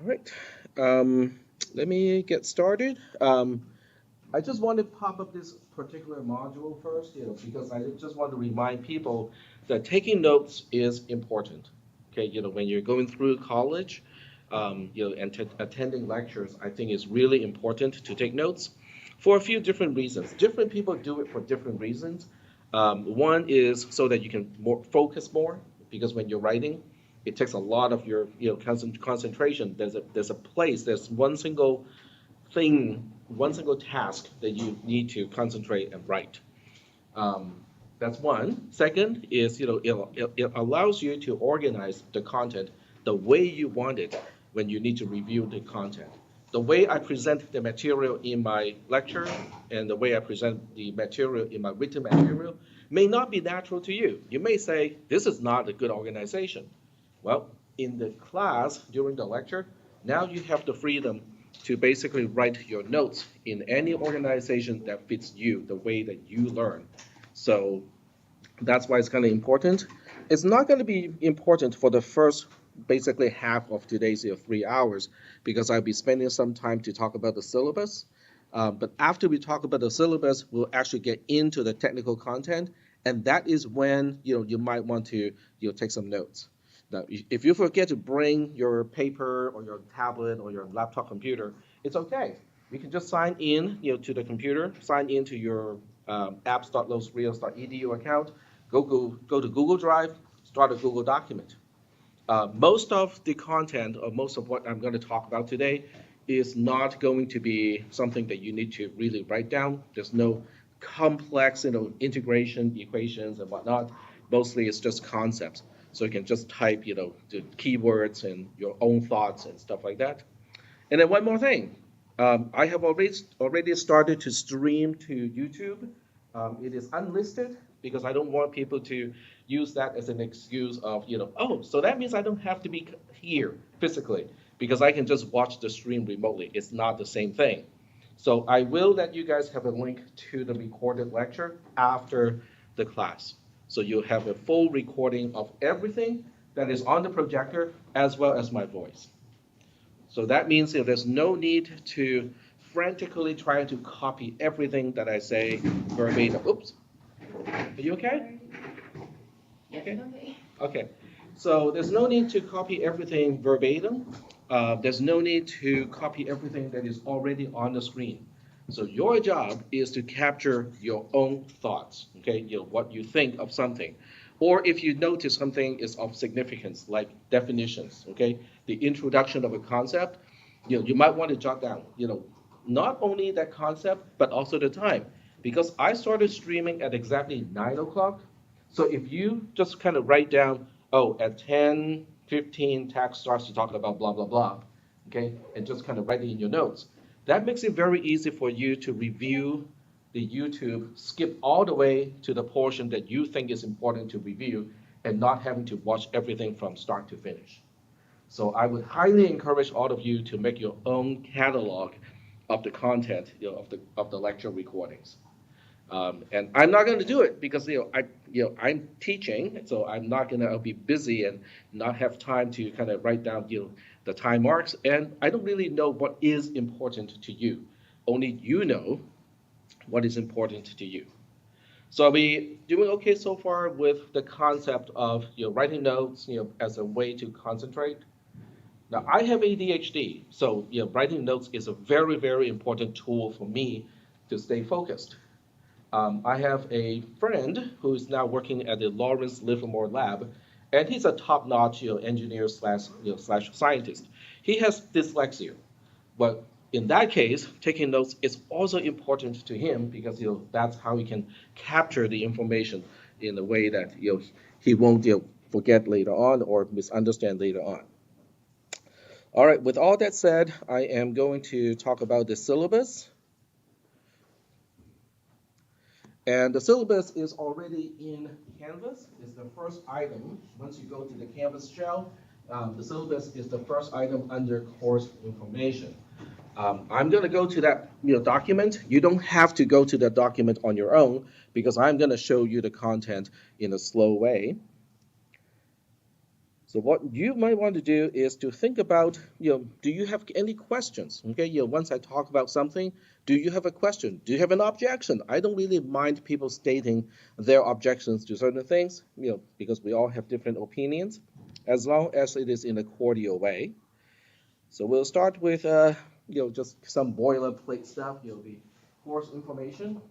All right, let me get started. I just want to pop up this particular module first, because I just want to remind people that taking notes is important. Okay, when you're going through college, and attending lectures, I think it's really important to take notes for a few different reasons. Different people do it for different reasons. One is so that you can focus more, because when you're writing, it takes a lot of your concentration. There's one single thing, one single task that you need to concentrate and write. Um, that's one. Second is, it allows you to organize the content the way you want it when you need to review the content. The way I present the material in my lecture and the way I present the material in my written material may not be natural to you. You may say, this is not a good organization. Well, in the class, during the lecture, now you have the freedom to basically write your notes in any organization that fits you, the way that you learn. So that's why it's kind of important. It's not going to be important for the first basically half of today's 3 hours, because I'll be spending some time to talk about the syllabus. But after we talk about the syllabus, we'll actually get into the technical content, and that is when you might want to take some notes. Now, if you forget to bring your paper or your tablet or your laptop computer, it's okay. You can just sign in, to the computer, sign into your apps.losrios.edu account, go to Google Drive, start a Google document. Most of the content, or most of what I'm going to talk about today, is not going to be something that you need to really write down. There's no complex, integration equations and whatnot. Mostly it's just concepts. So you can just type, the keywords and your own thoughts and stuff like that. And then one more thing, I have already started to stream to YouTube. It is unlisted because I don't want people to use that as an excuse of, oh, so that means I don't have to be here physically because I can just watch the stream remotely. It's not the same thing. So I will let you guys have a link to the recorded lecture after the class. So you'll have a full recording of everything that is on the projector as well as my voice. So that means there's no need to frantically try to copy everything that I say verbatim. Oops. Are you okay? Okay. Okay. So there's no need to copy everything verbatim. There's no need to copy everything that is already on the screen. So your job is to capture your own thoughts, okay? What you think of something. Or if you notice something is of significance, like definitions, okay? The introduction of a concept, you might want to jot down, not only that concept, but also the time. Because I started streaming at exactly 9 o'clock. So if you just kind of write down, oh, at 10:15, tax starts to talk about blah, blah, blah, okay? And just kind of write it in your notes. That makes it very easy for you to review the YouTube, skip all the way to the portion that you think is important to review, and not having to watch everything from start to finish. So I would highly encourage all of you to make your own catalog of the content, of the lecture recordings. And I'm not going to do it because I'm teaching, so I'm not going to be busy and not have time to kind of write down the time marks. And I don't really know what is important to you. Only you know what is important to you. So I'll be doing okay so far with the concept of writing notes as a way to concentrate. Now I have ADHD, so writing notes is a very, very important tool for me to stay focused. I have a friend who's now working at the Lawrence Livermore Lab, and he's a top-notch engineer slash scientist. He has dyslexia, but in that case, taking notes is also important to him because that's how he can capture the information in a way that he won't forget later on or misunderstand later on. All right, with all that said, I am going to talk about the syllabus. And the syllabus is already in Canvas. It's the first item. Once you go to the Canvas shell, the syllabus is the first item under course information. I'm going to go to that document. You don't have to go to that document on your own because I'm going to show you the content in a slow way. So what you might want to do is to think about, do you have any questions? Okay, once I talk about something, do you have a question? Do you have an objection? I don't really mind people stating their objections to certain things, because we all have different opinions, as long as it is in a cordial way. So we'll start with, just some boilerplate stuff, the course information.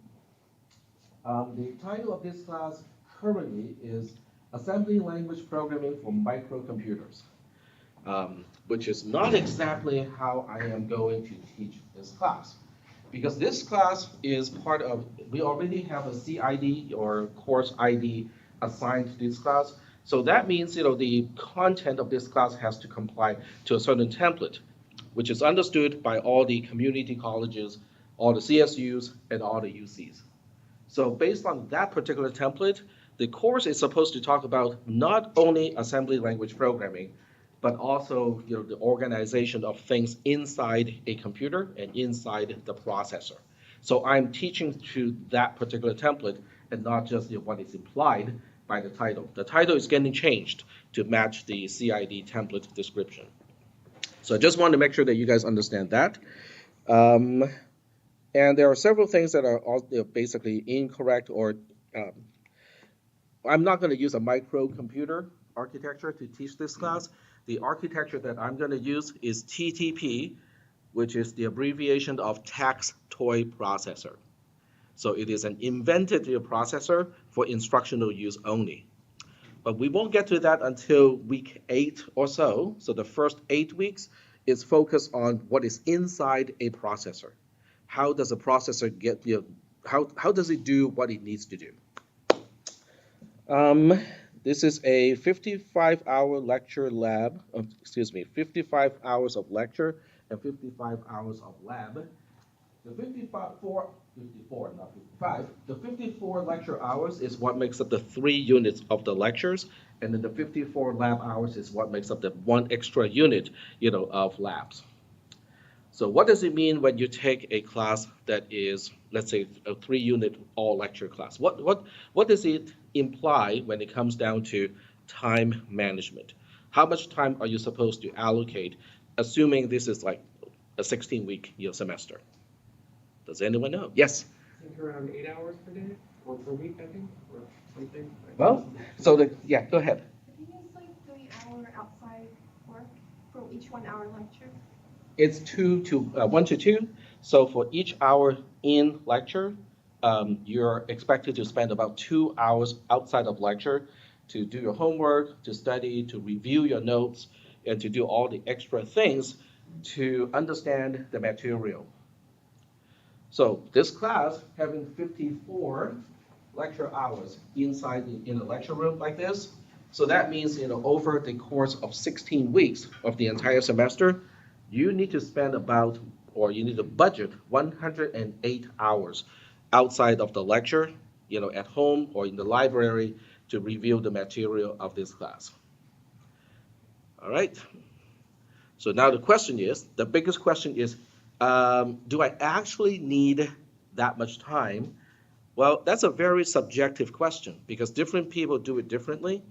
The title of this class currently is Assembly Language Programming for Microcomputers, which is not exactly how I am going to teach this class. Because this class is part of, we already have a CID or course ID assigned to this class. So that means, the content of this class has to comply to a certain template, which is understood by all the community colleges, all the CSUs, and all the UCs. So based on that particular template, the course is supposed to talk about not only assembly language programming, but also the organization of things inside a computer and inside the processor. So I'm teaching to that particular template and not just what is implied by the title. The title is getting changed to match the CID template description. So I just want to make sure that you guys understand that. And there are several things that are all, basically incorrect, or I'm not going to use a microcomputer architecture to teach this class. The architecture that I'm going to use is TTP, which is the abbreviation of Tax Toy Processor. So it is an invented processor for instructional use only. But we won't get to that until week 8 or so. So the first 8 weeks is focused on what is inside a processor. How does a processor get, how does it do what it needs to do? This is a 55-hour lecture lab, 55 hours of lecture and 55 hours of lab. The 54, not 55, the 54 lecture hours is what makes up the 3 units of the lectures, and then the 54 lab hours is what makes up the 1 extra unit, of labs. So what does it mean when you take a class that is, let's say, a 3-unit all lecture class? What does it imply when it comes down to time management? How much time are you supposed to allocate, assuming this is like a 16-week semester? Does anyone know? Yes? I think around 8 hours per day or per week, I think, or something. Well, so go ahead. I think it's like 3 hour outside work for each 1 hour lecture. It's 1 to 2. So for each hour in lecture, you're expected to spend about 2 hours outside of lecture to do your homework, to study, to review your notes, and to do all the extra things to understand the material. So this class, having 54 lecture hours inside in a lecture room like this, so that means over the course of 16 weeks of the entire semester, you need to spend you need to budget 108 hours outside of the lecture, at home or in the library to review the material of this class. All right. So now the biggest question is, do I actually need that much time? Well, that's a very subjective question because different people do it differently.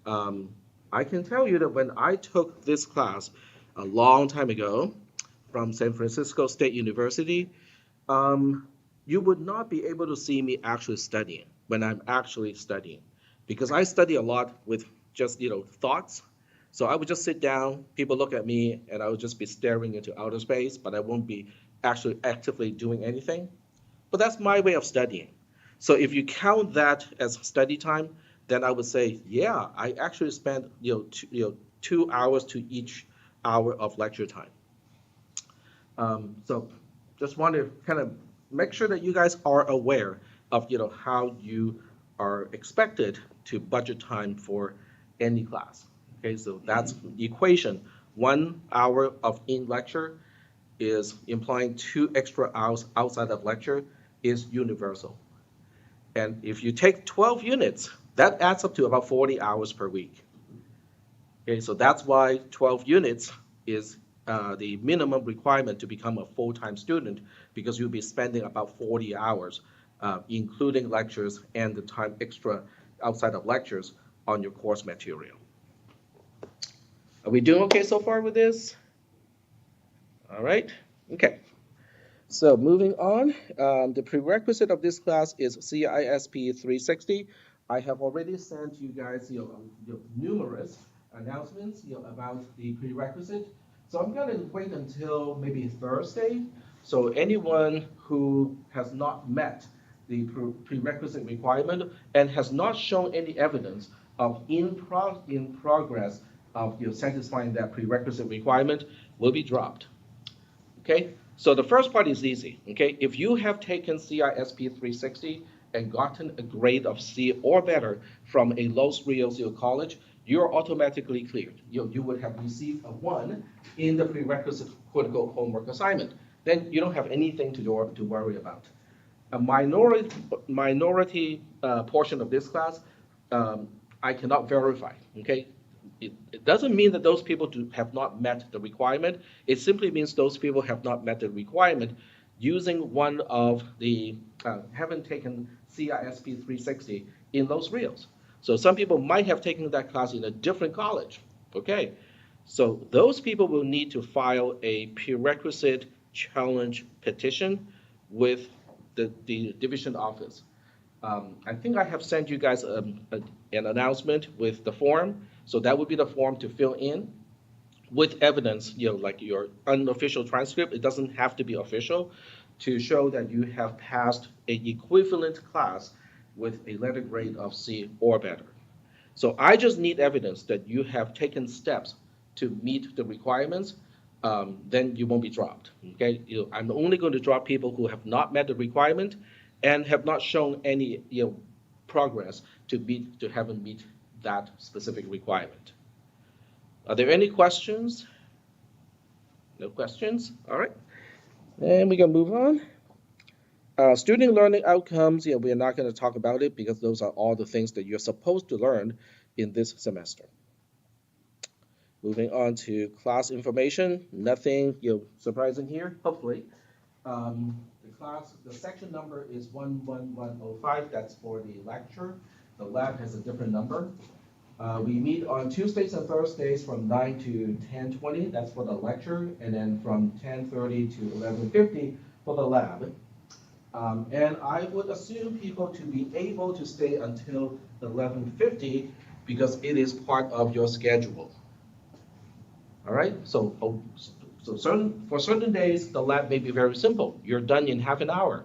I can tell you that when I took this class a long time ago from San Francisco State University, you would not be able to see me actually studying when I'm actually studying, because I study a lot with just thoughts. So I would just sit down, people look at me, and I would just be staring into outer space, but I won't be actually actively doing anything. But that's my way of studying. So if you count that as study time, then I would say, yeah, I actually spend 2 hours to each hour of lecture time. So just want to kind of make sure that you guys are aware of how you are expected to budget time for any class. Okay, so that's the equation. 1 hour of in lecture is implying 2 extra hours outside of lecture is universal. And if you take 12 units, that adds up to about 40 hours per week. Okay, so that's why 12 units is the minimum requirement to become a full-time student, because you'll be spending about 40 hours, including lectures and the time extra outside of lectures on your course material. Are we doing okay so far with this? All right. Okay. So moving on, the prerequisite of this class is CISP 360. I have already sent you guys numerous announcements about the prerequisite. So I'm going to wait until maybe Thursday. So anyone who has not met the prerequisite requirement and has not shown any evidence of in progress of satisfying that prerequisite requirement will be dropped. Okay, so the first part is easy. Okay, if you have taken CISP 360 and gotten a grade of C or better from a Los Rios college, you're automatically cleared. You would have received a 1 in the prerequisite critical homework assignment. Then you don't have anything to worry about. A minority portion of this class, um, I cannot verify. Okay, it doesn't mean that those people have not met the requirement. It simply means those people have not met the requirement using one of the haven't taken CISP 360 in Los Rios. So some people might have taken that class in a different college. Okay, so those people will need to file a prerequisite challenge petition with the division office. I think I have sent you guys an announcement with the form. So that would be the form to fill in with evidence, like your unofficial transcript. It doesn't have to be official to show that you have passed an equivalent class with a letter grade of C or better. So I just need evidence that you have taken steps to meet the requirements. Then you won't be dropped. Okay, I'm only going to drop people who have not met the requirement and have not shown any progress to haven't meet that specific requirement. Are there any questions? No questions. All right, and we can move on. Student learning outcomes. We're not going to talk about it because those are all the things that you're supposed to learn in this semester. Moving on to class information, nothing surprising here, hopefully. The section number is 11105, that's for the lecture. The lab has a different number. We meet on Tuesdays and Thursdays from 9 to 10:20, that's for the lecture, and then from 10:30 to 11:50 for the lab. And I would assume people to be able to stay until 11:50 because it is part of your schedule. All right, so for certain days, the lab may be very simple. You're done in half an hour.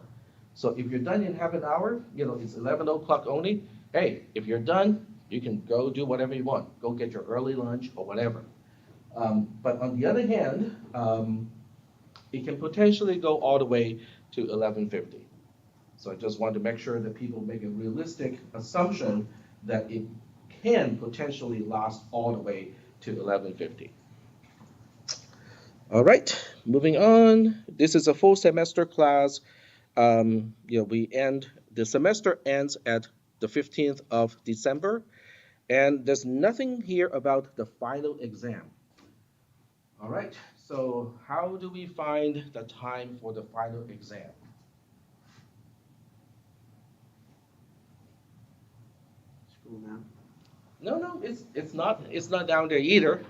So if you're done in half an hour, it's 11 o'clock only. Hey, if you're done, you can go do whatever you want. Go get your early lunch or whatever. But on the other hand, it can potentially go all the way to 11:50. So I just want to make sure that people make a realistic assumption that it can potentially last all the way to 11:50. All right, moving on. This is a full semester class. The semester ends at the 15th of December, and there's nothing here about the final exam. All right, so how do we find the time for the final exam? Scroll down. No, it's not down there either.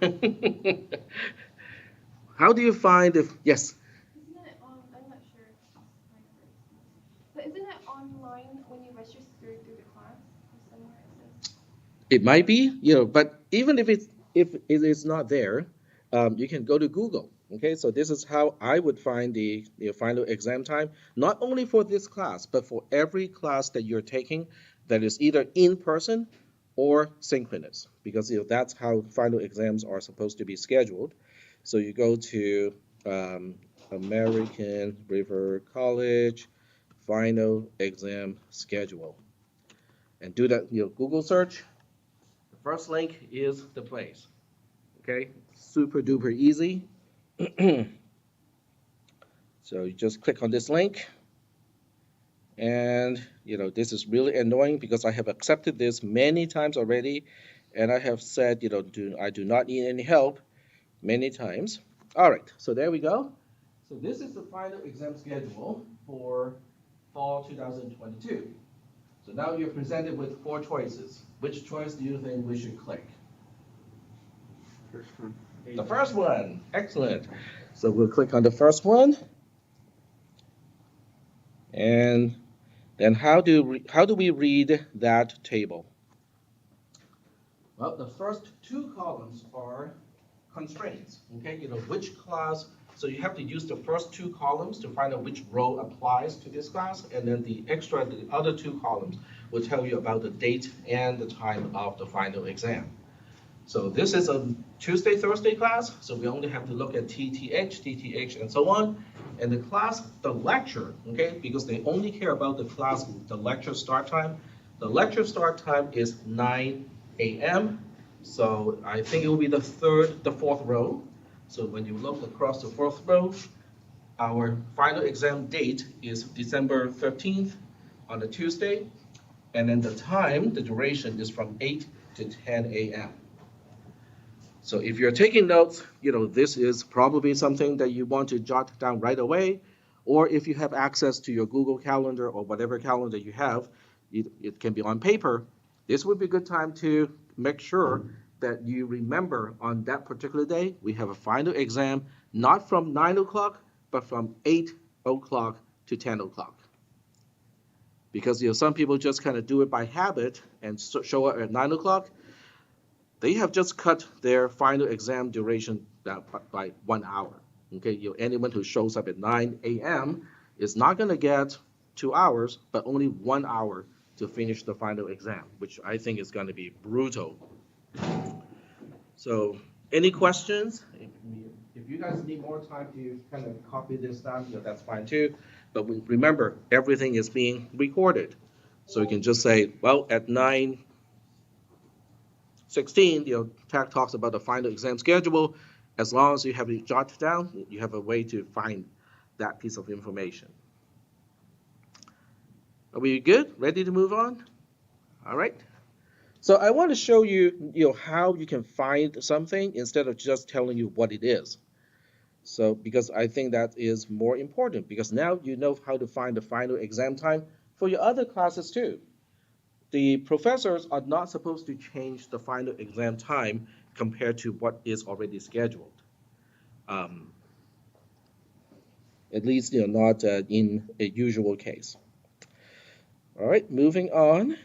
How do you find if yes? Isn't it on? I'm not sure. But isn't it online when you register through the class or somewhere it says? It might be, but even if it is not there, you can go to Google. Okay, so this is how I would find the final exam time, not only for this class, but for every class that you're taking that is either in person or synchronous, because that's how final exams are supposed to be scheduled. So you go to American River College final exam schedule and do that Google search. The first link is the place. Okay, super duper easy. So you just click on this link, and this is really annoying because I have accepted this many times already, and I have said I do not need any help many times. All right, so there we go. So this is the final exam schedule for fall 2022. So now you're presented with 4 choices. Which choice do you think we should click? First one. The first one, excellent. So we'll click on the first one. And then how do we read that table? Well, the first two columns are constraints, okay? Which class, so you have to use the first two columns to find out which row applies to this class, and then the other two columns will tell you about the date and the time of the final exam. So this is a Tuesday, Thursday class, so we only have to look at TTH, and so on. And the class, the lecture, okay, because they only care about the class, the lecture start time. The lecture start time is 9 a.m. So I think it will be the fourth row. So when you look across the fourth row, our final exam date is December 13th on a Tuesday. And then the time, the duration is from 8 to 10 a.m. So if you're taking notes, this is probably something that you want to jot down right away. Or if you have access to your Google Calendar or whatever calendar you have, it can be on paper. This would be a good time to make sure that you remember on that particular day, we have a final exam, not from 9 o'clock, but from 8 o'clock to 10 o'clock. Because some people just kind of do it by habit and show up at 9 o'clock. They have just cut their final exam duration down by 1 hour. Okay, anyone who shows up at 9 a.m. is not going to get 2 hours, but only 1 hour to finish the final exam, which I think is going to be brutal. So, any questions? If you guys need more time to kind of copy this down, that's fine too. But remember, everything is being recorded. So you can just say, well, at 9:16, TAC talks about the final exam schedule. As long as you have it jotted down, you have a way to find that piece of information. Are we good? Ready to move on? All right. So I want to show you, how you can find something instead of just telling you what it is. So because I think that is more important, because now you know how to find the final exam time for your other classes too. The professors are not supposed to change the final exam time compared to what is already scheduled. At least, not in a usual case. All right, moving on.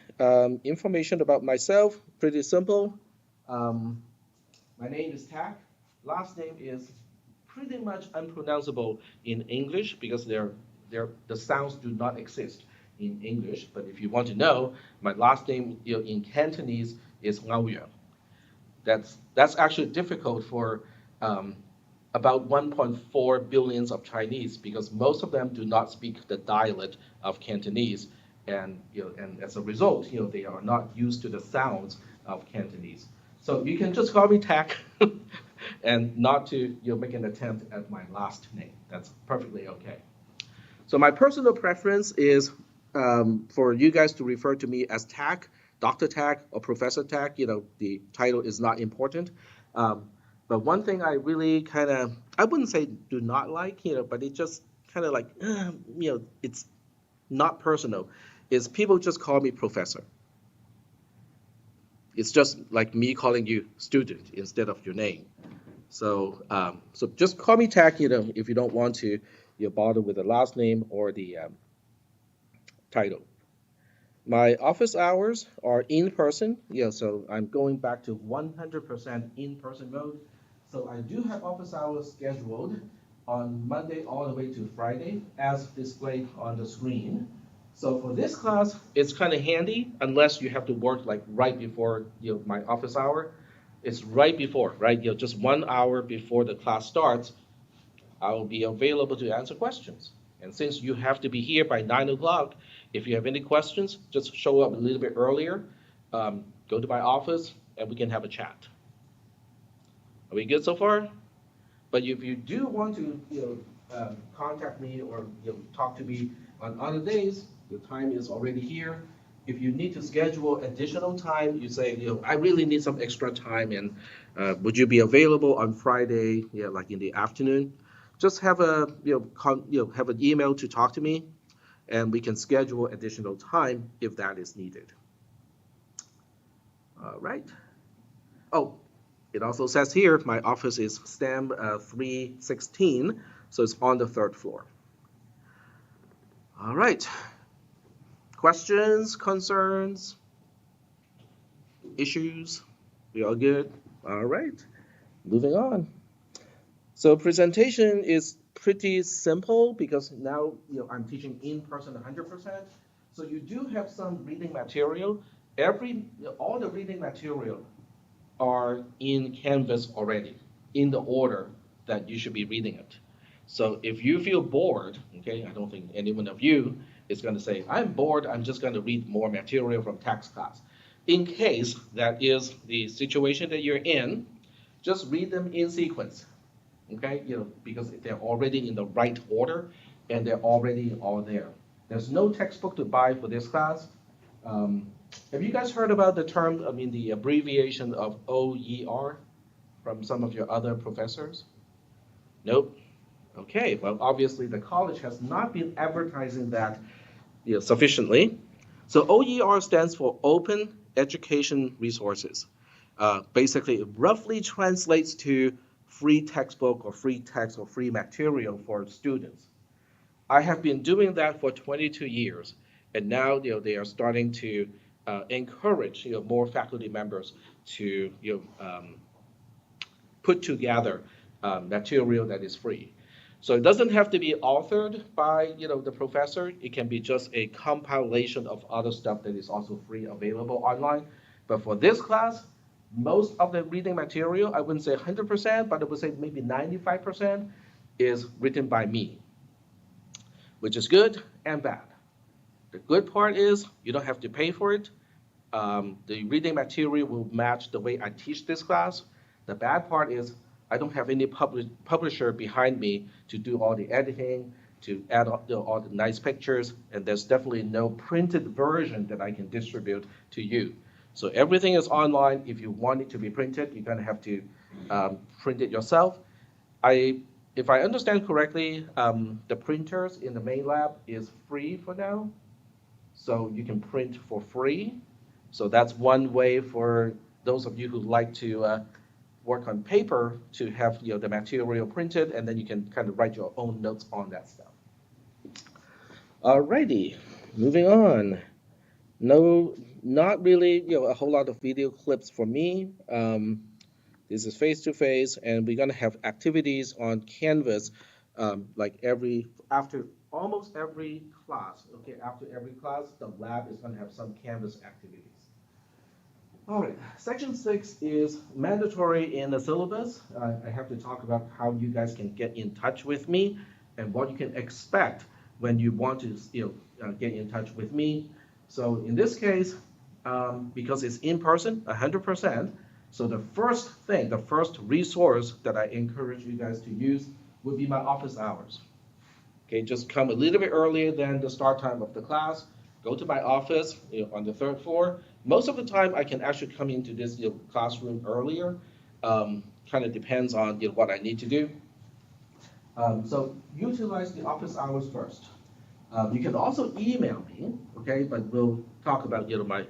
Information about myself, pretty simple. My name is Tak. Last name is pretty much unpronounceable in English because the sounds do not exist in English. But if you want to know, my last name in Cantonese is Ngao. That's actually difficult for about 1.4 billion of Chinese because most of them do not speak the dialect of Cantonese, and as a result, they are not used to the sounds of Cantonese. So you can just call me Tak, and not to make an attempt at my last name. That's perfectly okay. So my personal preference is for you guys to refer to me as Tak, Dr. Tak, or Professor Tak. The title is not important. But one thing I really I wouldn't say do not like, but it just kind of like, it's not personal, is people just call me professor. It's just like me calling you student instead of your name. So so just call me Tak, if you don't want to bother with the last name or the title. My office hours are in person. So I'm going back to 100% in-person mode. So I do have office hours scheduled on Monday all the way to Friday as displayed on the screen. So for this class, it's kind of handy unless you have to work like right before my office hour. It's right before, right? Just 1 hour before the class starts, I will be available to answer questions. And since you have to be here by 9 o'clock, if you have any questions, just show up a little bit earlier, go to my office, and we can have a chat. Are we good so far? But if you do want to contact me or talk to me on other days, the time is already here. If you need to schedule additional time, you say, I really need some extra time, and would you be available on Friday, like in the afternoon? Just have have an email to talk to me, and we can schedule additional time if that is needed. All right. Oh, It also says here, my office is STEM 316, so it's on the 3rd floor. All right. Questions, concerns, issues? We all good? All right. Moving on. So presentation is pretty simple because now I'm teaching in person 100%. So you do have some reading material. All the reading material are in Canvas already, in the order that you should be reading it. So if you feel bored, okay, I don't think any one of you is going to say, I'm bored, I'm just going to read more material from text class. In case that is the situation that you're in, just read them in sequence, okay, because they're already in the right order and they're already all there. There's no textbook to buy for this class. Um, have you guys heard about the term, the abbreviation of OER from some of your other professors? Nope. Okay, well, obviously the college has not been advertising that sufficiently. So OER stands for Open Education Resources. Basically, it roughly translates to free textbook or free text or free material for students. I have been doing that for 22 years, and now they are starting to encourage more faculty members to put together material that is free. So it doesn't have to be authored by the professor. It can be just a compilation of other stuff that is also free available online. But for this class, most of the reading material, I wouldn't say 100%, but I would say maybe 95% is written by me, which is good and bad. The good part is you don't have to pay for it. The reading material will match the way I teach this class. The bad part is I don't have any publisher behind me to do all the editing, to add all the nice pictures, and there's definitely no printed version that I can distribute to you. So everything is online. If you want it to be printed, you're going to have to print it yourself. If I understand correctly, the printers in the main lab is free for now, so you can print for free. So that's one way for those of you who like to work on paper to have the material printed, and then you can kind of write your own notes on that stuff. Alrighty, moving on. No, not really a whole lot of video clips for me. This is face-to-face, and we're gonna have activities on Canvas, like after almost every class. Okay, after every class, the lab is gonna have some Canvas activities. All right, section 6 is mandatory in the syllabus. I have to talk about how you guys can get in touch with me and what you can expect when you want to get in touch with me. So in this case, because it's in person, 100%, so the first resource that I encourage you guys to use would be my office hours. Okay, just come a little bit earlier than the start time of the class. Go to my office on the 3rd floor. Most of the time, I can actually come into this classroom earlier. Kind of depends on what I need to do. So utilize the office hours first. You can also email me, okay? But we'll talk about my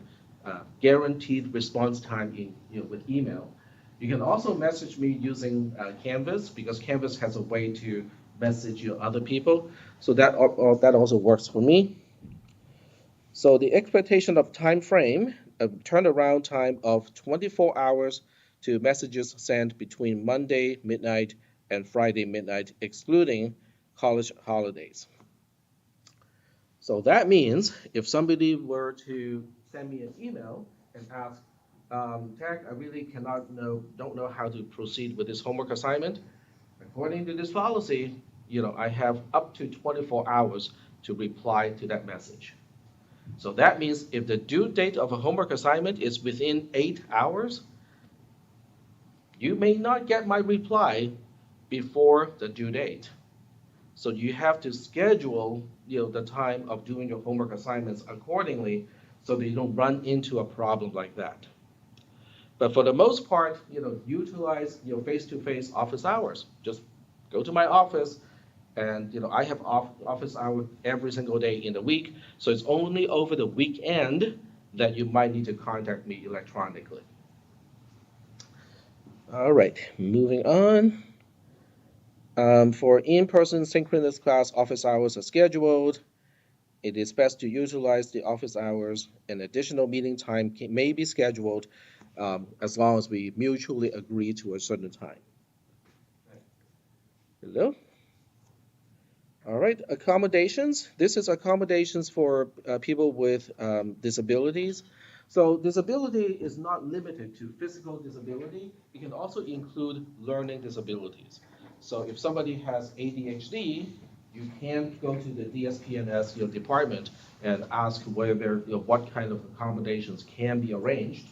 guaranteed response time with email. You can also message me using Canvas, because Canvas has a way to message other people. So that also works for me. So the expectation of time frame, a turnaround time of 24 hours to messages sent between Monday midnight and Friday midnight, excluding college holidays. So that means if somebody were to send me an email and ask, Tech, I really don't know how to proceed with this homework assignment. According to this policy, I have up to 24 hours to reply to that message. So that means if the due date of a homework assignment is within 8 hours, you may not get my reply before the due date. So you have to schedule the time of doing your homework assignments accordingly so that you don't run into a problem like that. But for the most part, utilize face-to-face office hours. Just go to my office, and I have office hours every single day in the week. So it's only over the weekend that you might need to contact me electronically. All right, moving on. For in-person synchronous class, office hours are scheduled. It is best to utilize the office hours. An additional meeting time may be scheduled as long as we mutually agree to a certain time. Hello? All right, accommodations. This is accommodations for people with disabilities. So disability is not limited to physical disability. It can also include learning disabilities. So if somebody has ADHD, you can go to the DSPNS department and ask whether what kind of accommodations can be arranged.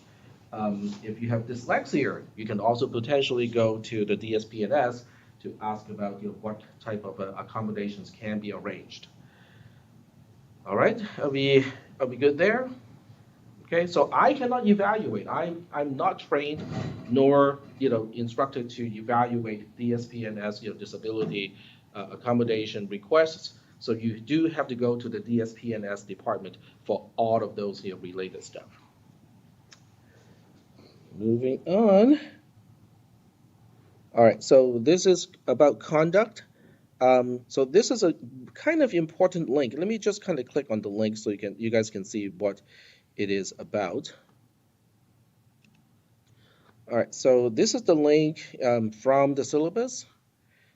If you have dyslexia, you can also potentially go to the DSPNS to ask about what type of accommodations can be arranged. All right, are we good there? Okay, so I cannot evaluate. I'm not trained nor instructed to evaluate DSPNS disability accommodation requests. So you do have to go to the DSPNS department for all of those related stuff. Moving on. All right, so this is about conduct. So this is a kind of important link. Let me just kind of click on the link so you guys can see what it is about. All right, so this is the link from the syllabus.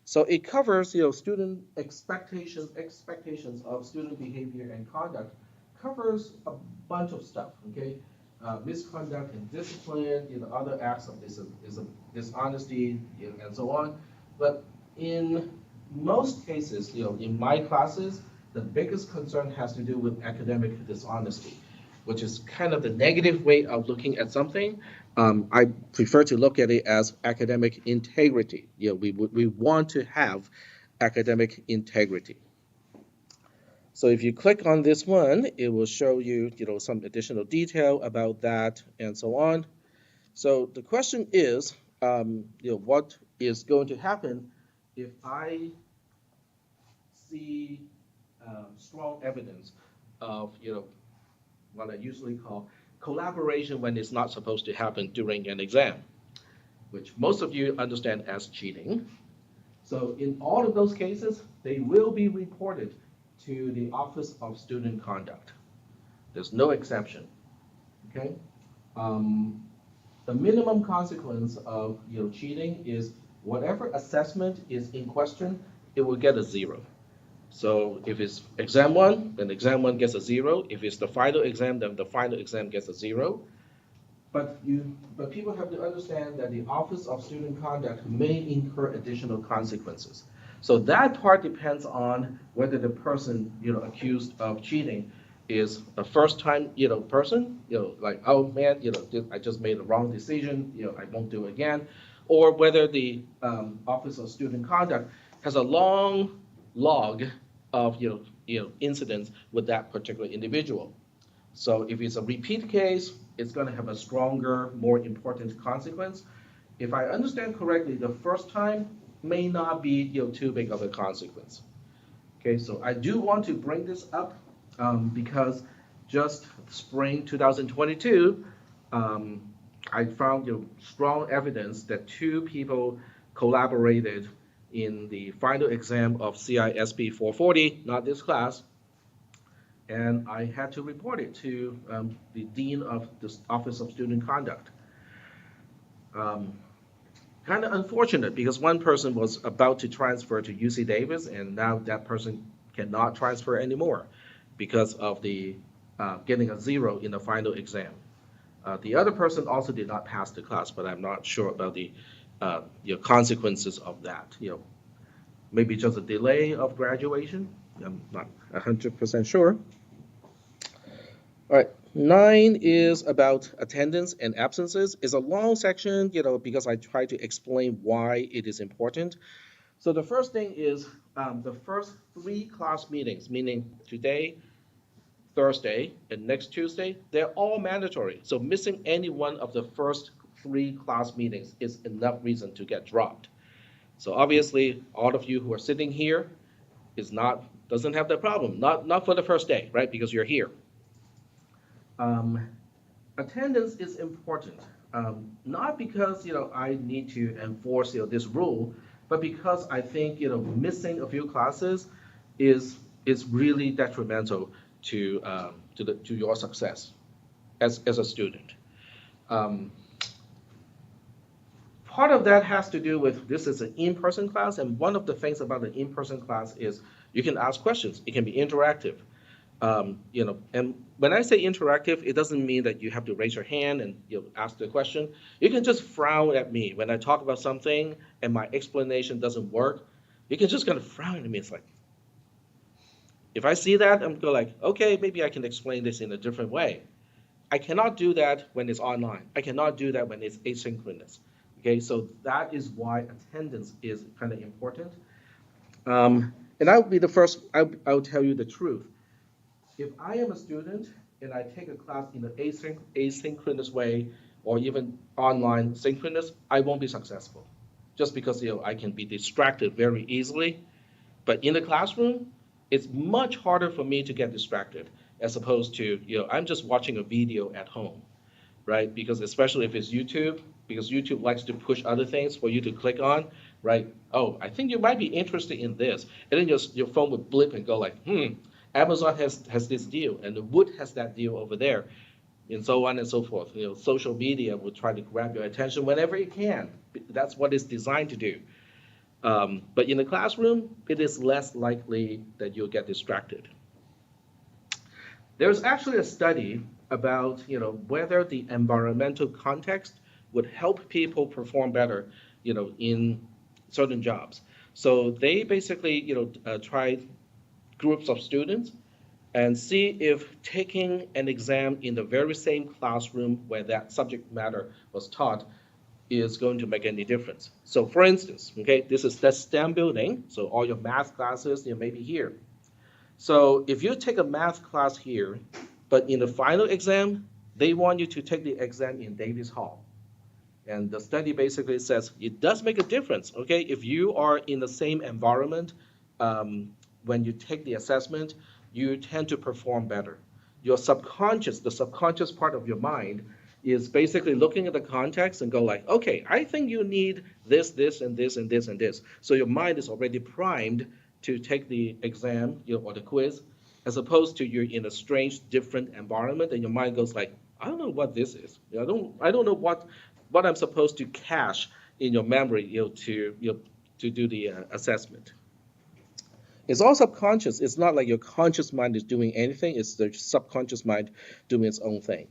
So it covers student expectations of student behavior and conduct, covers a bunch of stuff. Okay, misconduct and discipline, other acts of dishonesty, and so on. But in most cases, in my classes, the biggest concern has to do with academic dishonesty, which is kind of the negative way of looking at something. I prefer to look at it as academic integrity. We want to have academic integrity. So if you click on this one, it will show you, some additional detail about that and so on. So the question is, what is going to happen if I see strong evidence of, what I usually call collaboration when it's not supposed to happen during an exam, which most of you understand as cheating. So in all of those cases, they will be reported to the Office of Student Conduct. There's no exception. Okay. The minimum consequence of cheating is whatever assessment is in question, it will get a 0. So if it's exam 1, then exam 1 gets a 0. If it's the final exam, then the final exam gets a 0. But people have to understand that the Office of Student Conduct may incur additional consequences. So that part depends on whether the person accused of cheating is a first-time person, like, oh man, I just made a wrong decision, I won't do it again, or whether the Office of Student Conduct has a long log of incidents with that particular individual. So if it's a repeat case, it's going to have a stronger, more important consequence. If I understand correctly, the first time may not be too big of a consequence. Okay, so I do want to bring this up because just spring 2022, I found strong evidence that 2 people collaborated in the final exam of CISP310, not this class, and I had to report it to the Dean of the Office of Student Conduct. Kind of unfortunate because one person was about to transfer to UC Davis, and now that person cannot transfer anymore because of the getting a 0 in the final exam. The other person also did not pass the class, but I'm not sure about the consequences of that. Maybe just a delay of graduation. I'm not 100% sure. All right, 9 is about attendance and absences. It's a long section, because I try to explain why it is important. So the first thing is the first 3 class meetings, meaning today, Thursday, and next Tuesday, they're all mandatory. So missing any one of the first 3 class meetings is enough reason to get dropped. So obviously, all of you who are sitting here doesn't have that problem. Not for the first day, right? Because you're here. Attendance is important. Not because I need to enforce this rule, but because I think missing a few classes is really detrimental to your success as a student. Um, Part of that has to do with this is an in-person class, and one of the things about the in-person class is you can ask questions. It can be interactive. And when I say interactive, it doesn't mean that you have to raise your hand and ask the question. You can just frown at me when I talk about something and my explanation doesn't work. You can just kind of frown at me. It's like, if I see that, I'm go like, okay, maybe I can explain this in a different way. I cannot do that when it's online. I cannot do that when it's asynchronous. Okay, so that is why attendance is kind of important. And I would be the first, I would tell you the truth. If I am a student and I take a class in an asynchronous way or even online synchronous, I won't be successful just because I can be distracted very easily. But in the classroom, it's much harder for me to get distracted as opposed to I'm just watching a video at home, right? Because especially if it's YouTube, because YouTube likes to push other things for you to click on, right? Oh, I think you might be interested in this, and then your phone would blip and go like, Amazon has this deal, and Wood has that deal over there, and so on and so forth. Social media will try to grab your attention whenever it can. That's what it's designed to do. But in the classroom, it is less likely that you'll get distracted. There's actually a study about whether the environmental context would help people perform better in certain jobs. So they basically tried groups of students and see if taking an exam in the very same classroom where that subject matter was taught is going to make any difference. So for instance, okay, this is the STEM building, so all your math classes may be here. So if you take a math class here, but in the final exam, they want you to take the exam in Davis Hall. And the study basically says it does make a difference, okay? If you are in the same environment, when you take the assessment, you tend to perform better. Your subconscious, the subconscious part of your mind, is basically looking at the context and go like, okay, I think you need this, this, and this, and this, and this. So your mind is already primed to take the exam, or the quiz, as opposed to you're in a strange, different environment, and your mind goes like, I don't know what this is. I don't know what I'm supposed to cache in your memory, to do the assessment. It's all subconscious. It's not like your conscious mind is doing anything. It's the subconscious mind doing its own thing.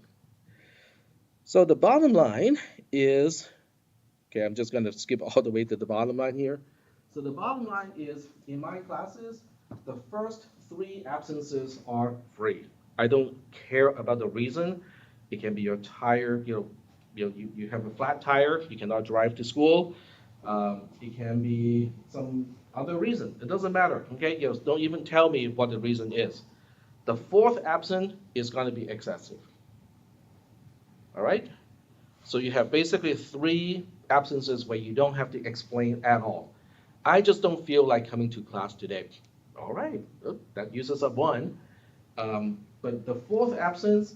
So the bottom line is, okay, I'm just going to skip all the way to the bottom line here. So the bottom line is, in my classes, the first 3 absences are free. I don't care about the reason. It can be your tire, you have a flat tire, you cannot drive to school. It can be some other reason. It doesn't matter. Okay, don't even tell me what the reason is. The 4th absent is going to be excessive. All right. So you have basically 3 absences where you don't have to explain at all. I just don't feel like coming to class today. All right, that uses up 1. But the 4th absence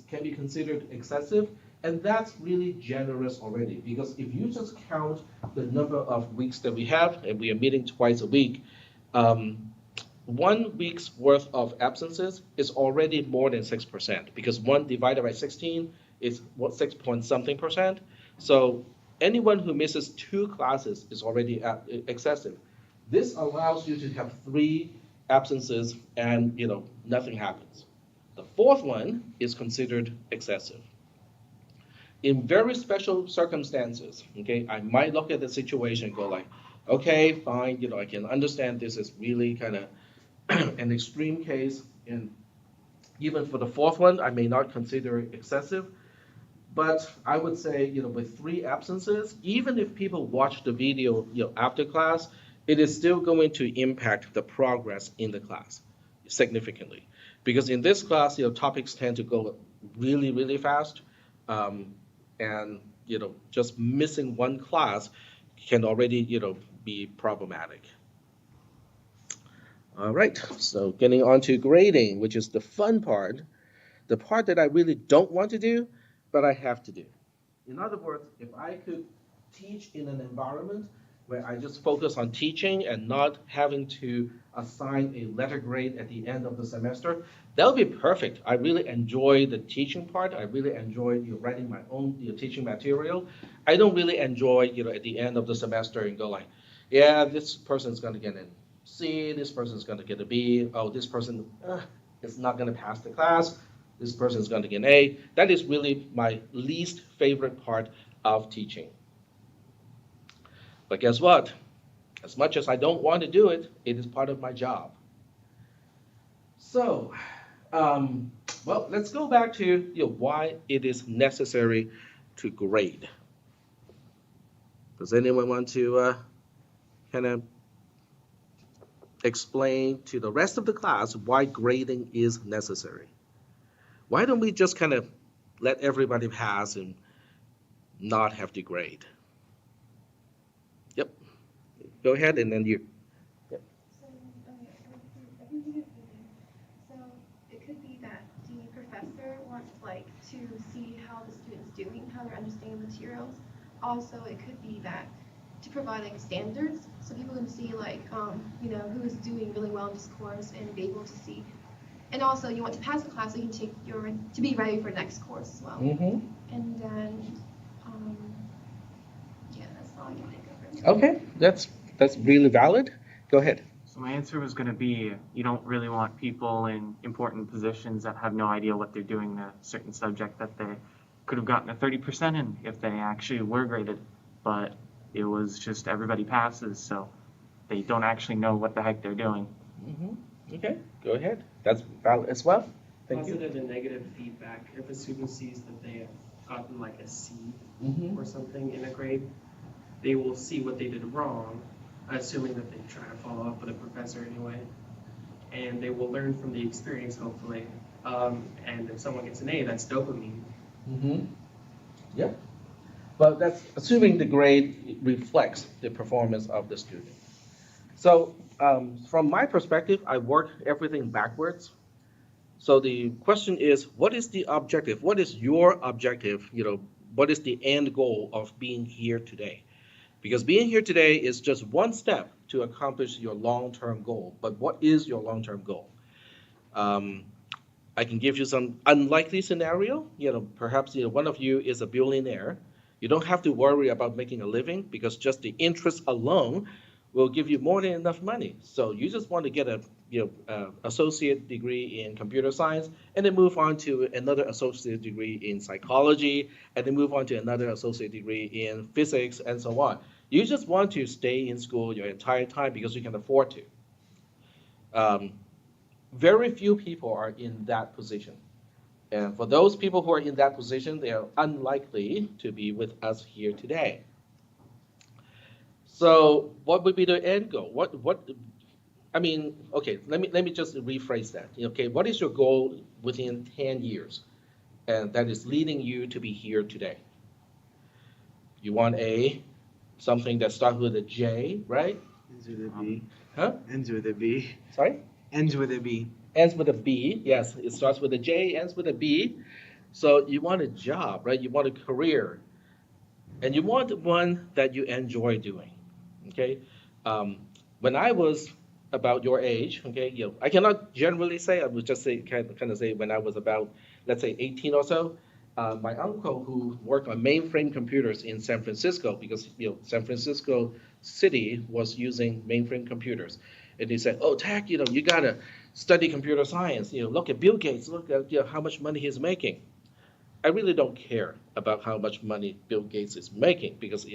can be considered excessive, and that's really generous already. Because if you just count the number of weeks that we have, and we are meeting twice a week, 1 week's worth of absences is already more than 6%. Because 1 divided by 16 is 6 point something percent. So anyone who misses 2 classes is already excessive. This allows you to have 3 absences and nothing happens. The 4th one is considered excessive. In very special circumstances, okay, I might look at the situation and go like, okay, fine, I can understand this is really kind of an extreme case, and even for the 4th one, I may not consider it excessive. But I would say, with 3 absences, even if people watch the video, after class, it is still going to impact the progress in the class significantly. Because in this class, topics tend to go really, really fast. And, just missing 1 class can already, be problematic. All right, so getting on to grading, which is the fun part, the part that I really don't want to do, but I have to do. In other words, if I could teach in an environment where I just focus on teaching and not having to assign a letter grade at the end of the semester, that would be perfect. I really enjoy the teaching part. I really enjoy writing my own teaching material. I don't really enjoy at the end of the semester and go like, yeah, this person's going to get an C, this person's going to get a B, oh, this person is not going to pass the class, this person's going to get an A. That is really my least favorite part of teaching. But guess what? As much as I don't want to do it, it is part of my job. So, well, let's go back to why it is necessary to grade. Does anyone want to kind of explain to the rest of the class why grading is necessary? Why don't we just kind of let everybody pass and not have to grade? Yep. Go ahead, and then you. So, I can do it. So it could be that the professor wants to see how the student's doing, how they're understanding materials. Also, it could be that to provide standards, so people can see who is doing really well in this course and be able to see. And also, you want to pass the class so you can take to be ready for next course as well. Mm-hmm. And then, yeah, that's all I can think of. Right now. Okay, that's really valid. Go ahead. So my answer was going to be, you don't really want people in important positions that have no idea what they're doing in a certain subject that they could have gotten a 30% in if they actually were graded, but it was just everybody passes, so they don't actually know what the heck they're doing. Mm-hmm. Okay, go ahead. That's valid as well. Thank you. Positive and negative feedback. If a student sees that they have gotten like a C Mm-hmm. or something in a grade, they will see what they did wrong, assuming that they try to follow up with a professor anyway, and they will learn from the experience hopefully. And if someone gets an A, that's dopamine. Mm-hmm. Yep. But that's assuming the grade reflects the performance of the student. So from my perspective, I work everything backwards. So the question is, what is the objective? What is your objective? What is the end goal of being here today? Because being here today is just one step to accomplish your long-term goal. But what is your long-term goal? I can give you some unlikely scenario. Perhaps one of you is a billionaire. You don't have to worry about making a living because just the interest alone will give you more than enough money. So you just want to get a associate degree in computer science, and then move on to another associate degree in psychology, and then move on to another associate degree in physics, and so on. You just want to stay in school your entire time because you can afford to. Very few people are in that position. And for those people who are in that position, they are unlikely to be with us here today. So what would be the end goal? Okay, let me just rephrase that. Okay, what is your goal within 10 years? And that is leading you to be here today. You want something that starts with a J, right? Ends with a B. Huh? Ends with a B. Sorry? Ends with a B. Ends with a B. Yes, it starts with a J, ends with a B. So you want a job, right? You want a career. And you want one that you enjoy doing. Okay? When I was about your age, okay, I cannot generally say, I would just say kind of say when I was about, let's say 18 or so, my uncle who worked on mainframe computers in San Francisco, because San Francisco city was using mainframe computers, and he said, "Oh, Tack, you gotta study computer science. Look at Bill Gates. Look at how much money he's making." I really don't care about how much money Bill Gates is making because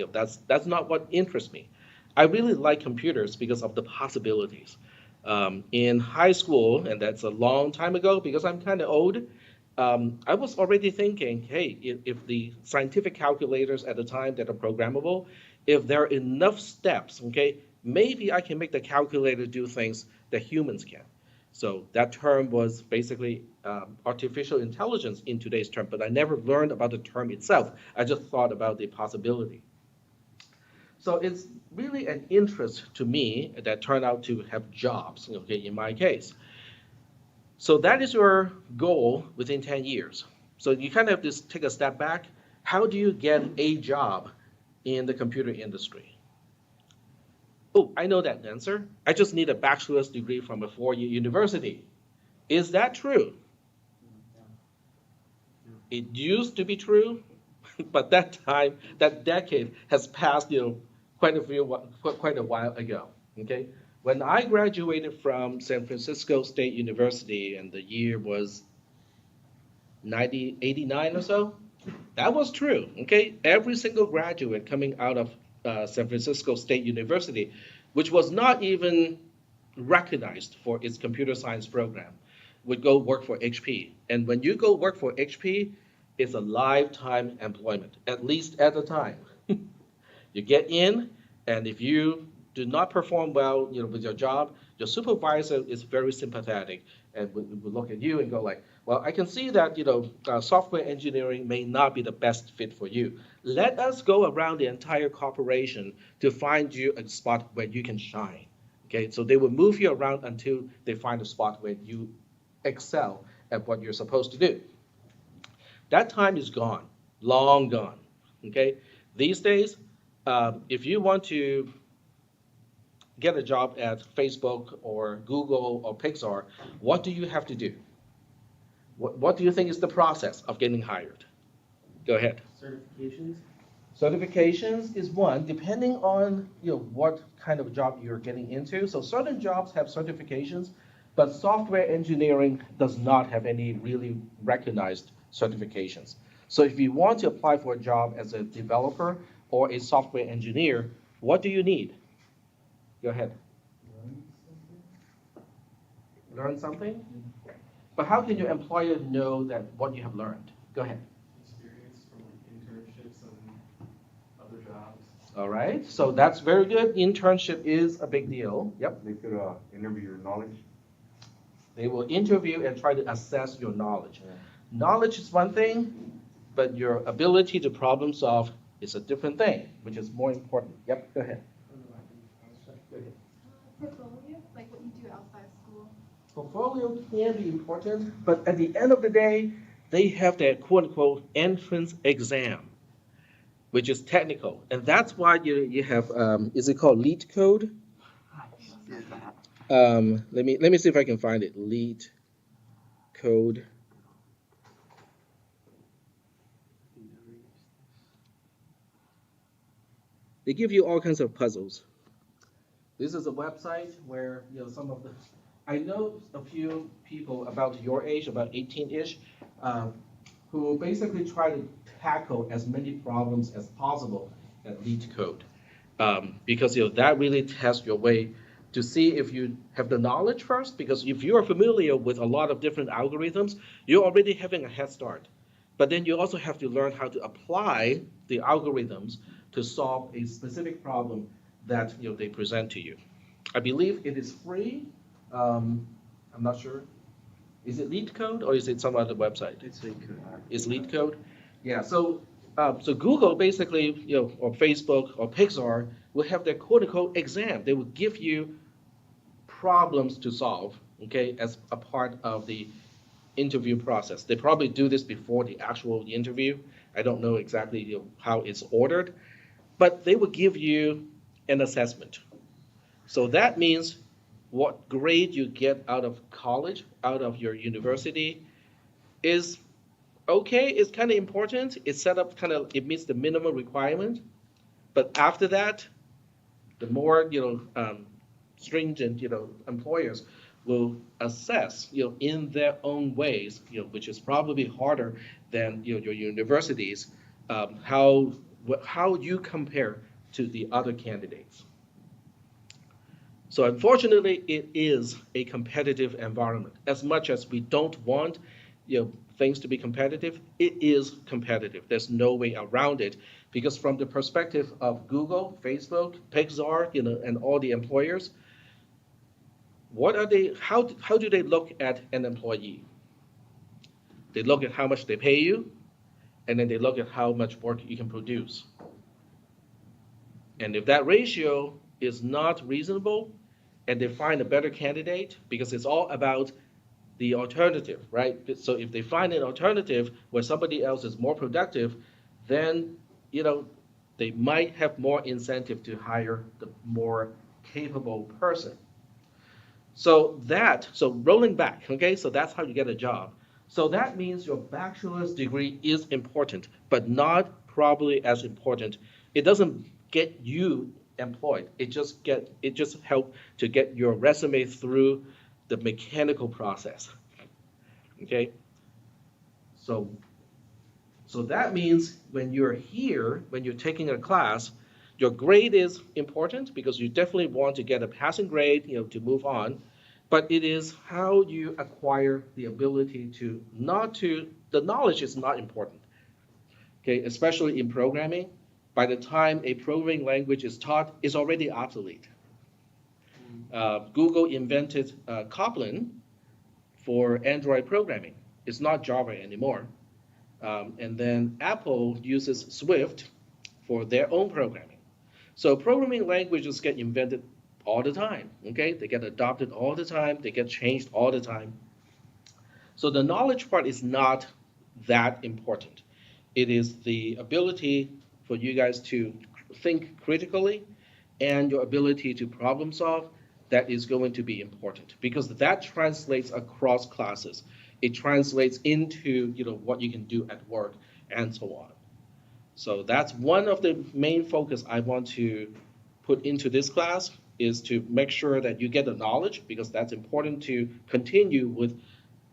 that's not what interests me. I really like computers because of the possibilities. In high school, and that's a long time ago because I'm kind of old, I was already thinking, hey, if the scientific calculators at the time that are programmable, if there are enough steps, okay, maybe I can make the calculator do things that humans can. So that term was basically artificial intelligence in today's term, but I never learned about the term itself. I just thought about the possibility. So it's really an interest to me that turned out to have jobs, okay, in my case. So that is your goal within 10 years. So you kind of just take a step back. How do you get a job in the computer industry? Oh, I know that answer. I just need a bachelor's degree from a four-year university. Is that true? It used to be true, but that time, that decade has passed, quite a while ago. Okay, when I graduated from San Francisco State University, and the year was 1989 or so, that was true. Okay, every single graduate coming out of San Francisco State University, which was not even recognized for its computer science program, would go work for HP. And when you go work for HP, it's a lifetime employment, at least at the time. You get in, and if you do not perform well, with your job, your supervisor is very sympathetic and would look at you and go like, well, I can see that, software engineering may not be the best fit for you. Let us go around the entire corporation to find you a spot where you can shine. Okay, so they will move you around until they find a spot where you excel at what you're supposed to do. That time is gone, long gone. Okay, these days, if you want to get a job at Facebook or Google or Pixar, what do you have to do? What do you think is the process of getting hired? Go ahead. Certifications? Certifications is one, depending on what kind of job you're getting into. So certain jobs have certifications, but software engineering does not have any really recognized certifications. So if you want to apply for a job as a developer or a software engineer, what do you need? Go ahead. Learn something? But how can your employer know that what you have learned? Go ahead. Experience from internships and other jobs. All right, so that's very good. Internship is a big deal. Yep. They could interview your knowledge. They will interview and try to assess your knowledge. Yeah. Knowledge is one thing, but your ability to problem solve is a different thing, which is more important. Yep, go ahead. Go ahead. Portfolio, like what you do outside of school. Portfolio can be important, but at the end of the day, they have their quote-unquote entrance exam, which is technical. And that's why you have, is it called LEET code? Let me see if I can find it. LEET code. They give you all kinds of puzzles. This is a website where some of the, I know a few people about your age, about 18-ish, who basically try to tackle as many problems as possible at LEET code, because that really tests your way to see if you have the knowledge first. Because if you are familiar with a lot of different algorithms, you're already having a head start. But then you also have to learn how to apply the algorithms to solve a specific problem that they present to you. I believe it is free. I'm not sure. Is it LEET code or is it some other website? It's like, Is LEET code? Yeah. So Google basically, or Facebook or Pixar will have their quote-unquote exam. They will give you problems to solve, okay, as a part of the interview process. They probably do this before the actual interview. I don't know exactly how it's ordered, but they will give you an assessment. So that means what grade you get out of college, out of your university, is okay. It's kind of important. It's set up it meets the minimum requirement. But after that, the more stringent employers will assess in their own ways, which is probably harder than your universities, how you compare to the other candidates. So unfortunately, it is a competitive environment. As much as we don't want things to be competitive, it is competitive. There's no way around it, because from the perspective of Google, Facebook, Pixar, and all the employers, what are they? How do they look at an employee? They look at how much they pay you, and then they look at how much work you can produce. And if that ratio is not reasonable, and they find a better candidate, because it's all about the alternative, right? So if they find an alternative where somebody else is more productive, then, they might have more incentive to hire the more capable person. So rolling back, okay, so that's how you get a job. So that means your bachelor's degree is important, but not probably as important. It doesn't get you employed. It just help to get your resume through the mechanical process. Okay? So so that means when you're here, when you're taking a class, your grade is important because you definitely want to get a passing grade, to move on. But it is how you acquire the ability to not to, the knowledge is not important. Okay, especially in programming. By the time a programming language is taught, it's already obsolete. Google invented Kotlin for Android programming. It's not Java anymore. And then Apple uses Swift for their own programming. So programming languages get invented all the time, okay? They get adopted all the time, they get changed all the time. So the knowledge part is not that important. It is the ability for you guys to think critically and your ability to problem solve that is going to be important because that translates across classes. It translates into what you can do at work and so on. So that's one of the main focus I want to put into this class is to make sure that you get the knowledge because that's important to continue with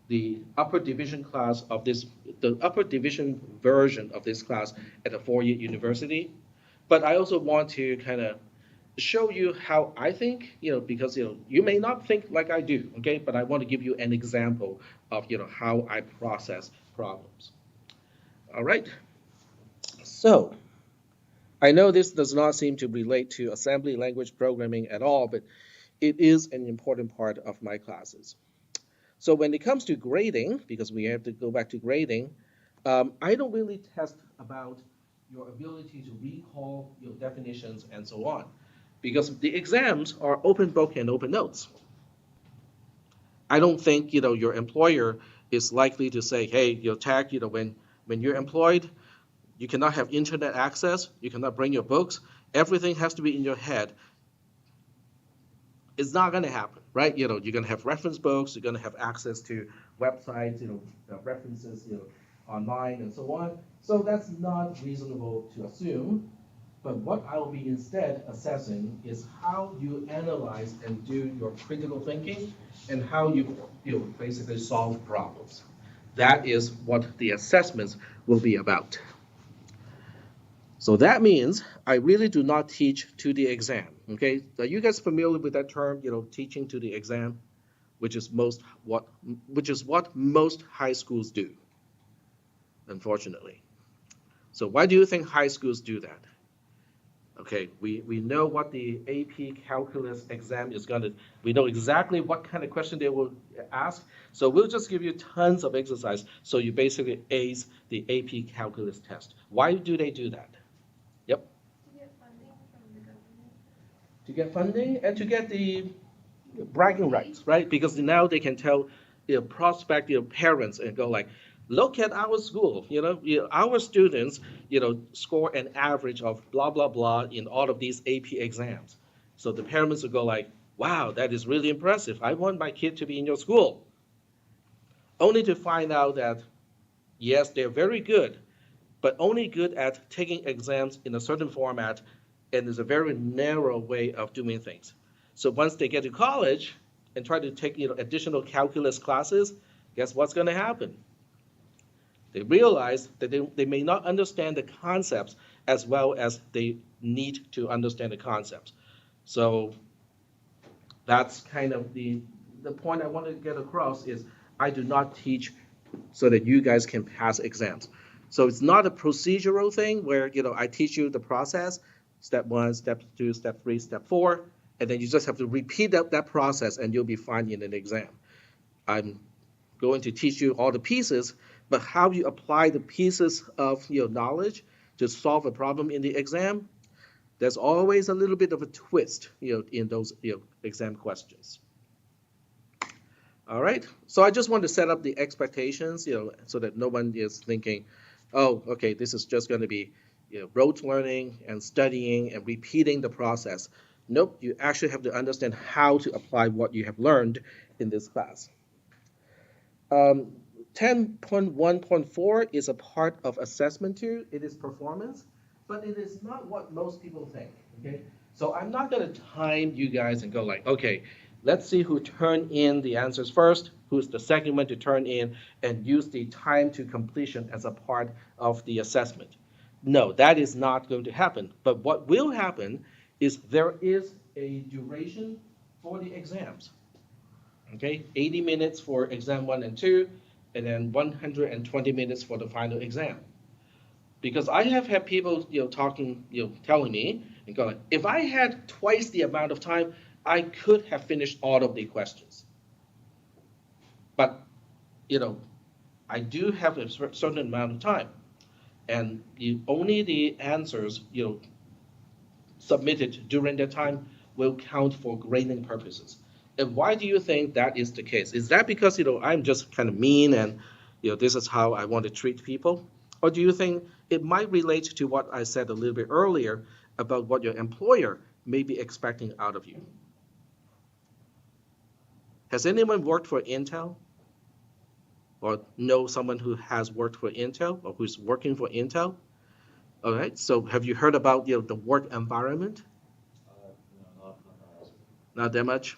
the upper division class of this, the upper division version of this class at a four-year university. But I also want to kind of show you how I think, because you may not think like I do, okay? But I want to give you an example of how I process problems. All right. So I know this does not seem to relate to assembly language programming at all, but it is an important part of my classes. So when it comes to grading, because we have to go back to grading, I don't really test about your ability to recall your definitions and so on, because the exams are open book and open notes. I don't think your employer is likely to say, hey, Tag, when you're employed, you cannot have internet access, you cannot bring your books, everything has to be in your head. It's not going to happen, right? You're going to have reference books, you're going to have access to websites, references, online and so on. So that's not reasonable to assume. But what I will be instead assessing is how you analyze and do your critical thinking and how you basically solve problems. That is what the assessments will be about. So that means I really do not teach to the exam. Okay, are you guys familiar with that term? Teaching to the exam, which is what most high schools do. Unfortunately. So why do you think high schools do that? Okay, we know what the AP calculus exam is going to, we know exactly what kind of question they will ask. So we'll just give you tons of exercise so you basically ace the AP calculus test. Why do they do that? Yep. To get funding from the government. To get funding and to get the bragging rights, right? Because now they can tell prospective parents and go like, look at our school, our students, score an average of blah, blah, blah in all of these AP exams. So the parents will go like, wow, that is really impressive. I want my kid to be in your school. Only to find out that, yes, they're very good, but only good at taking exams in a certain format, and there's a very narrow way of doing things. So once they get to college and try to take additional calculus classes, guess what's going to happen? They realize that they may not understand the concepts as well as they need to understand the concepts. So that's kind of the point I want to get across is I do not teach so that you guys can pass exams. So it's not a procedural thing where I teach you the process, step 1, step 2, step 3, step 4, and then you just have to repeat that process and you'll be fine in an exam. I'm going to teach you all the pieces, but how you apply the pieces of knowledge to solve a problem in the exam, there's always a little bit of a twist in those exam questions. All right, so I just want to set up the expectations so that no one is thinking, oh, okay, this is just going to be rote learning and studying and repeating the process. Nope, you actually have to understand how to apply what you have learned in this class. 10.1.4 is a part of assessment too. It is performance, but it is not what most people think. Okay, so I'm not going to time you guys and go like, okay, let's see who turned in the answers first, who's the second one to turn in, and use the time to completion as a part of the assessment. No, that is not going to happen. But what will happen is there is a duration for the exams. Okay, 80 minutes for exam 1 and 2, and then 120 minutes for the final exam. Because I have had people, talking, telling me and going, if I had twice the amount of time, I could have finished all of the questions. But, I do have a certain amount of time, and only the answers, submitted during that time will count for grading purposes. And why do you think that is the case? Is that because I'm just kind of mean and this is how I want to treat people? Or do you think it might relate to what I said a little bit earlier about what your employer may be expecting out of you? Has anyone worked for Intel? Or know someone who has worked for Intel or who's working for Intel? All right, so have you heard about the work environment? Not that much.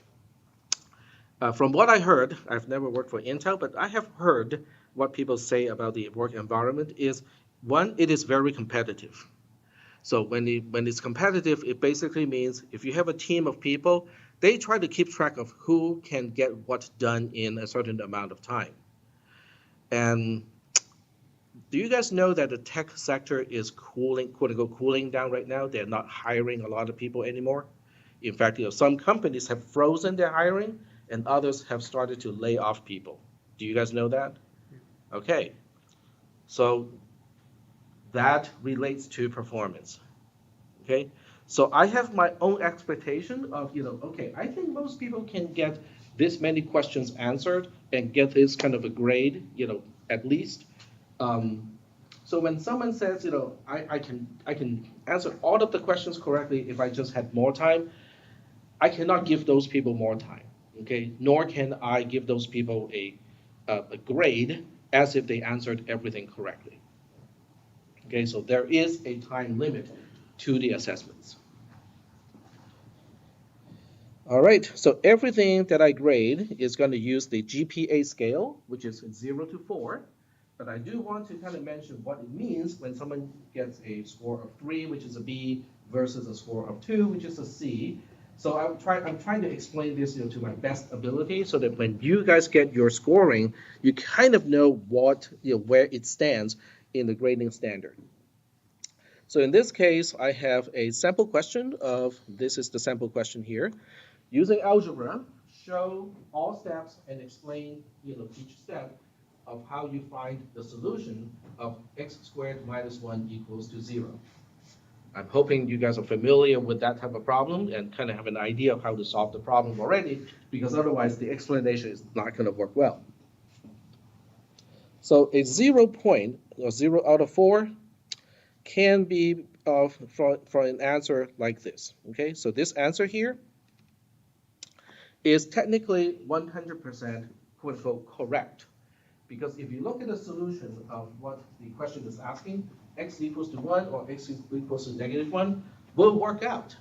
From what I heard, I've never worked for Intel, but I have heard what people say about the work environment is, one, it is very competitive. So when it's competitive, it basically means if you have a team of people, they try to keep track of who can get what done in a certain amount of time. And do you guys know that the tech sector is cooling, quote unquote, cooling down right now? They're not hiring a lot of people anymore. In fact, some companies have frozen their hiring and others have started to lay off people. Do you guys know that? Okay. So that relates to performance. Okay. So I have my own expectation of, okay, I think most people can get this many questions answered and get this kind of a grade, at least. So when someone says, I can answer all of the questions correctly if I just had more time, I cannot give those people more time, okay? Nor can I give those people a grade as if they answered everything correctly. Okay, so there is a time limit to the assessments. All right, so everything that I grade is going to use the GPA scale, which is 0 to 4. But I do want to kind of mention what it means when someone gets a score of 3, which is a B, versus a score of 2, which is a C. So I'm trying to explain this to my best ability so that when you guys get your scoring, you kind of know what where it stands in the grading standard. So in this case, I have a sample question of, this is the sample question here. Using algebra, show all steps and explain each step of how you find the solution of x squared minus 1 equals to 0. I'm hoping you guys are familiar with that type of problem and kind of have an idea of how to solve the problem already, because otherwise the explanation is not going to work well. So a 0 point, or 0 out of 4, can be for an answer like this. Okay, so this answer here is technically 100% quote unquote correct. Because if you look at the solution of what the question is asking, x equals to 1 or x equals to negative 1 will work out.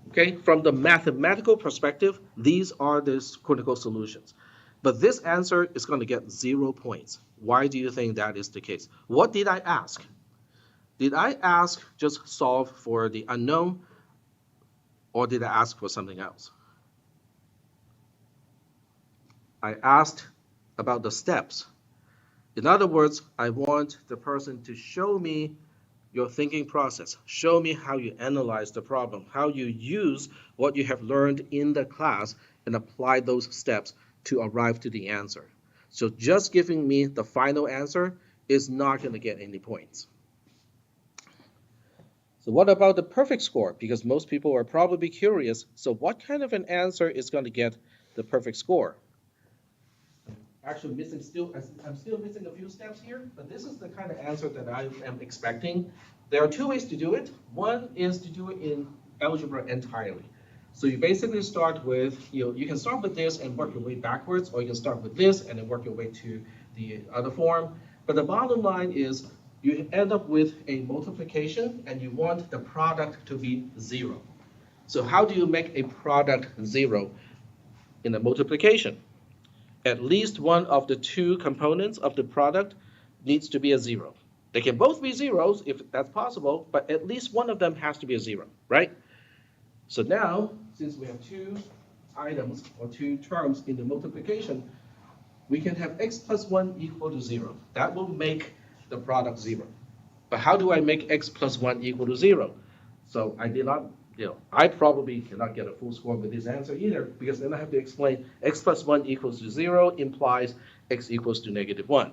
Okay, from the mathematical perspective, these are the critical solutions. But this answer is going to get 0 points. Why do you think that is the case? What did I ask? Did I ask just solve for the unknown, or did I ask for something else? I asked about the steps. In other words, I want the person to show me your thinking process. Show me how you analyze the problem, how you use what you have learned in the class and apply those steps to arrive to the answer. So just giving me the final answer is not going to get any points. So what about the perfect score? Because most people are probably curious, so what kind of an answer is going to get the perfect score? actually I'm still missing a few steps here, but this is the kind of answer that I am expecting. There are two ways to do it. One is to do it in algebra entirely. So you basically start with, you can start with this and work your way backwards, or you can start with this and then work your way to the other form. But the bottom line is you end up with a multiplication and you want the product to be 0. So how do you make a product 0 in a multiplication? At least one of the two components of the product needs to be a 0. They can both be zeros if that's possible, but at least one of them has to be a 0, right? So now, since we have two items or two terms in the multiplication, we can have x plus 1 equal to 0. That will make the product 0. But how do I make x plus 1 equal to 0? So I did not, I probably cannot get a full score with this answer either, because then I have to explain x plus 1 equals to 0 implies x equals to -1.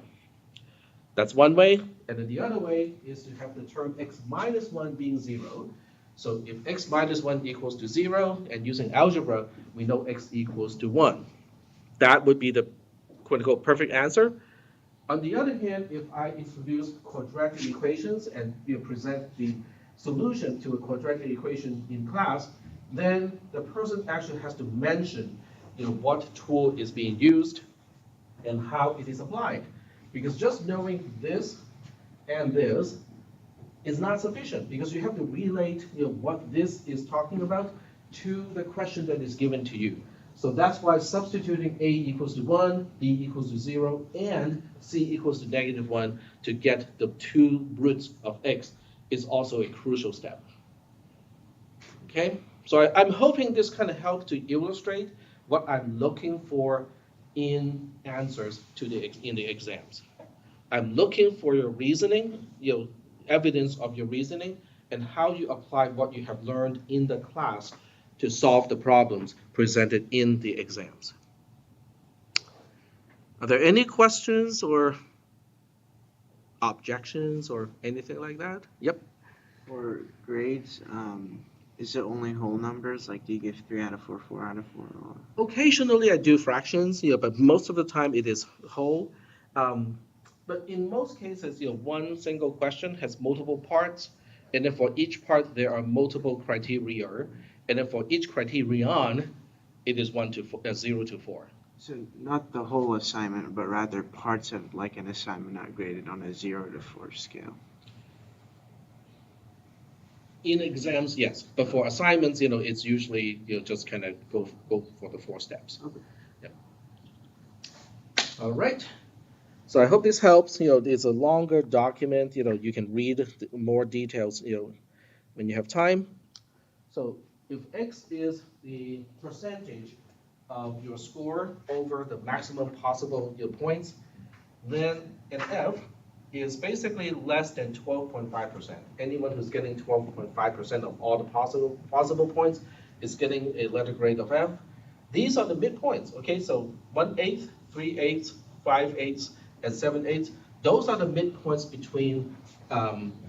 That's one way. And then the other way is to have the term x minus 1 being 0. So if x minus 1 equals to 0, and using algebra, we know x equals to 1. That would be the quote-unquote perfect answer. On the other hand, if I introduce quadratic equations and present the solution to a quadratic equation in class, then the person actually has to mention what tool is being used and how it is applied. Because just knowing this and this is not sufficient, because you have to relate what this is talking about to the question that is given to you. So that's why substituting a equals to 1, b equals to 0, and c equals to -1 to get the two roots of x is also a crucial step. Okay, so I'm hoping this kind of helps to illustrate what I'm looking for in answers in the exams. I'm looking for your reasoning, evidence of your reasoning, and how you apply what you have learned in the class to solve the problems presented in the exams. Are there any questions or objections or anything like that? Yep. For grades, is it only whole numbers? Like, do you give 3 out of 4, 4 out of 4? Or? Occasionally I do fractions, but most of the time it is whole. But in most cases, one single question has multiple parts, and then for each part there are multiple criteria, and then for each criterion, it is 0 to 4. So not the whole assignment, but rather parts of like an assignment not graded on a 0 to 4 scale. In exams, yes, but for assignments, it's usually just kind of go for the 4 steps. Okay. Yeah. All right. So I hope this helps. It's a longer document. You can read more details. When you have time. So if x is the percentage of your score over the maximum possible points, then an f is basically less than 12.5%. Anyone who's getting 12.5% of all the possible points is getting a letter grade of F. These are the midpoints, okay? So 1/8, 3/8, 5/8, and 7/8. Those are the midpoints between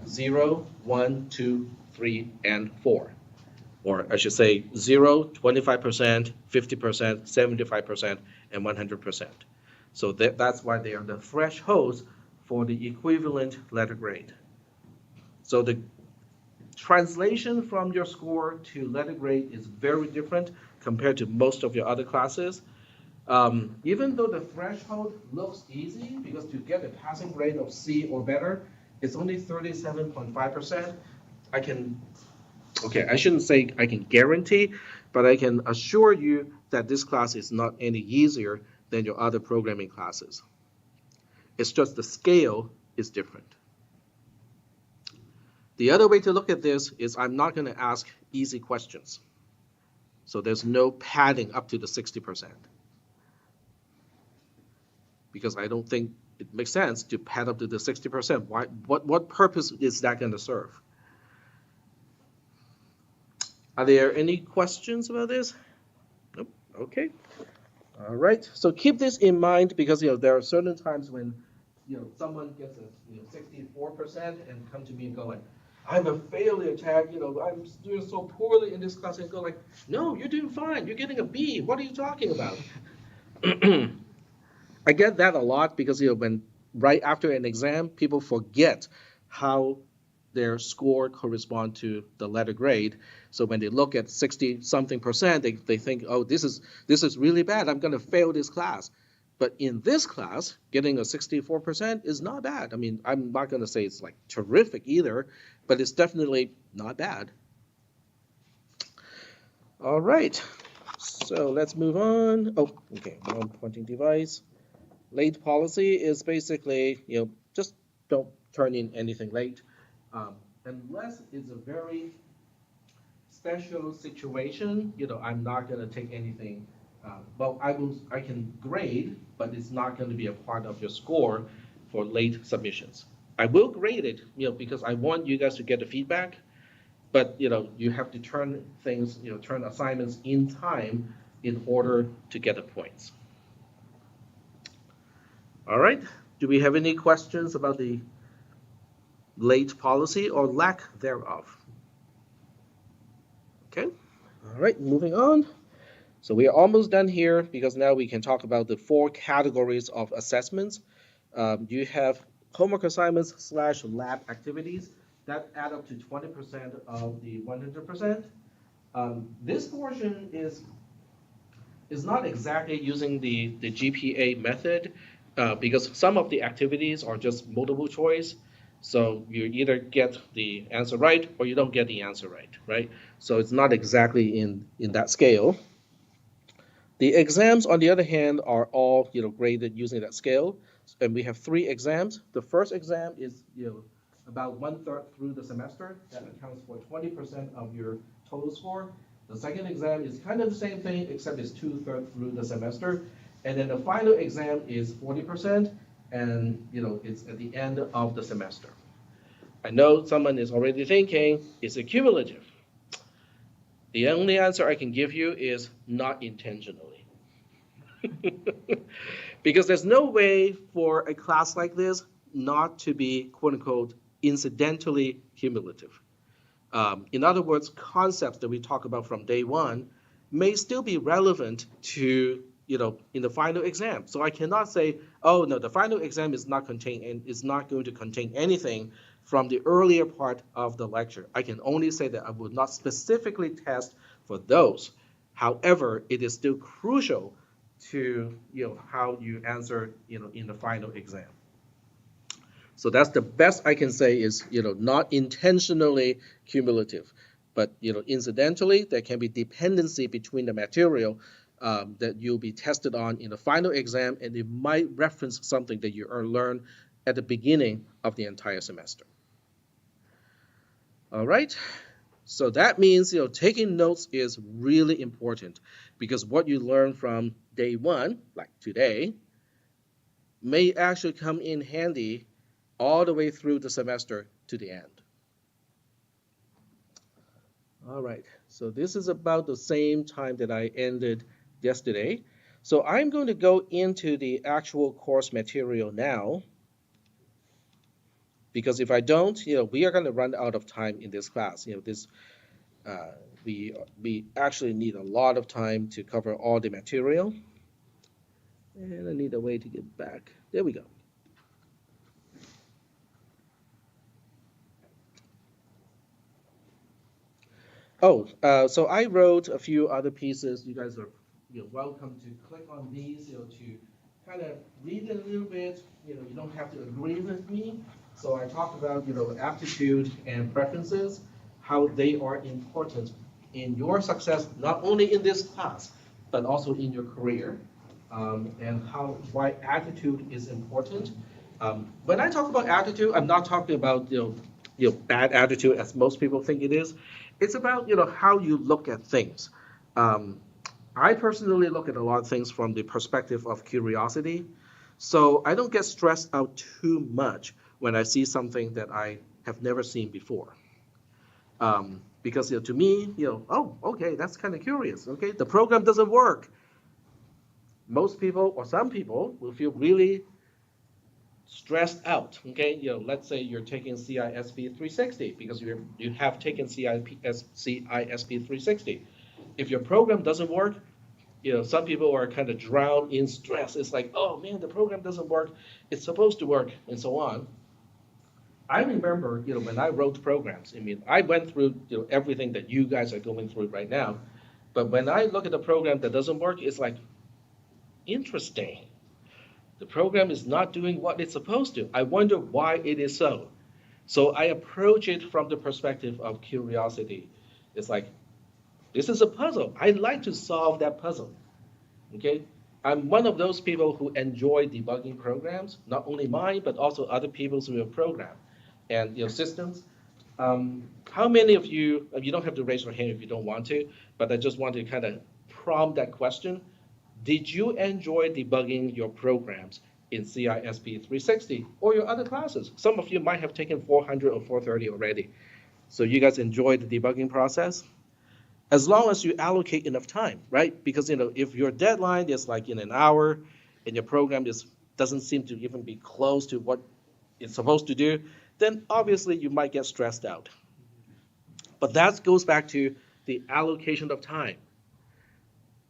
0, 1, 2, 3, and 4. Or I should say 0, 25%, 50%, 75%, and 100%. So that's why they are the thresholds for the equivalent letter grade. So the translation from your score to letter grade is very different compared to most of your other classes. Even though the threshold looks easy, because to get a passing grade of C or better, it's only 37.5%. I shouldn't say I can guarantee, but I can assure you that this class is not any easier than your other programming classes. It's just the scale is different. The other way to look at this is I'm not going to ask easy questions. So there's no padding up to the 60%. Because I don't think it makes sense to pad up to the 60%. Why? What purpose is that going to serve? Are there any questions about this? Nope. Okay. All right. So keep this in mind, because there are certain times when someone gets a 64% and come to me and go like, I'm a failure tag, I'm doing so poorly in this class, and go like, no, you're doing fine, you're getting a B, what are you talking about? I get that a lot because when right after an exam, people forget how their score correspond to the letter grade. So when they look at 60 something percent, they think, oh, this is really bad. I'm going to fail this class. But in this class, getting a 64% is not bad. I mean, I'm not going to say it's like terrific either, but it's definitely not bad. All right. So let's move on. Oh, okay. Wrong pointing device. Late policy is basically, just don't turn in anything late, unless it's a very special situation. I'm not going to take anything. Well, I can grade, but it's not going to be a part of your score for late submissions. I will grade it, because I want you guys to get the feedback. But you have to turn things, turn assignments in time in order to get the points. All right. Do we have any questions about the late policy or lack thereof? Okay. All right. Moving on. So we are almost done here because now we can talk about the 4 categories of assessments. You have homework assignments / lab activities that add up to 20% of the 100%. This portion is not exactly using the GPA method because some of the activities are just multiple choice. So you either get the answer right or you don't get the answer right? So it's not exactly in that scale. The exams, on the other hand, are all graded using that scale, and we have 3 exams. The first exam is about 1/3 through the semester. That accounts for 20% of your total score. The second exam is kind of the same thing, except it's 2/3 through the semester, and then the final exam is 40%, and it's at the end of the semester. I know someone is already thinking, is it cumulative? The only answer I can give you is not intentionally. Because there's no way for a class like this not to be, quote unquote, incidentally cumulative. In other words, concepts that we talk about from day one may still be relevant to, in the final exam. So I cannot say, oh no, the final exam is not going to contain anything from the earlier part of the lecture. I can only say that I would not specifically test for those. However, it is still crucial to how you answer in the final exam. So that's the best I can say is not intentionally cumulative, but incidentally there can be dependency between the material that you'll be tested on in the final exam, and it might reference something that you learned at the beginning of the entire semester. All right. So that means taking notes is really important, because what you learn from day one, like today, may actually come in handy all the way through the semester to the end. All right, so this is about the same time that I ended yesterday. So I'm going to go into the actual course material now, because if I don't, we are going to run out of time in this class. We actually need a lot of time to cover all the material. And I need a way to get back. There we go. Oh, so I wrote a few other pieces. You guys are welcome to click on these to kind of read it a little bit. You don't have to agree with me. So I talked about aptitude and preferences, how they are important in your success, not only in this class, but also in your career, and why attitude is important. When I talk about attitude, I'm not talking about bad attitude as most people think it is. It's about how you look at things. I personally look at a lot of things from the perspective of curiosity, so I don't get stressed out too much when I see something that I have never seen before. Because to me, oh, okay, that's kind of curious. Okay, the program doesn't work. Most people or some people will feel really stressed out. Okay, let's say you're taking CISP360 because you have taken CISP360. If your program doesn't work, some people are kind of drowned in stress. It's like, oh man, the program doesn't work. It's supposed to work, and so on. I remember, when I wrote programs, I mean, I went through, everything that you guys are going through right now. But when I look at a program that doesn't work, it's like, interesting. The program is not doing what it's supposed to. I wonder why it is so. So I approach it from the perspective of curiosity. It's like, this is a puzzle. I like to solve that puzzle. Okay? I'm one of those people who enjoy debugging programs, not only mine, but also other people's who have program and systems. How many of you, you don't have to raise your hand if you don't want to, but I just want to kind of prompt that question. Did you enjoy debugging your programs in CISP360 or your other classes? Some of you might have taken 400 or 430 already. So you guys enjoy the debugging process? As long as you allocate enough time, right? Because if your deadline is like in an hour and your program doesn't seem to even be close to what it's supposed to do, then obviously you might get stressed out. But that goes back to the allocation of time,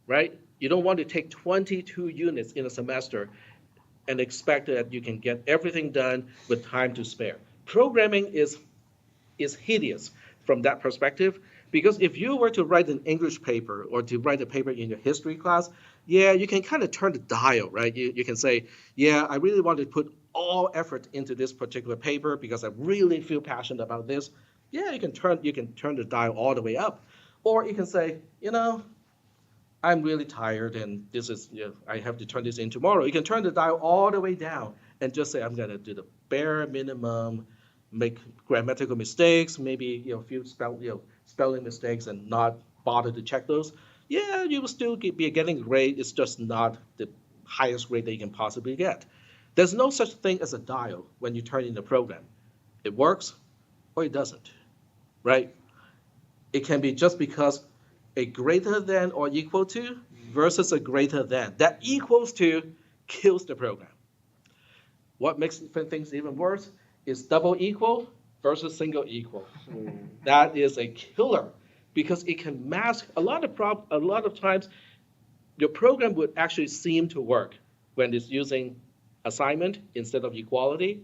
right? You don't want to take 22 units in a semester and expect that you can get everything done with time to spare. Programming is hideous from that perspective, because if you were to write an English paper or to write a paper in your history class, yeah, you can kind of turn the dial, right? You can say, yeah, I really want to put all effort into this particular paper because I really feel passionate about this. Yeah, you can turn the dial all the way up. Or you can say, I'm really tired and this is, I have to turn this in tomorrow. You can turn the dial all the way down and just say, I'm going to do the bare minimum, make grammatical mistakes, maybe a few spelling mistakes, and not bother to check those. Yeah, you will still be getting a grade. It's just not the highest grade that you can possibly get. There's no such thing as a dial when you turn in the program. It works or it doesn't, right? It can be just because a greater than or equal to versus a greater than. That equals to kills the program. What makes things even worse is double equal versus single equal. That is a killer because it can mask a lot of times your program would actually seem to work when it's using assignment instead of equality.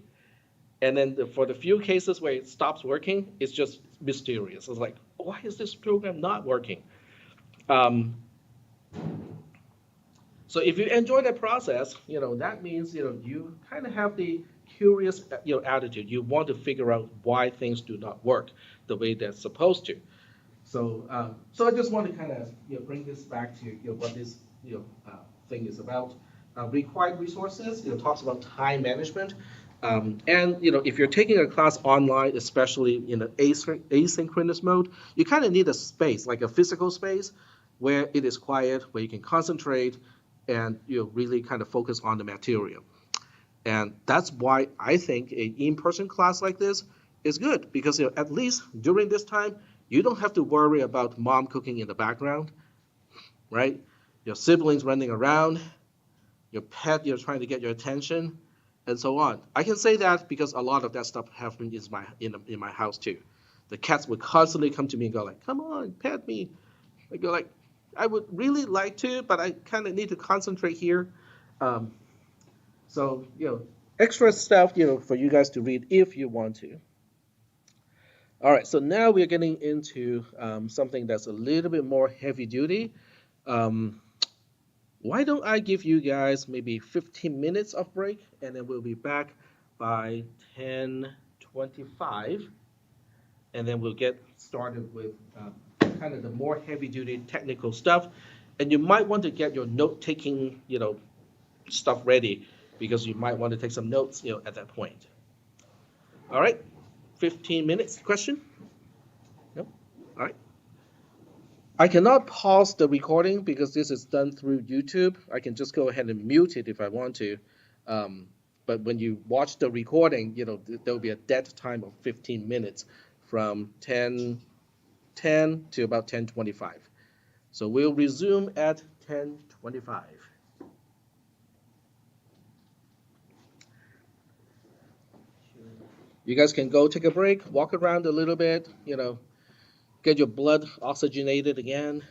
And then for the few cases where it stops working, it's just mysterious. It's like, why is this program not working? So if you enjoy that process, that means, you kind of have the curious, attitude. You want to figure out why things do not work the way they're supposed to. So I just want to kind of, bring this back to, what this, thing is about. Required resources, talks about time management. And, if you're taking a class online, especially in an asynchronous mode, you kind of need a space, like a physical space where it is quiet, where you can concentrate and really kind of focus on the material. And that's why I think an in-person class like this is good, because at least during this time, you don't have to worry about mom cooking in the background, right? Your siblings running around, your pet trying to get your attention, and so on. I can say that because a lot of that stuff happened in my house too. The cats would constantly come to me and go like, "Come on, pet me." I go like, I would really like to, but I kind of need to concentrate here. So, extra stuff, for you guys to read if you want to. All right, so now we're getting into something that's a little bit more heavy duty. Why don't I give you guys maybe 15 minutes of break, and then we'll be back by 10:25, and then we'll get started with kind of the more heavy-duty technical stuff. And you might want to get your note-taking, stuff ready, because you might want to take some notes, at that point. All right, 15 minutes. Question? No? All right. I cannot pause the recording because this is done through YouTube. I can just go ahead and mute it if I want to. But when you watch the recording, there'll be a dead time of 15 minutes from 10:10 to about 10:25. So we'll resume at 10:25. You guys can go take a break, walk around a little bit, get your blood oxygenated again.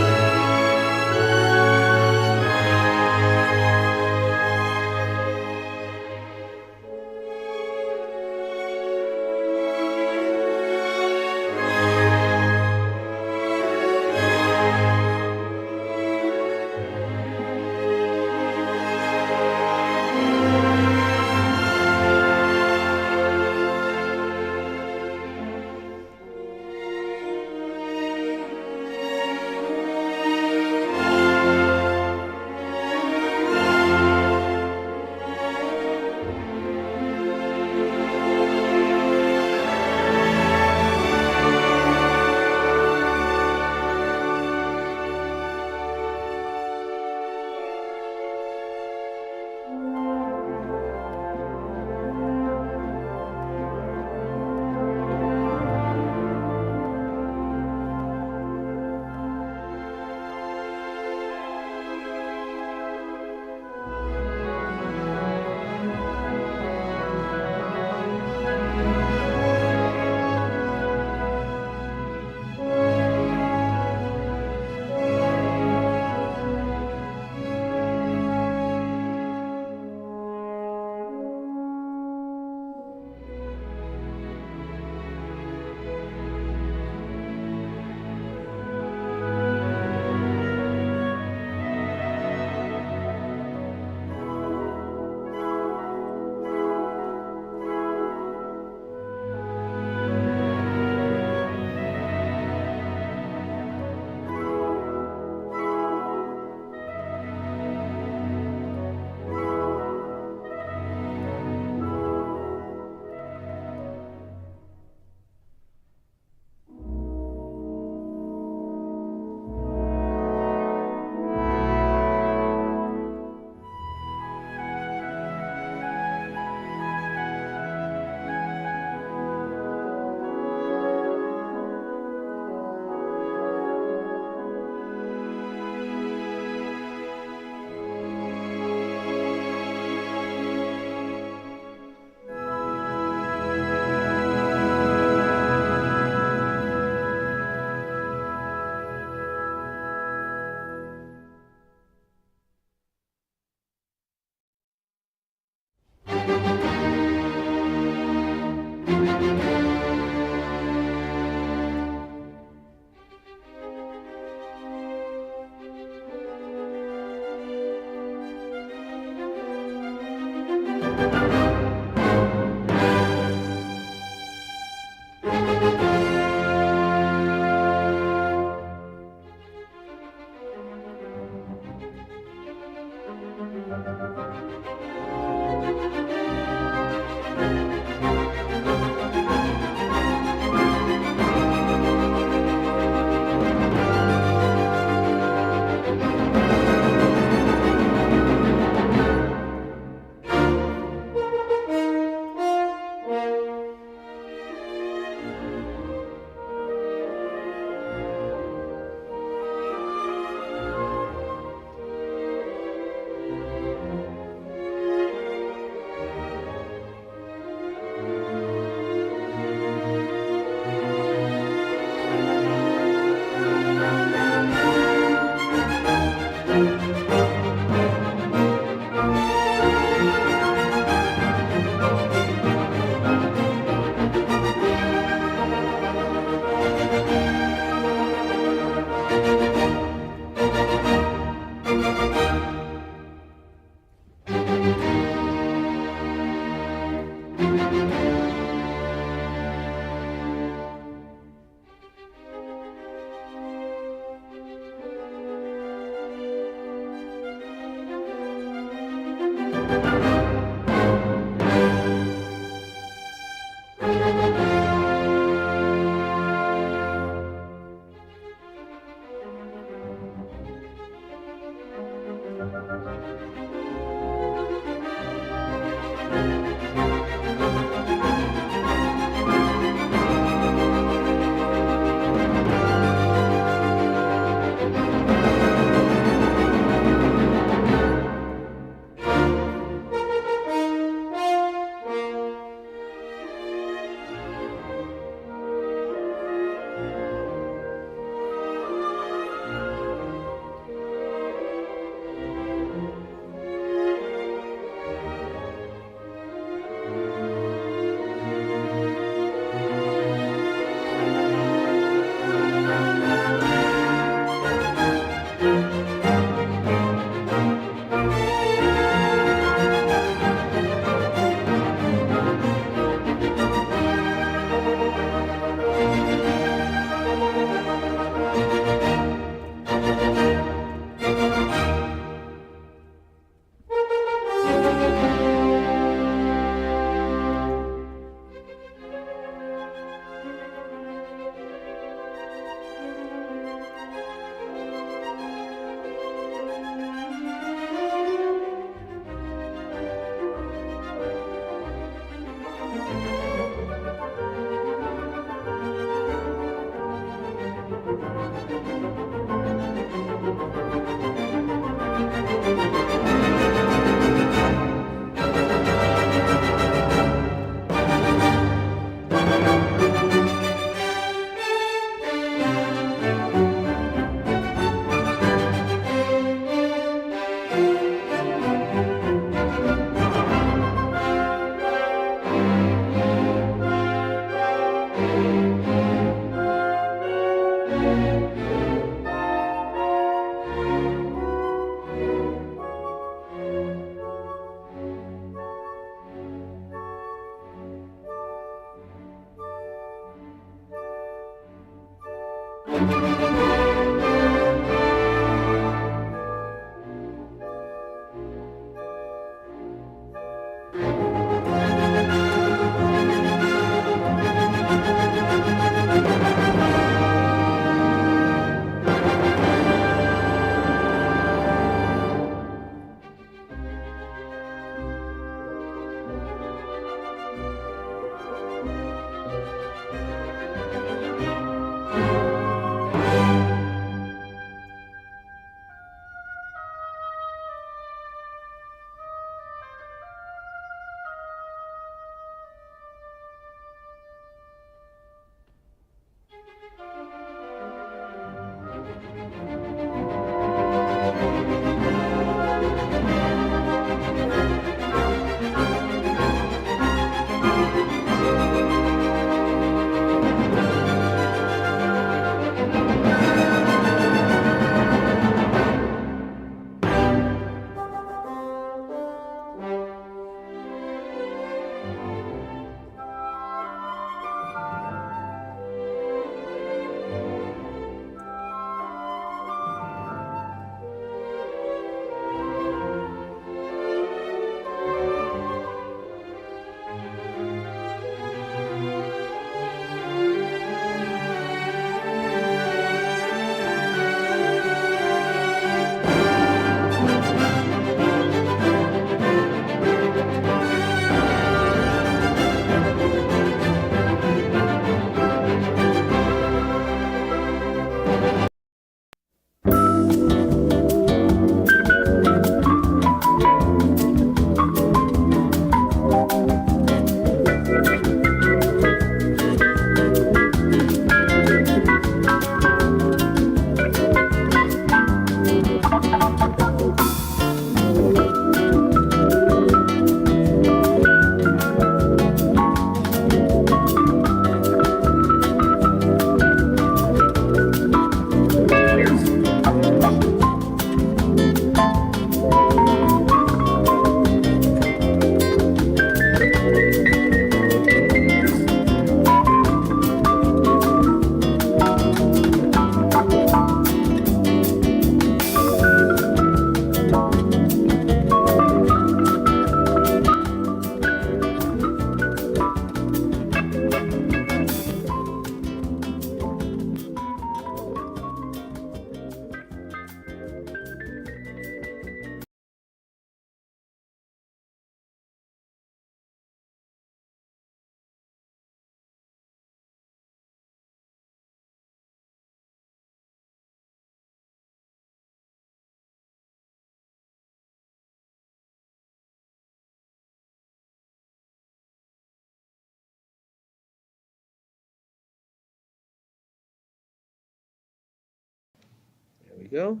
There we go.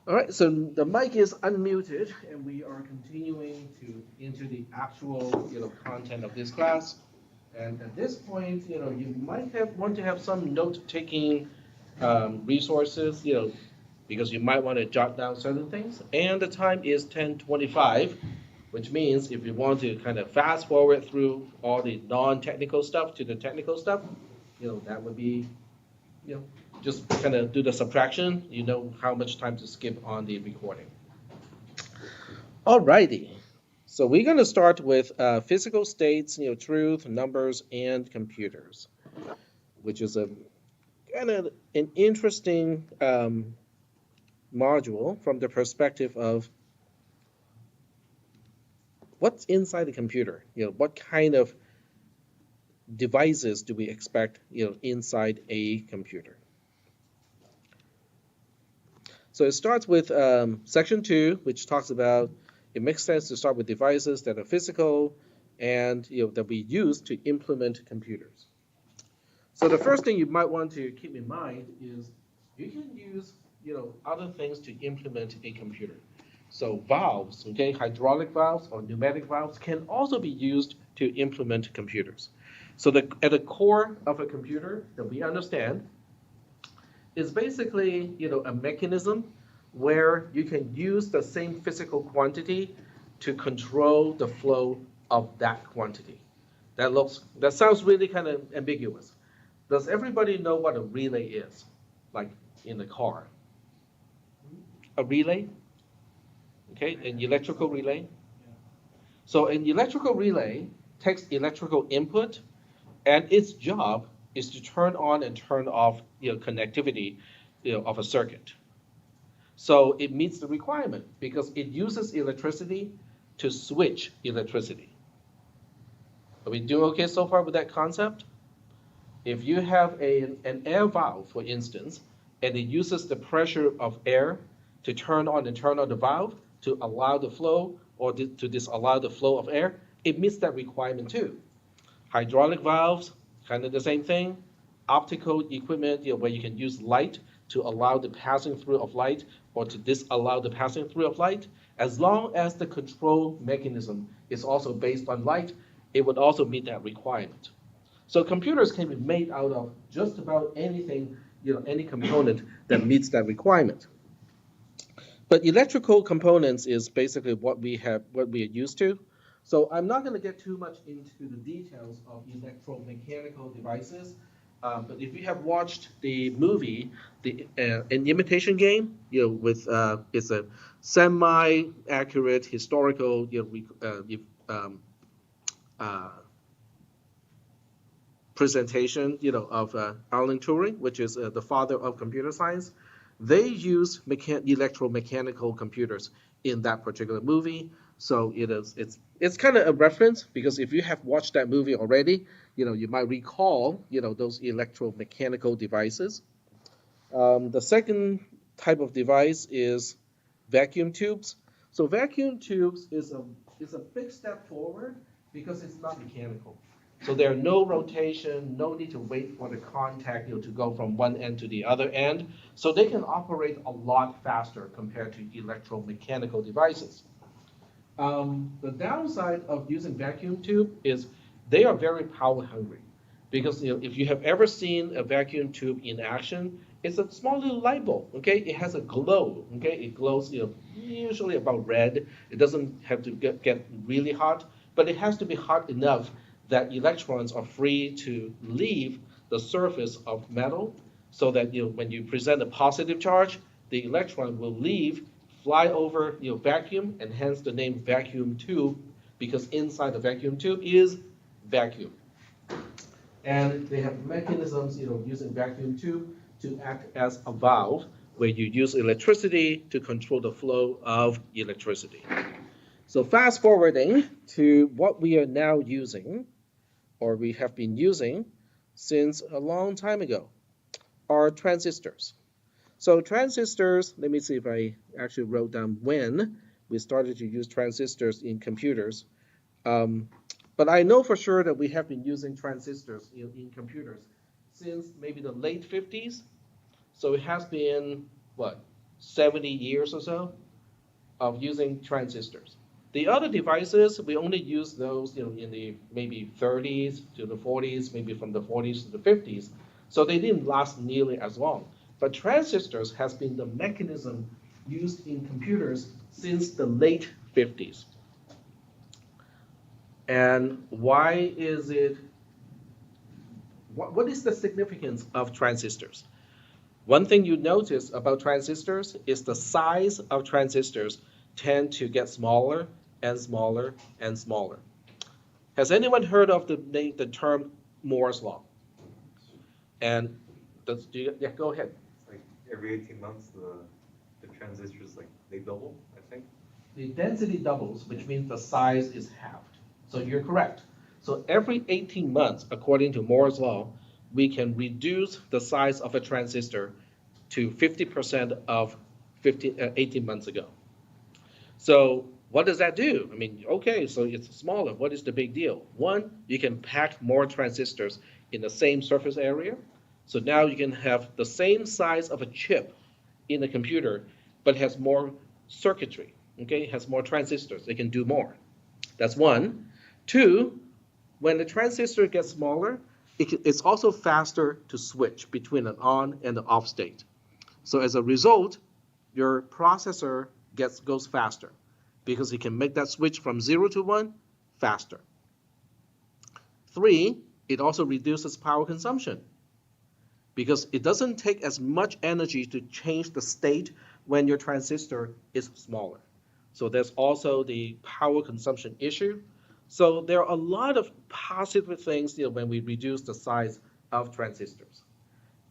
All right, so the mic is unmuted, and we are continuing into the actual content of this class. And at this point, you might want to have some note-taking resources, because you might want to jot down certain things. And the time is 10:25, which means if you want to kind of fast forward through all the non-technical stuff to the technical stuff, that would be, just kind of do the subtraction. You know how much time to skip on the recording. Alrighty. So we're going to start with physical states, truth, numbers, and computers, which is a kind of an interesting module from the perspective of what's inside the computer. What kind of devices do we expect, inside a computer? So it starts with section 2, which talks about it makes sense to start with devices that are physical and that we use to implement computers. So the first thing you might want to keep in mind is you can use other things to implement a computer. So valves, okay, hydraulic valves or pneumatic valves can also be used to implement computers. So at the core of a computer that we understand is basically a mechanism where you can use the same physical quantity to control the flow of that quantity. That sounds really kind of ambiguous. Does everybody know what a relay is, like in the car? A relay? Okay, an electrical relay. So an electrical relay takes electrical input, and its job is to turn on and turn off connectivity of a circuit. So it meets the requirement because it uses electricity to switch electricity. Are we doing okay so far with that concept? If you have an air valve, for instance, and it uses the pressure of air to turn on and turn on the valve to allow the flow or to disallow the flow of air, it meets that requirement too. Hydraulic valves, kind of the same thing. Optical equipment, where you can use light to allow the passing through of light or to disallow the passing through of light. As long as the control mechanism is also based on light, it would also meet that requirement. So computers can be made out of just about anything, any component that meets that requirement. But electrical components is basically what we are used to. So I'm not going to get too much into the details of electromechanical devices. But if you have watched the movie, an imitation game, with it's a semi-accurate historical, presentation, of Alan Turing, which is the father of computer science. They use electromechanical computers in that particular movie. So it's kind of a reference because if you have watched that movie already, you might recall, those electromechanical devices. The second type of device is vacuum tubes. So vacuum tubes is a big step forward because it's not mechanical. So there's no rotation, no need to wait for the contact to go from one end to the other end. So they can operate a lot faster compared to electromechanical devices. The downside of using vacuum tube is they are very power hungry because if you have ever seen a vacuum tube in action, It's a small little light bulb, okay? It has a glow, okay? It glows, usually about red. It doesn't have to get really hot, but it has to be hot enough that electrons are free to leave the surface of metal so that, when you present a positive charge, the electron will leave, fly over, vacuum, and hence the name vacuum tube, because inside the vacuum tube is vacuum. And they have mechanisms, using vacuum tube to act as a valve where you use electricity to control the flow of electricity. So fast forwarding to what we are now using, or we have been using since a long time ago, are transistors. So transistors, let me see if I actually wrote down when we started to use transistors in computers. But I know for sure that we have been using transistors in computers since maybe the late 50s. So it has been, 70 years or so of using transistors. The other devices, we only use those in the maybe 30s to the 40s, maybe from the 40s to the 50s. So they didn't last nearly as long. But transistors has been the mechanism used in computers since the late 50s. And why is it, what is the significance of transistors? One thing you notice about transistors is the size of transistors tend to get smaller and smaller and smaller. Has anyone heard of the term Moore's law? And yeah, go ahead. It's like every 18 months, the transistors, like, they double, I think. The density doubles, which means the size is halved. So you're correct. So every 18 months, according to Moore's law, we can reduce the size of a transistor to 50% of 18 months ago. So what does that do? I mean, okay, so it's smaller. What is the big deal? One, you can pack more transistors in the same surface area. So now you can have the same size of a chip in a computer, but has more circuitry, okay? Has more transistors. It can do more. That's one. Two, when the transistor gets smaller, it's also faster to switch between an on and an off state. So as a result, your processor goes faster because it can make that switch from 0 to 1 faster. Three, it also reduces power consumption because it doesn't take as much energy to change the state when your transistor is smaller. So there's also the power consumption issue. So there are a lot of positive things when we reduce the size of transistors.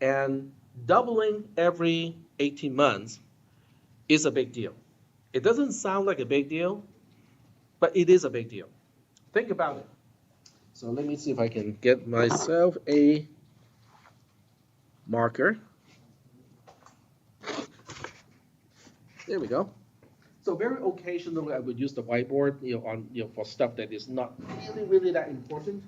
And doubling every 18 months is a big deal. It doesn't sound like a big deal, but it is a big deal. Think about it. So let me see if I can get myself a marker. There we go. So very occasionally I would use the whiteboard for stuff that is not really that important.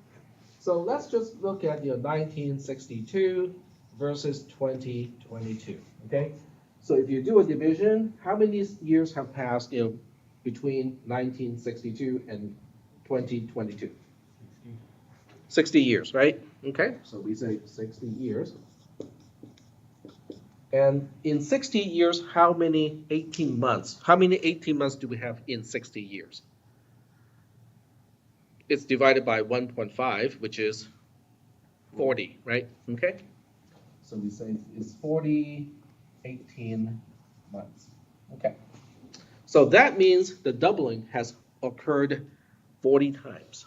So let's just look at 1962 versus 2022. Okay. So if you do a division, how many years have passed between 1962 and 2022? 60 years, right? Okay. So we say 60 years. And in 60 years, how many 18 months? How many 18 months do we have in 60 years? It's divided by 1.5, which is 40, right? Okay. So we say it's 40, 18 months. Okay. So that means the doubling has occurred 40 times.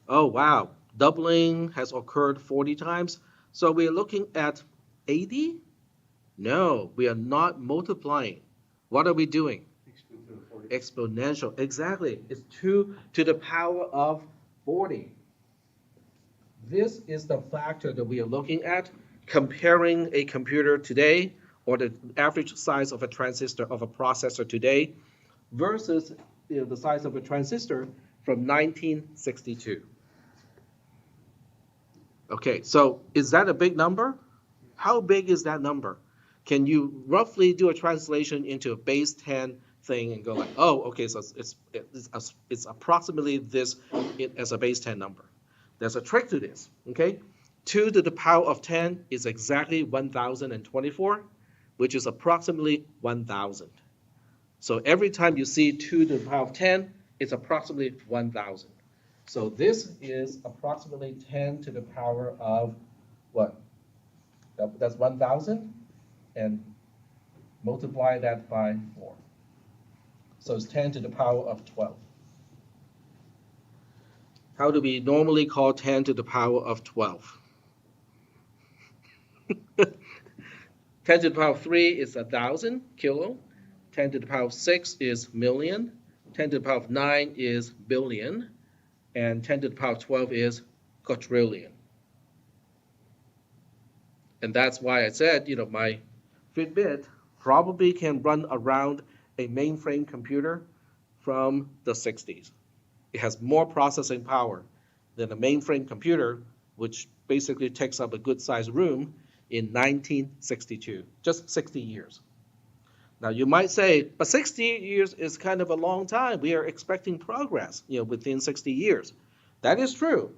Oh, wow. Doubling has occurred 40 times. So we're looking at 80? No, we are not multiplying. What are we doing? Exponential. Exactly. It's 2 to the power of 40. This is the factor that we are looking at, comparing a computer today or the average size of a transistor of a processor today versus the size of a transistor from 1962. Okay, so is that a big number? How big is that number? Can you roughly do a translation into a base 10 thing and go like, oh, okay, so it's approximately this as a base 10 number. There's a trick to this, okay? 2 to the power of 10 is exactly 1024, which is approximately 1000. So every time you see 2 to the power of 10, it's approximately 1000. So this is approximately 10 to the power of what? That's 1000, and multiply that by 4. So it's 10 to the power of 12. How do we normally call 10 to the power of 12? 10 to the power of 3 is 1,000 kilo. 10 to the power of 6 is million. 10 to the power of 9 is billion. And 10 to the power of 12 is quadrillion. And that's why I said, my Fitbit probably can run around a mainframe computer from the 60s. It has more processing power than a mainframe computer, which basically takes up a good sized room in 1962, just 60 years. Now you might say, but 60 years is kind of a long time. We are expecting progress, within 60 years. That is true.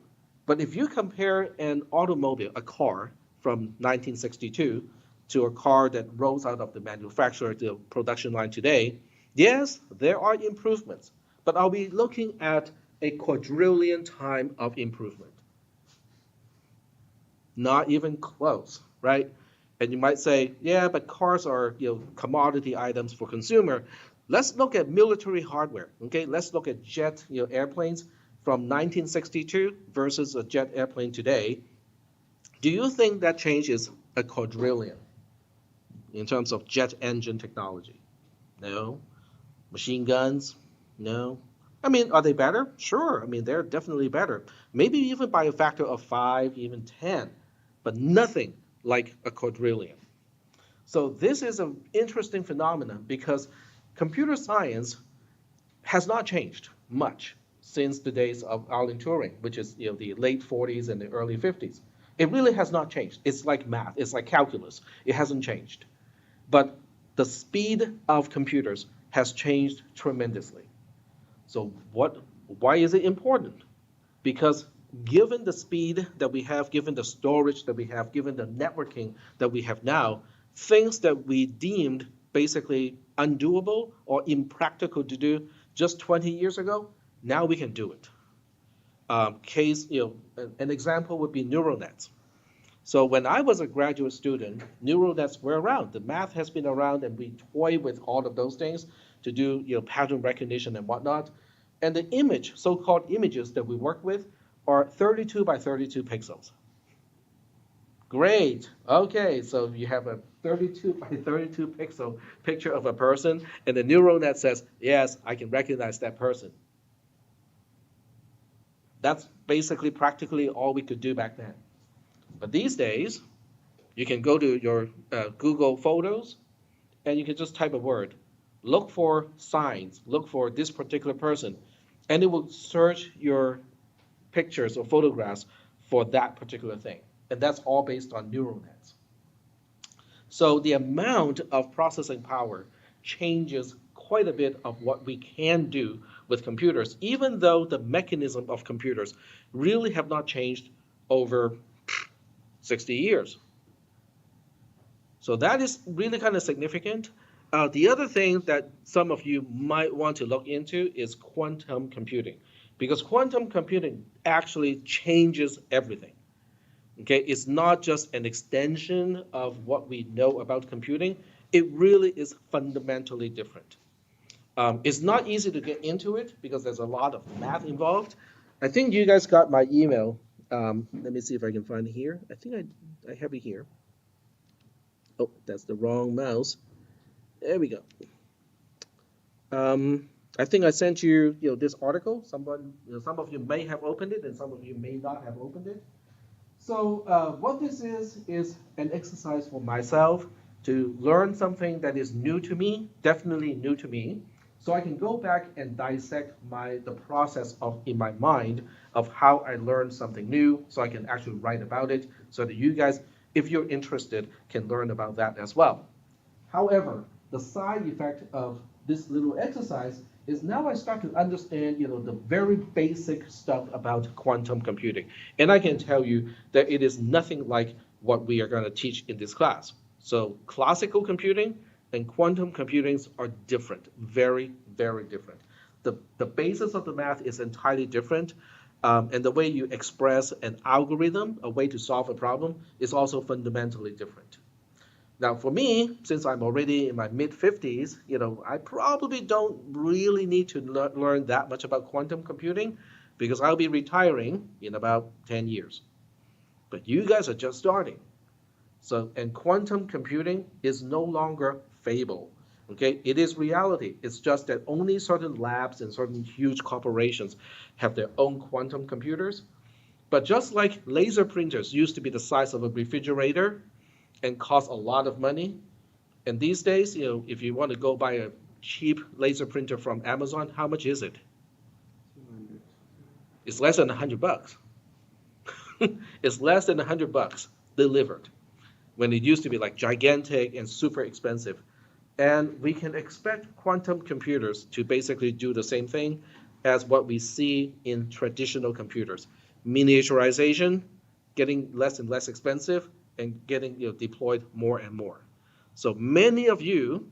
But if you compare an automobile, a car from 1962 to a car that rolls out of the manufacturer to the production line today, yes, there are improvements. But are we looking at a quadrillion time of improvement? Not even close, right? And you might say, yeah, but cars are commodity items for consumer. Let's look at military hardware. Okay, let's look at jet airplanes from 1962 versus a jet airplane today. Do you think that change is a quadrillion in terms of jet engine technology? No. Machine guns? No. I mean, are they better? Sure. I mean, they're definitely better. Maybe even by a factor of 5, even 10, but nothing like a quadrillion. So this is an interesting phenomenon because computer science has not changed much since the days of Alan Turing, which is the late 40s and the early 50s. It really has not changed. It's like math. It's like calculus. It hasn't changed. But the speed of computers has changed tremendously. So why is it important? Because given the speed that we have, given the storage that we have, given the networking that we have now, things that we deemed basically undoable or impractical to do just 20 years ago, now we can do it. An example would be neural nets. So when I was a graduate student, neural nets were around. The math has been around, and we toy with all of those things to do pattern recognition and whatnot. And the so-called images that we work with are 32 by 32 pixels. Great. Okay, so you have a 32 by 32 pixel picture of a person, and the neural net says, yes, I can recognize that person. That's basically practically all we could do back then. But these days, you can go to your Google Photos, and you can just type a word. Look for signs, look for this particular person, and it will search your pictures or photographs for that particular thing. And that's all based on neural nets. So the amount of processing power changes quite a bit of what we can do with computers, even though the mechanism of computers really have not changed over 60 years. So that is really kind of significant. The other thing that some of you might want to look into is quantum computing, because quantum computing actually changes everything. Okay, it's not just an extension of what we know about computing. It really is fundamentally different. It's not easy to get into it because there's a lot of math involved. I think you guys got my email. Let me see if I can find it here. I think I have it here. Oh, that's the wrong mouse. There we go. I think I sent you, this article. Some of you may have opened it, and some of you may not have opened it. So what this is an exercise for myself to learn something that is new to me, definitely new to me, so I can go back and dissect the process in my mind of how I learned something new, so I can actually write about it, so that you guys, if you're interested, can learn about that as well. However, the side effect of this little exercise is now I start to understand, the very basic stuff about quantum computing. And I can tell you that it is nothing like what we are going to teach in this class. So classical computing and quantum computing are different, very, very different. The basis of the math is entirely different. And the way you express an algorithm, a way to solve a problem, is also fundamentally different. Now, for me, since I'm already in my mid-50s, I probably don't really need to learn that much about quantum computing because I'll be retiring in about 10 years. But you guys are just starting. So, and quantum computing is no longer fable. Okay, it is reality. It's just that only certain labs and certain huge corporations have their own quantum computers. But just like laser printers used to be the size of a refrigerator and cost a lot of money, and these days, if you want to go buy a cheap laser printer from Amazon, how much is it? 200. It's less than $100. It's less than $100 delivered, when it used to be like gigantic and super expensive. And we can expect quantum computers to basically do the same thing as what we see in traditional computers. Miniaturization, getting less and less expensive, and getting deployed more and more. So many of you,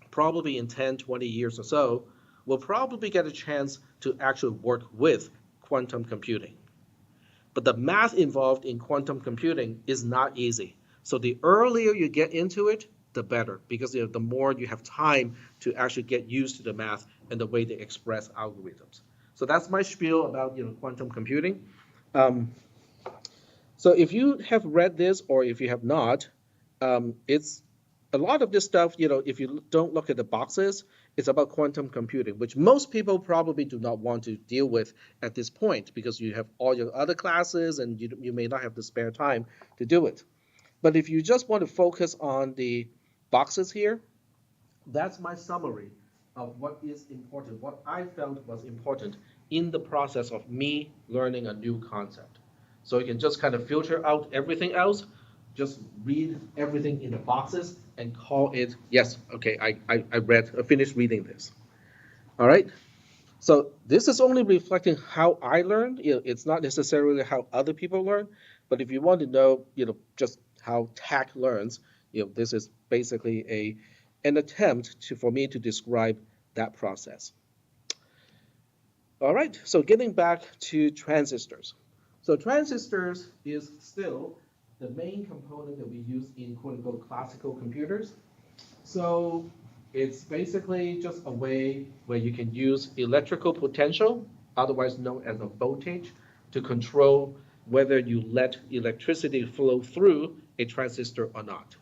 probably in 10, 20 years or so, will probably get a chance to actually work with quantum computing. But the math involved in quantum computing is not easy. So the earlier you get into it, the better, because the more you have time to actually get used to the math and the way they express algorithms. So that's my spiel about quantum computing. So if you have read this or if you have not, it's a lot of this stuff, if you don't look at the boxes, it's about quantum computing, which most people probably do not want to deal with at this point because you have all your other classes and you may not have the spare time to do it. But if you just want to focus on the boxes here, that's my summary of what is important, what I felt was important in the process of me learning a new concept. So you can just kind of filter out everything else, just read everything in the boxes and call it, yes, okay, I finished reading this. All right. So this is only reflecting how I learned. It's not necessarily how other people learn. But if you want to know, just how tech learns, this is basically an attempt for me to describe that process. All right. So getting back to transistors. So transistors is still the main component that we use in quote-unquote classical computers. So it's basically just a way where you can use electrical potential, otherwise known as a voltage, to control whether you let electricity flow through a transistor or not.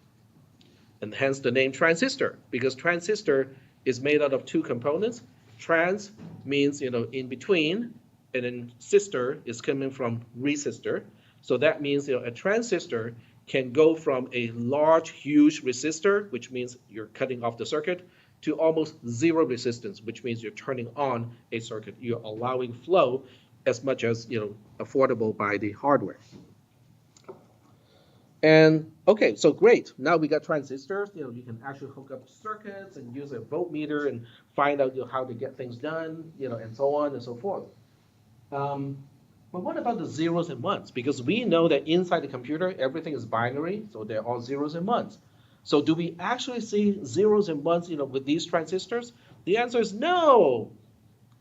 And hence the name transistor, because transistor is made out of two components. Trans means, in between, and then sister is coming from resistor. So that means, a transistor can go from a large, huge resistor, which means you're cutting off the circuit, to almost zero resistance, which means you're turning on a circuit. You're allowing flow as much as, affordable by the hardware. And okay, so great. Now we got transistors. You can actually hook up circuits and use a voltmeter and find out how to get things done, and so on and so forth. But what about the zeros and ones? Because we know that inside the computer, everything is binary, so they're all zeros and ones. So do we actually see zeros and ones, with these transistors? The answer is no.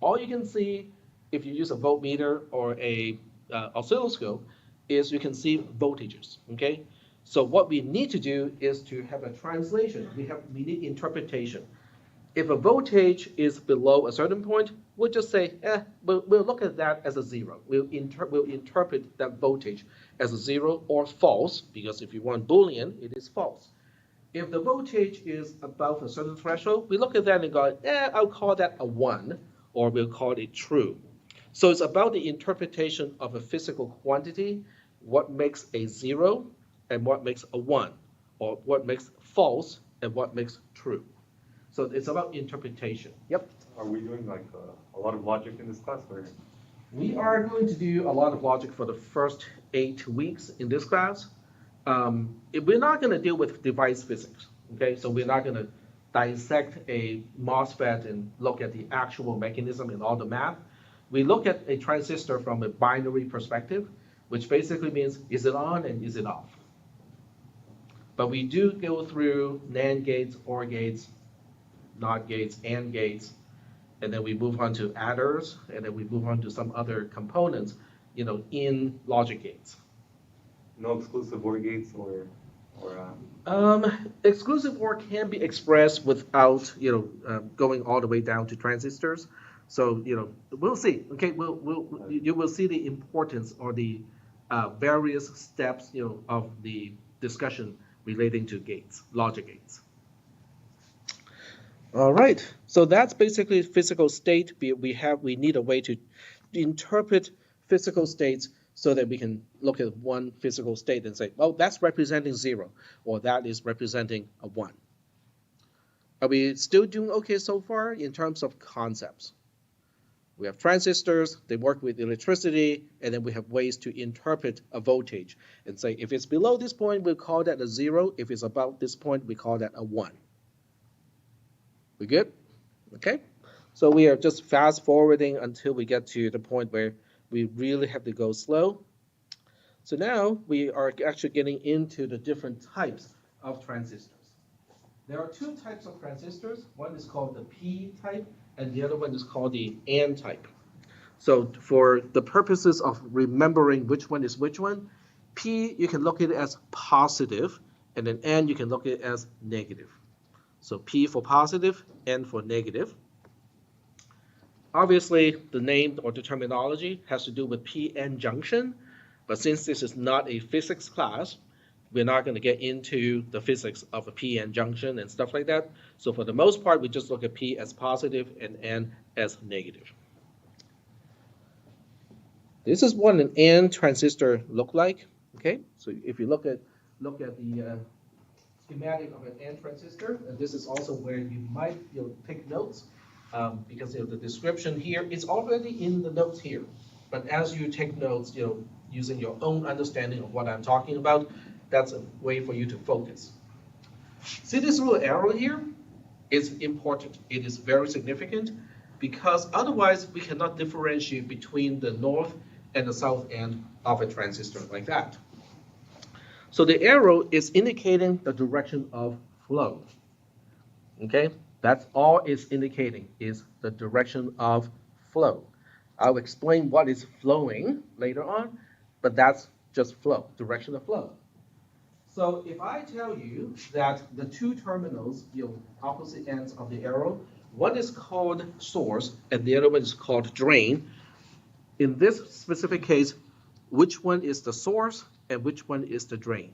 All you can see if you use a voltmeter or a oscilloscope is you can see voltages, okay? So what we need to do is to have a translation. We need interpretation. If a voltage is below a certain point, we'll just say, we'll look at that as a zero. We'll interpret that voltage as a zero or false, because if you want Boolean, it is false. If the voltage is above a certain threshold, we look at that and go, I'll call that a 1, or we'll call it true. So it's about the interpretation of a physical quantity, what makes a 0 and what makes a 1, or what makes false and what makes true. So it's about interpretation. Yep. Are we doing like a lot of logic in this class? Or? We are going to do a lot of logic for the first 8 weeks in this class. We're not going to deal with device physics. Okay, so we're not going to dissect a MOSFET and look at the actual mechanism and all the math. We look at a transistor from a binary perspective, which basically means is it on and is it off. But we do go through NAND gates, OR gates, NOT gates, AND gates, and then we move on to adders, and then we move on to some other components, in logic gates. No exclusive OR gates or Exclusive OR can be expressed without, going all the way down to transistors. So, we'll see. Okay, you will see the importance or the various steps, of the discussion relating to gates, logic gates. All right, so that's basically physical state. We need a way to interpret physical states so that we can look at one physical state and say, well, that's representing 0, or that is representing a 1. Are we still doing okay so far in terms of concepts? We have transistors, they work with electricity, and then we have ways to interpret a voltage and say, if it's below this point, we'll call that a 0. If it's above this point, we call that a 1. We good? Okay. So we are just fast forwarding until we get to the point where we really have to go slow. So now we are actually getting into the different types of transistors. There are 2 types of transistors. One is called the P type, and the other one is called the N type. So for the purposes of remembering which one is which one, P you can look at it as positive, and then N you can look at it as negative. So P for positive, N for negative. Obviously, the name or the terminology has to do with p-n junction, but since this is not a physics class, we're not going to get into the physics of a p-n junction and stuff like that. So for the most part, we just look at P as positive and N as negative. This is what an N transistor look like. Okay, so if you look at the schematic of an N transistor, and this is also where you might take notes. Because the description here is already in the notes here. But as you take notes, using your own understanding of what I'm talking about, that's a way for you to focus. See this little arrow here? It's important. It is very significant because otherwise we cannot differentiate between the north and the south end of a transistor like that. So the arrow is indicating the direction of flow. Okay? That's all it's indicating is the direction of flow. I'll explain what is flowing later on, but that's just flow, direction of flow. So if I tell you that the 2 terminals, opposite ends of the arrow, one is called source and the other one is called drain. In this specific case, which one is the source and which one is the drain?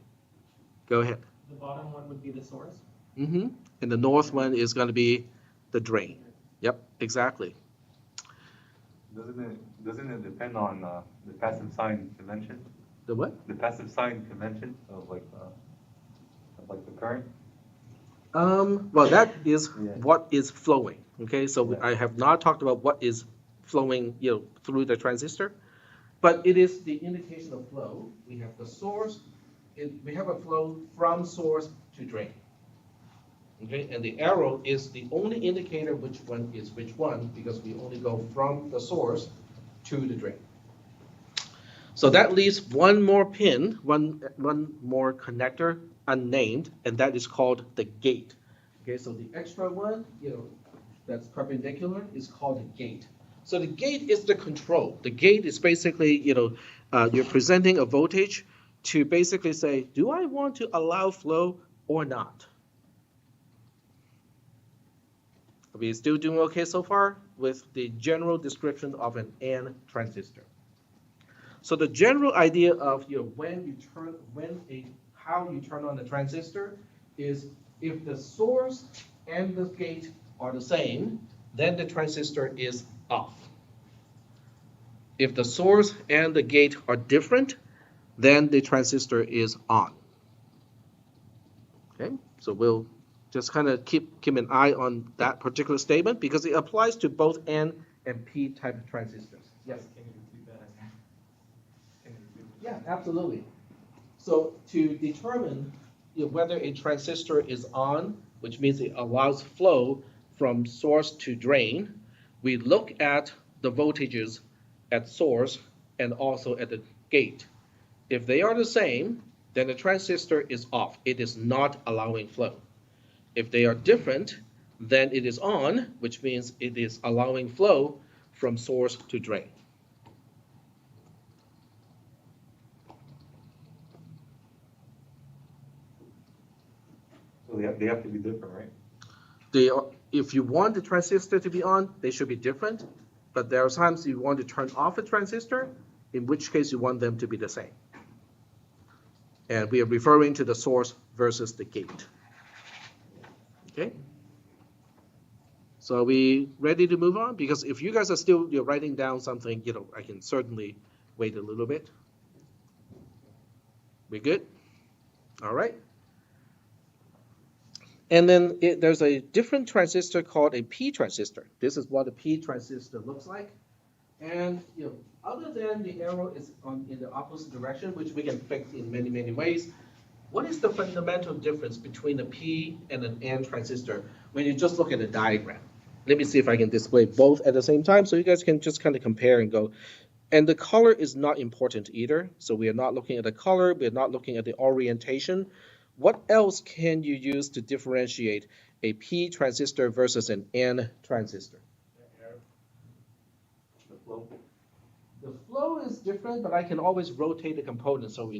Go ahead. The bottom one would be the source. Mm-hmm. And the north one is going to be the drain. Yep, exactly. Doesn't it depend on the passive sign convention? The what? The passive sign convention of like the current? Well, that is Yeah. what is flowing. Okay, so Yeah. I have not talked about what is flowing, through the transistor, but it is the indication of flow. We have the source. We have a flow from source to drain. Okay, and the arrow is the only indicator which one is which one because we only go from the source to the drain. So that leaves one more pin, one more connector unnamed, and that is called the gate. Okay, so the extra one, that's perpendicular is called the gate. So the gate is the control. The gate is basically, you're presenting a voltage to basically say, do I want to allow flow or not? Are we still doing okay so far with the general description of an N transistor? So the general idea of how you turn on the transistor is if the source and the gate are the same, then the transistor is off. If the source and the gate are different, then the transistor is on. Okay, so we'll just kind of keep an eye on that particular statement because it applies to both N and P type of transistors. Yes? Can you repeat that again? Can you repeat Yeah, absolutely. So to determine whether a transistor is on, which means it allows flow from source to drain. We look at the voltages at source and also at the gate. If they are the same, then the transistor is off. It is not allowing flow. If they are different, then it is on, which means it is allowing flow from source to drain. So they have to be different, right? If you want the transistor to be on, they should be different. But there are times you want to turn off a transistor, in which case you want them to be the same. And we are referring to the source versus the gate. Okay? So are we ready to move on? Because if you guys are still writing down something, I can certainly wait a little bit. We good? All right. And then there's a different transistor called a P transistor. This is what a P transistor looks like. And other than the arrow is in the opposite direction, which we can fix in many, many ways, what is the fundamental difference between a P and an N transistor when you just look at the diagram? Let me see if I can display both at the same time so you guys can just kind of compare and go. And the color is not important either. So we are not looking at the color. We are not looking at the orientation. What else can you use to differentiate a P transistor versus an N transistor? The flow. The flow is different, but I can always rotate the component so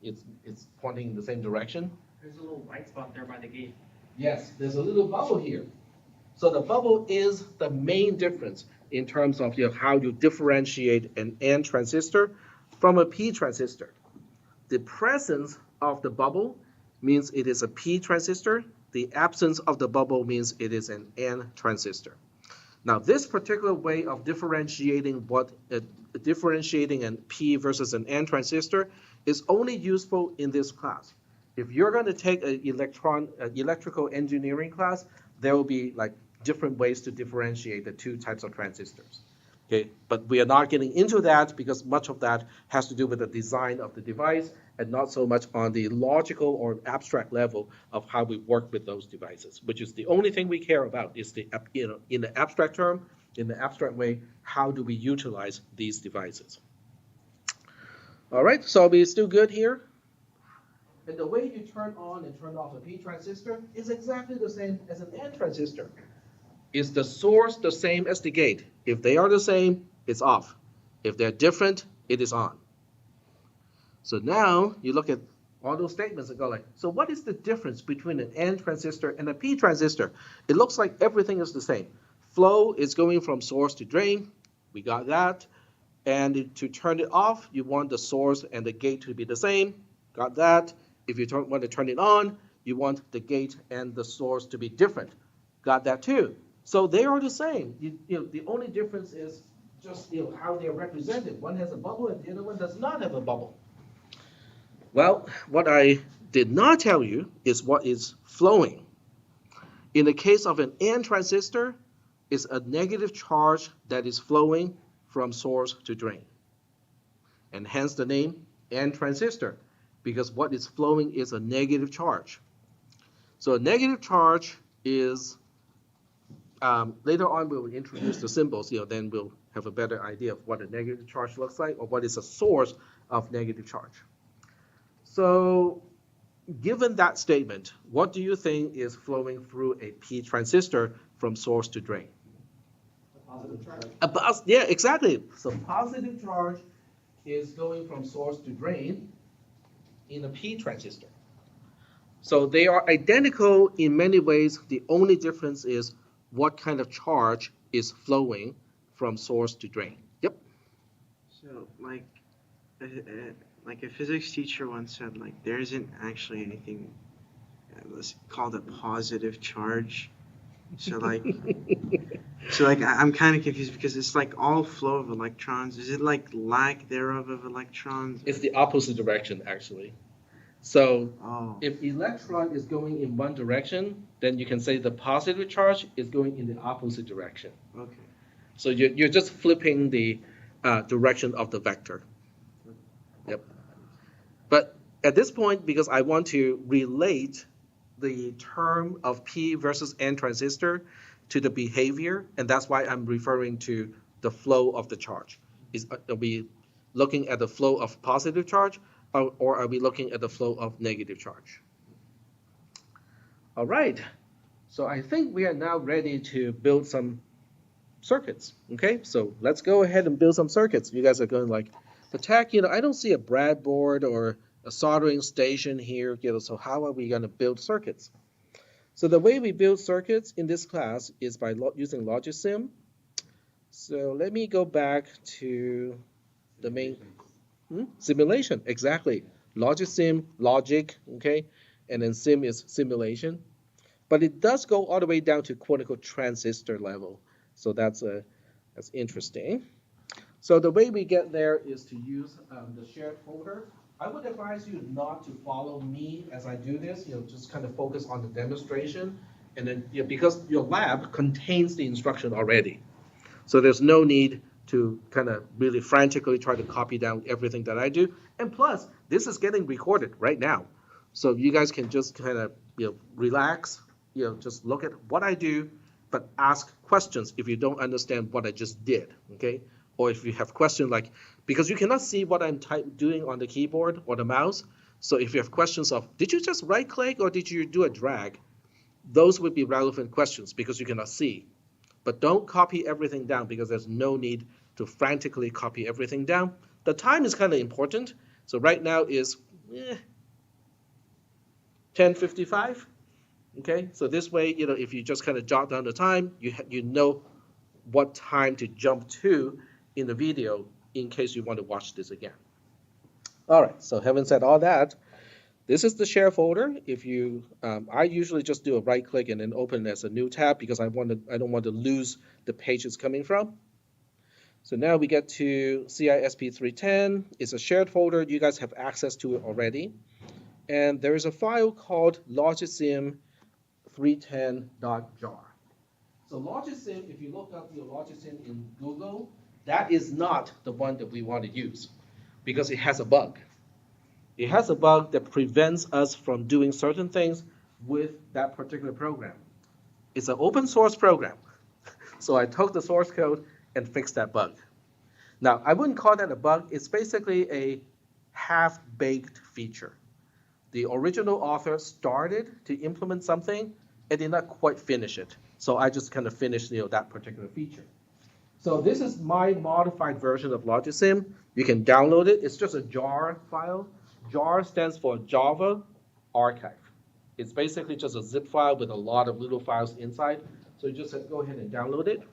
it's pointing in the same direction. There's a little white spot there by the gate. Yes, there's a little bubble here. So the bubble is the main difference in terms of how you differentiate an N transistor from a P transistor. The presence of the bubble means it is a P transistor. The absence of the bubble means it is an N transistor. Now, this particular way of differentiating an P versus an N transistor is only useful in this class. If you're going to take an electrical engineering class, there will be different ways to differentiate the two types of transistors. Okay, but we are not getting into that because much of that has to do with the design of the device and not so much on the logical or abstract level of how we work with those devices, which is the only thing we care about is in the abstract term, in the abstract way, how do we utilize these devices? All right, so are we still good here? And the way you turn on and turn off a P transistor is exactly the same as an N transistor. Is the source the same as the gate? If they are the same, it's off. If they're different, it is on. So now you look at all those statements and go so what is the difference between an N transistor and a P transistor? It looks like everything is the same. Flow is going from source to drain. We got that. And to turn it off, you want the source and the gate to be the same. Got that. If you want to turn it on, you want the gate and the source to be different. Got that too. So they are the same. The only difference is just how they are represented. One has a bubble and the other one does not have a bubble. Well, what I did not tell you is what is flowing. In the case of an N transistor, it's a negative charge that is flowing from source to drain. And hence the name N transistor, because what is flowing is a negative charge. So a negative charge is, later on we'll introduce the symbols, then we'll have a better idea of what a negative charge looks like or what is a source of negative charge. So given that statement, what do you think is flowing through a P transistor from source to drain? A positive charge. Yeah, exactly. So positive charge is going from source to drain in a P transistor. So they are identical in many ways. The only difference is what kind of charge is flowing from source to drain. Yep. So, like a physics teacher once said, there isn't actually anything called a positive charge. So, I'm kind of confused because it's all flow of electrons. Is it lack thereof of electrons? It's the opposite direction, actually. So if electron is going in one direction, then you can say the positive charge is going in the opposite direction. Okay. So you're just flipping the direction of the vector. Yep. But at this point, because I want to relate the term of P versus N transistor to the behavior, and that's why I'm referring to the flow of the charge. Are we looking at the flow of positive charge, or are we looking at the flow of negative charge? All right, so I think we are now ready to build some circuits. Okay, so let's go ahead and build some circuits. You guys are going like, the tech, I don't see a breadboard or a soldering station here, so how are we going to build circuits? So the way we build circuits in this class is by using LogicSim. So let me go back to the main simulation. Exactly. LogicSim, logic, okay, and then sim is simulation. But it does go all the way down to quote-unquote transistor level. So that's interesting. So the way we get there is to use the shared folder. I would advise you not to follow me as I do this. Just kind of focus on the demonstration, and then because your lab contains the instruction already, so there's no need to kind of really frantically try to copy down everything that I do. And plus, this is getting recorded right now, so you guys can just kind of relax. Just look at what I do, but ask questions if you don't understand what I just did. Okay. Or if you have questions like, because you cannot see what I'm doing on the keyboard or the mouse. So if you have questions of, did you just right click or did you do a drag? Those would be relevant questions because you cannot see. But don't copy everything down because there's no need to frantically copy everything down. The time is kind of important. So right now is 10:55. Okay, so this way, if you just kind of jot down the time, you know what time to jump to in the video in case you want to watch this again. All right, so having said all that, this is the share folder. If you, I usually just do a right click and then open it as a new tab because I don't want to lose the page it's coming from. So now we get to CISP310. It's a shared folder. You guys have access to it already. And there is a file called LogicSim310.jar. So LogicSim, if you look up your LogicSim in Google, that is not the one that we want to use because it has a bug. It has a bug that prevents us from doing certain things with that particular program. It's an open source program. So I took the source code and fixed that bug. Now, I wouldn't call that a bug. It's basically a half-baked feature. The original author started to implement something and did not quite finish it. So I just kind of finished that particular feature. So this is my modified version of LogicSim. You can download it. It's just a jar file. Jar stands for Java Archive. It's basically just a zip file with a lot of little files inside. So you just go ahead and download it.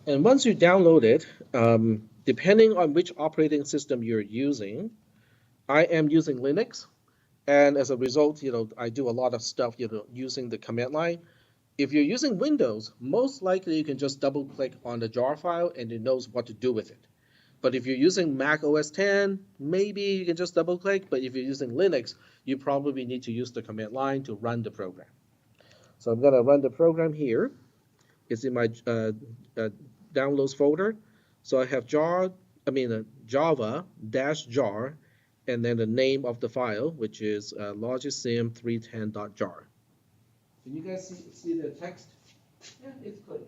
And once you download it, depending on which operating system you're using, I am using Linux. And as a result, I do a lot of stuff, using the command line. If you're using Windows, most likely you can just double click on the jar file and it knows what to do with it. But if you're using Mac OS X, maybe you can just double click. But if you're using Linux, you probably need to use the command line to run the program. So I'm going to run the program here. It's in my downloads folder. So I have Java-jar, and then the name of the file, which is LogicSim310.jar. Can you guys see the text? Yeah, it's clear.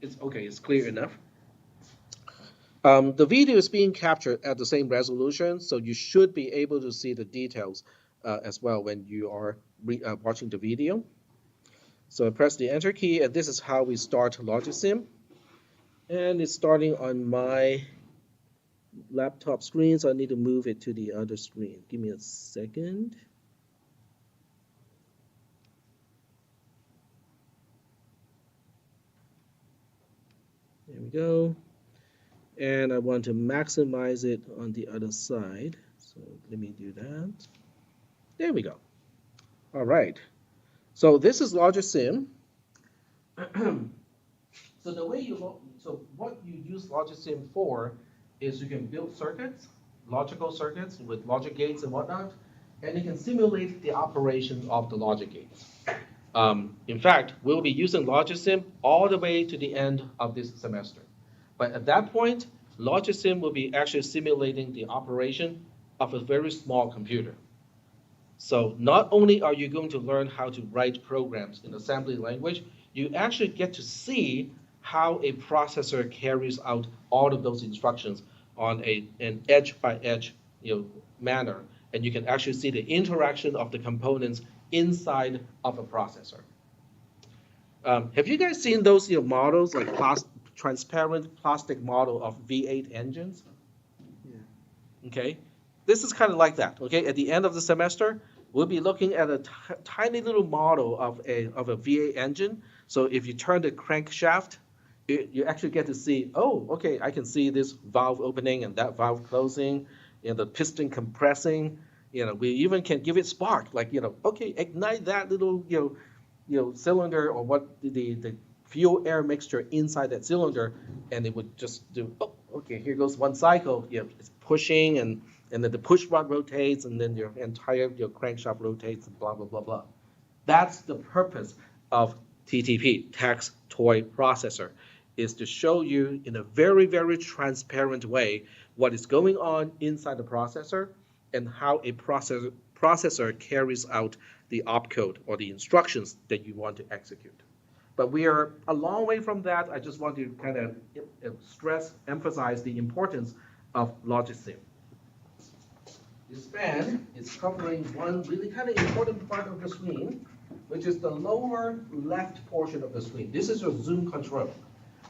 It's okay. It's clear enough. The video is being captured at the same resolution, so you should be able to see the details as well when you are watching the video. So I press the Enter key, and this is how we start LogicSim. And it's starting on my laptop screen, so I need to move it to the other screen. Give me a second. There we go. And I want to maximize it on the other side. So let me do that. There we go. All right. So this is LogicSim. So what you use LogicSim for is you can build circuits, logical circuits with logic gates and whatnot, and you can simulate the operation of the logic gates. In fact, we'll be using LogicSim all the way to the end of this semester. But at that point, LogicSim will be actually simulating the operation of a very small computer. So not only are you going to learn how to write programs in assembly language, you actually get to see how a processor carries out all of those instructions on an edge by edge, manner, and you can actually see the interaction of the components inside of a processor. Have you guys seen those models like transparent plastic model of V8 engines? Yeah. Okay, this is kind of like that. Okay, at the end of the semester, we'll be looking at a tiny little model of a V8 engine. So if you turn the crankshaft, you actually get to see, oh, okay, I can see this valve opening and that valve closing, the piston compressing. We even can give it spark, like okay, ignite that little cylinder, or what the fuel air mixture inside that cylinder, and it would just do, oh, okay, here goes one cycle. It's pushing, and then the push rod rotates, and then your entire crankshaft rotates, and blah blah blah blah. That's the purpose of TTP, Text Toy Processor, is to show you in a very, very transparent way what is going on inside the processor and how a processor carries out the opcode or the instructions that you want to execute. But we are a long way from that. I just want to kind of emphasize the importance of logic sim. The span is covering one really kind of important part of the screen, which is the lower left portion of the screen. This is your zoom control.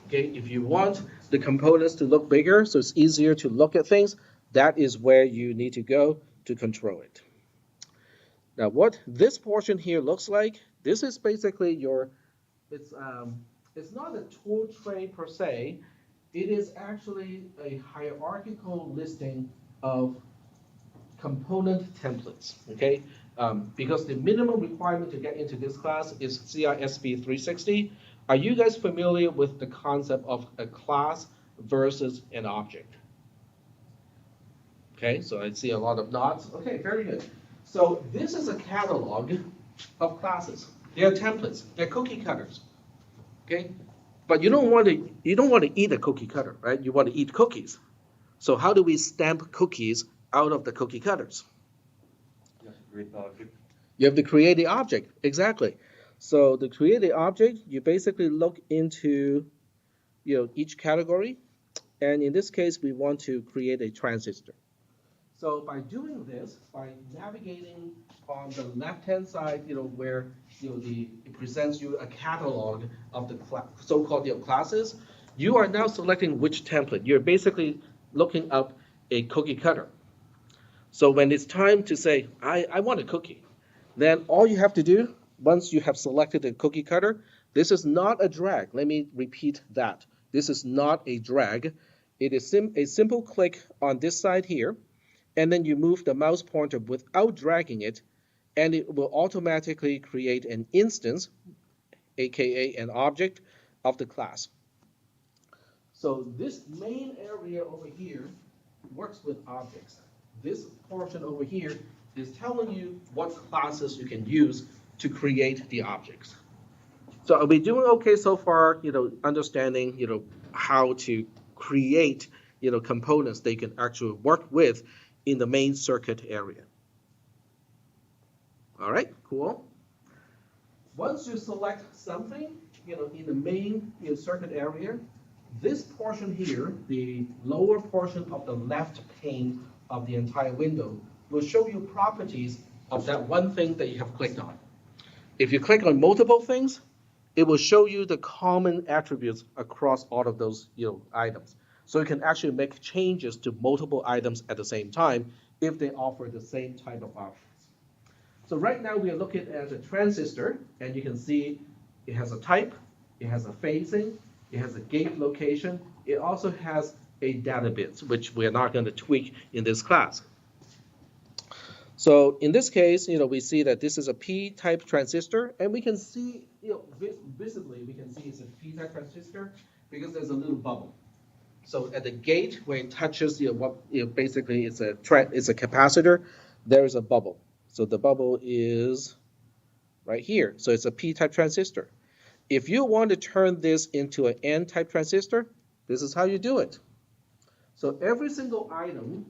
Okay, if you want the components to look bigger, so it's easier to look at things, that is where you need to go to control it. Now, what this portion here looks like, this is basically it's not a tool tray per se, it is actually a hierarchical listing of component templates, okay? Because the minimum requirement to get into this class is CISP310. Are you guys familiar with the concept of a class versus an object? Okay, so I see a lot of nods. Okay, very good. So this is a catalog of classes. They are templates. They're cookie cutters. Okay, but you don't want to eat a cookie cutter, right? You want to eat cookies. So how do we stamp cookies out of the cookie cutters? You have to create the object. You have to create the object, exactly. So to create the object, you basically look into each category, and in this case, we want to create a transistor. So by doing this, by navigating on the left-hand side, where it presents you a catalog of the so-called classes, you are now selecting which template. You're basically looking up a cookie cutter. So when it's time to say, I want a cookie, then all you have to do, once you have selected a cookie cutter, this is not a drag. Let me repeat that. This is not a drag. It is a simple click on this side here, and then you move the mouse pointer without dragging it, and it will automatically create an instance, aka an object, of the class. So this main area over here works with objects. This portion over here is telling you what classes you can use to create the objects. So are we doing okay so far, understanding, how to create, components they can actually work with in the main circuit area? All right, cool. Once you select something, in the main circuit area, this portion here, the lower portion of the left pane of the entire window, will show you properties of that one thing that you have clicked on. If you click on multiple things, it will show you the common attributes across all of those items. So you can actually make changes to multiple items at the same time if they offer the same type of options. So right now we are looking at a transistor, and you can see it has a type, it has a phasing, it has a gate location, it also has a data bits, which we're not going to tweak in this class. So in this case, we see that this is a P-type transistor, and we can see, visibly, we can see it's a P-type transistor because there's a little bubble. So at the gate, where it touches, basically it's a capacitor, there is a bubble. So the bubble is right here. So it's a P-type transistor. If you want to turn this into an N-type transistor, this is how you do it. So every single item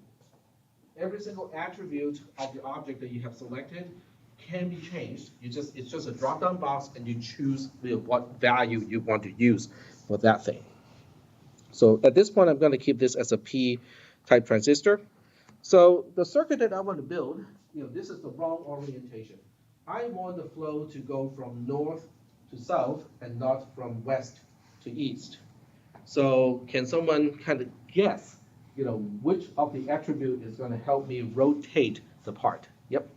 every single attribute of the object that you have selected can be changed. It's just a drop-down box, and you choose what value you want to use for that thing. So at this point, I'm going to keep this as a P-type transistor. So the circuit that I want to build, this is the wrong orientation. I want the flow to go from north to south and not from west to east. So can someone kind of guess, which of the attribute is going to help me rotate the part? Yep.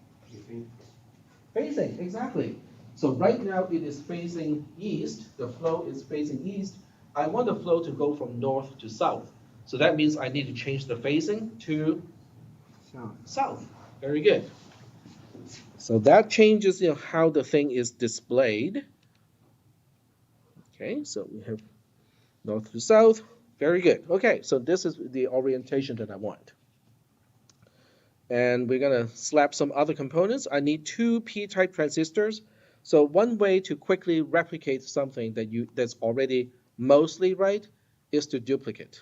Facing, exactly. So right now it is facing east. The flow is facing east. I want the flow to go from north to south. So that means I need to change the facing to south. Very good. So that changes how the thing is displayed. Okay, so we have north to south. Very good. Okay, so this is the orientation that I want. And we're going to slap some other components. I need 2 P-type transistors. So one way to quickly replicate something that's already mostly right is to duplicate.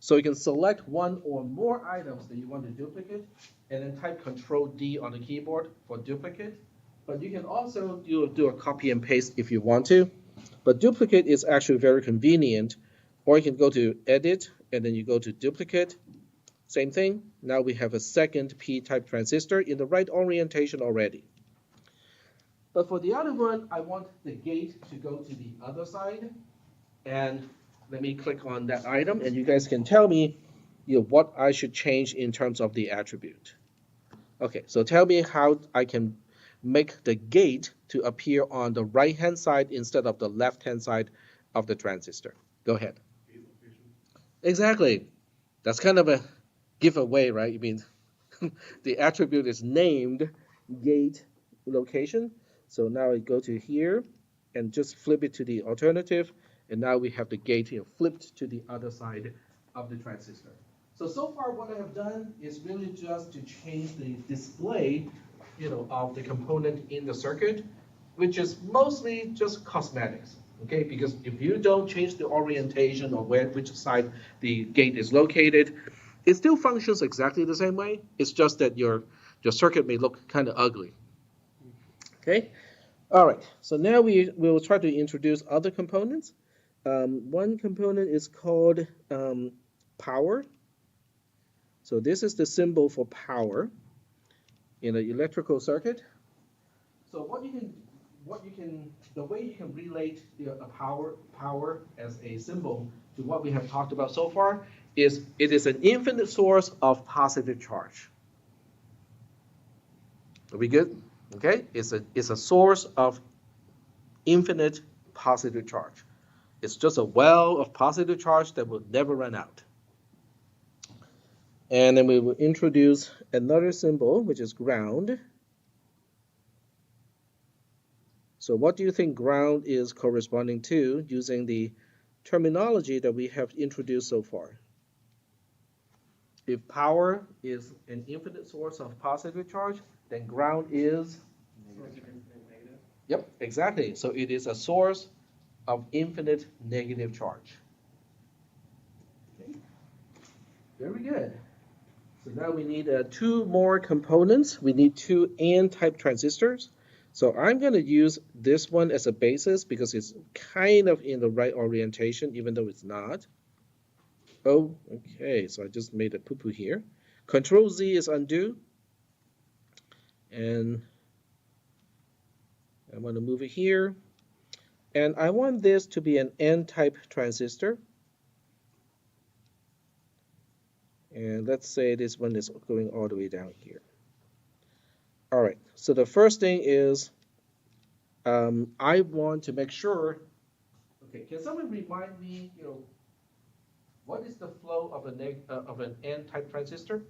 So you can select one or more items that you want to duplicate, and then type Control D on the keyboard for duplicate. But you can also do a copy and paste if you want to. But duplicate is actually very convenient. Or you can go to Edit, and then you go to Duplicate. Same thing. Now we have a second P-type transistor in the right orientation already. But for the other one, I want the gate to go to the other side. And let me click on that item, and you guys can tell me what I should change in terms of the attribute. Okay, so tell me how I can make the gate to appear on the right-hand side instead of the left-hand side of the transistor. Go ahead. Exactly. That's kind of a giveaway, right? I mean, the attribute is named gate location. So now I go to here and just flip it to the alternative. And now we have the gate flipped to the other side of the transistor. So far what I have done is really just to change the display, of the component in the circuit, which is mostly just cosmetics, okay? Because if you don't change the orientation or which side the gate is located, it still functions exactly the same way. It's just that your circuit may look kind of ugly, okay? All right, so now we will try to introduce other components. One component is called power. So this is the symbol for power in an electrical circuit. So the way you can relate a power as a symbol to what we have talked about so far is it is an infinite source of positive charge. Are we good? Okay, it's a source of infinite positive charge. It's just a well of positive charge that will never run out. And then we will introduce another symbol, which is ground. So what do you think ground is corresponding to using the terminology that we have introduced so far? If power is an infinite source of positive charge, then ground is? Yep, exactly. So it is a source of infinite negative charge. Okay. Very good. So now we need 2 more components. We need 2 N-type transistors. So I'm going to use this one as a basis because it's kind of in the right orientation, even though it's not. Oh, okay, so I just made a poo-poo here. Control Z is undo. And I want to move it here. And I want this to be an N-type transistor. And let's say this one is going all the way down here. All right, so the first thing is I want to make sure, okay, can someone remind me, what is the flow of an N-type transistor?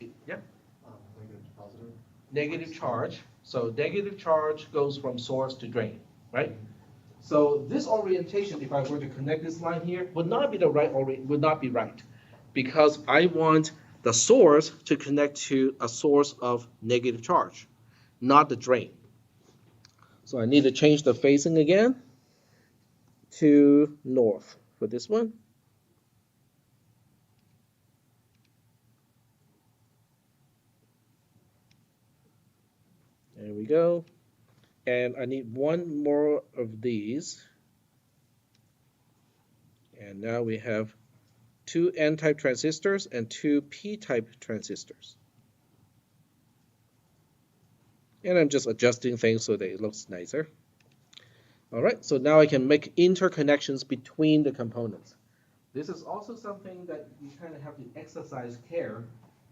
Yep. Negative to positive. Negative charge. So negative charge goes from source to drain, right? So this orientation, if I were to connect this line here, would not be right, because I want the source to connect to a source of negative charge, not the drain. So I need to change the facing again to north for this one. There we go. And I need one more of these. And now we have 2 N-type transistors and 2 P-type transistors. And I'm just adjusting things so that it looks nicer. All right, so now I can make interconnections between the components. This is also something that you kind of have to exercise care,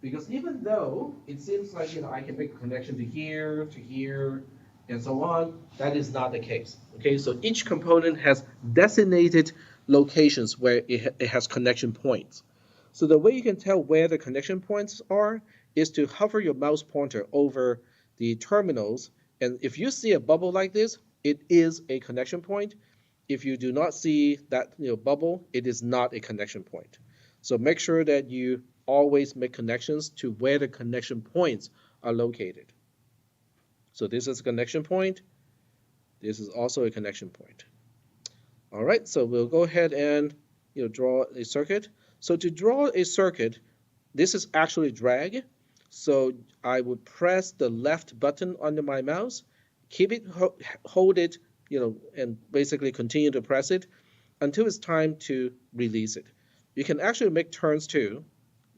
because even though it seems like, I can make a connection to here, and so on, that is not the case. Okay, so each component has designated locations where it has connection points. So the way you can tell where the connection points are is to hover your mouse pointer over the terminals, and if you see a bubble like this, it is a connection point. If you do not see that bubble, it is not a connection point. So make sure that you always make connections to where the connection points are located. So this is a connection point. This is also a connection point. All right, so we'll go ahead and draw a circuit. So to draw a circuit, this is actually drag. So I would press the left button under my mouse, keep it, hold it, and basically continue to press it until it's time to release it. You can actually make turns too,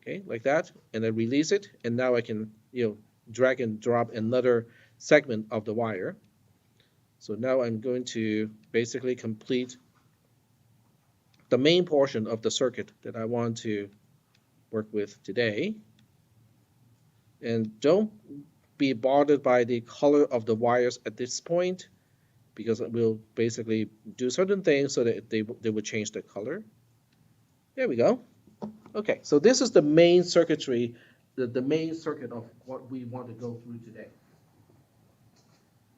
okay, like that, and then release it, and now I can, drag and drop another segment of the wire. So now I'm going to basically complete the main portion of the circuit that I want to work with today. And don't be bothered by the color of the wires at this point, because it will basically do certain things so that they will change the color. There we go. Okay, so this is the main circuitry, the main circuit of what we want to go through today.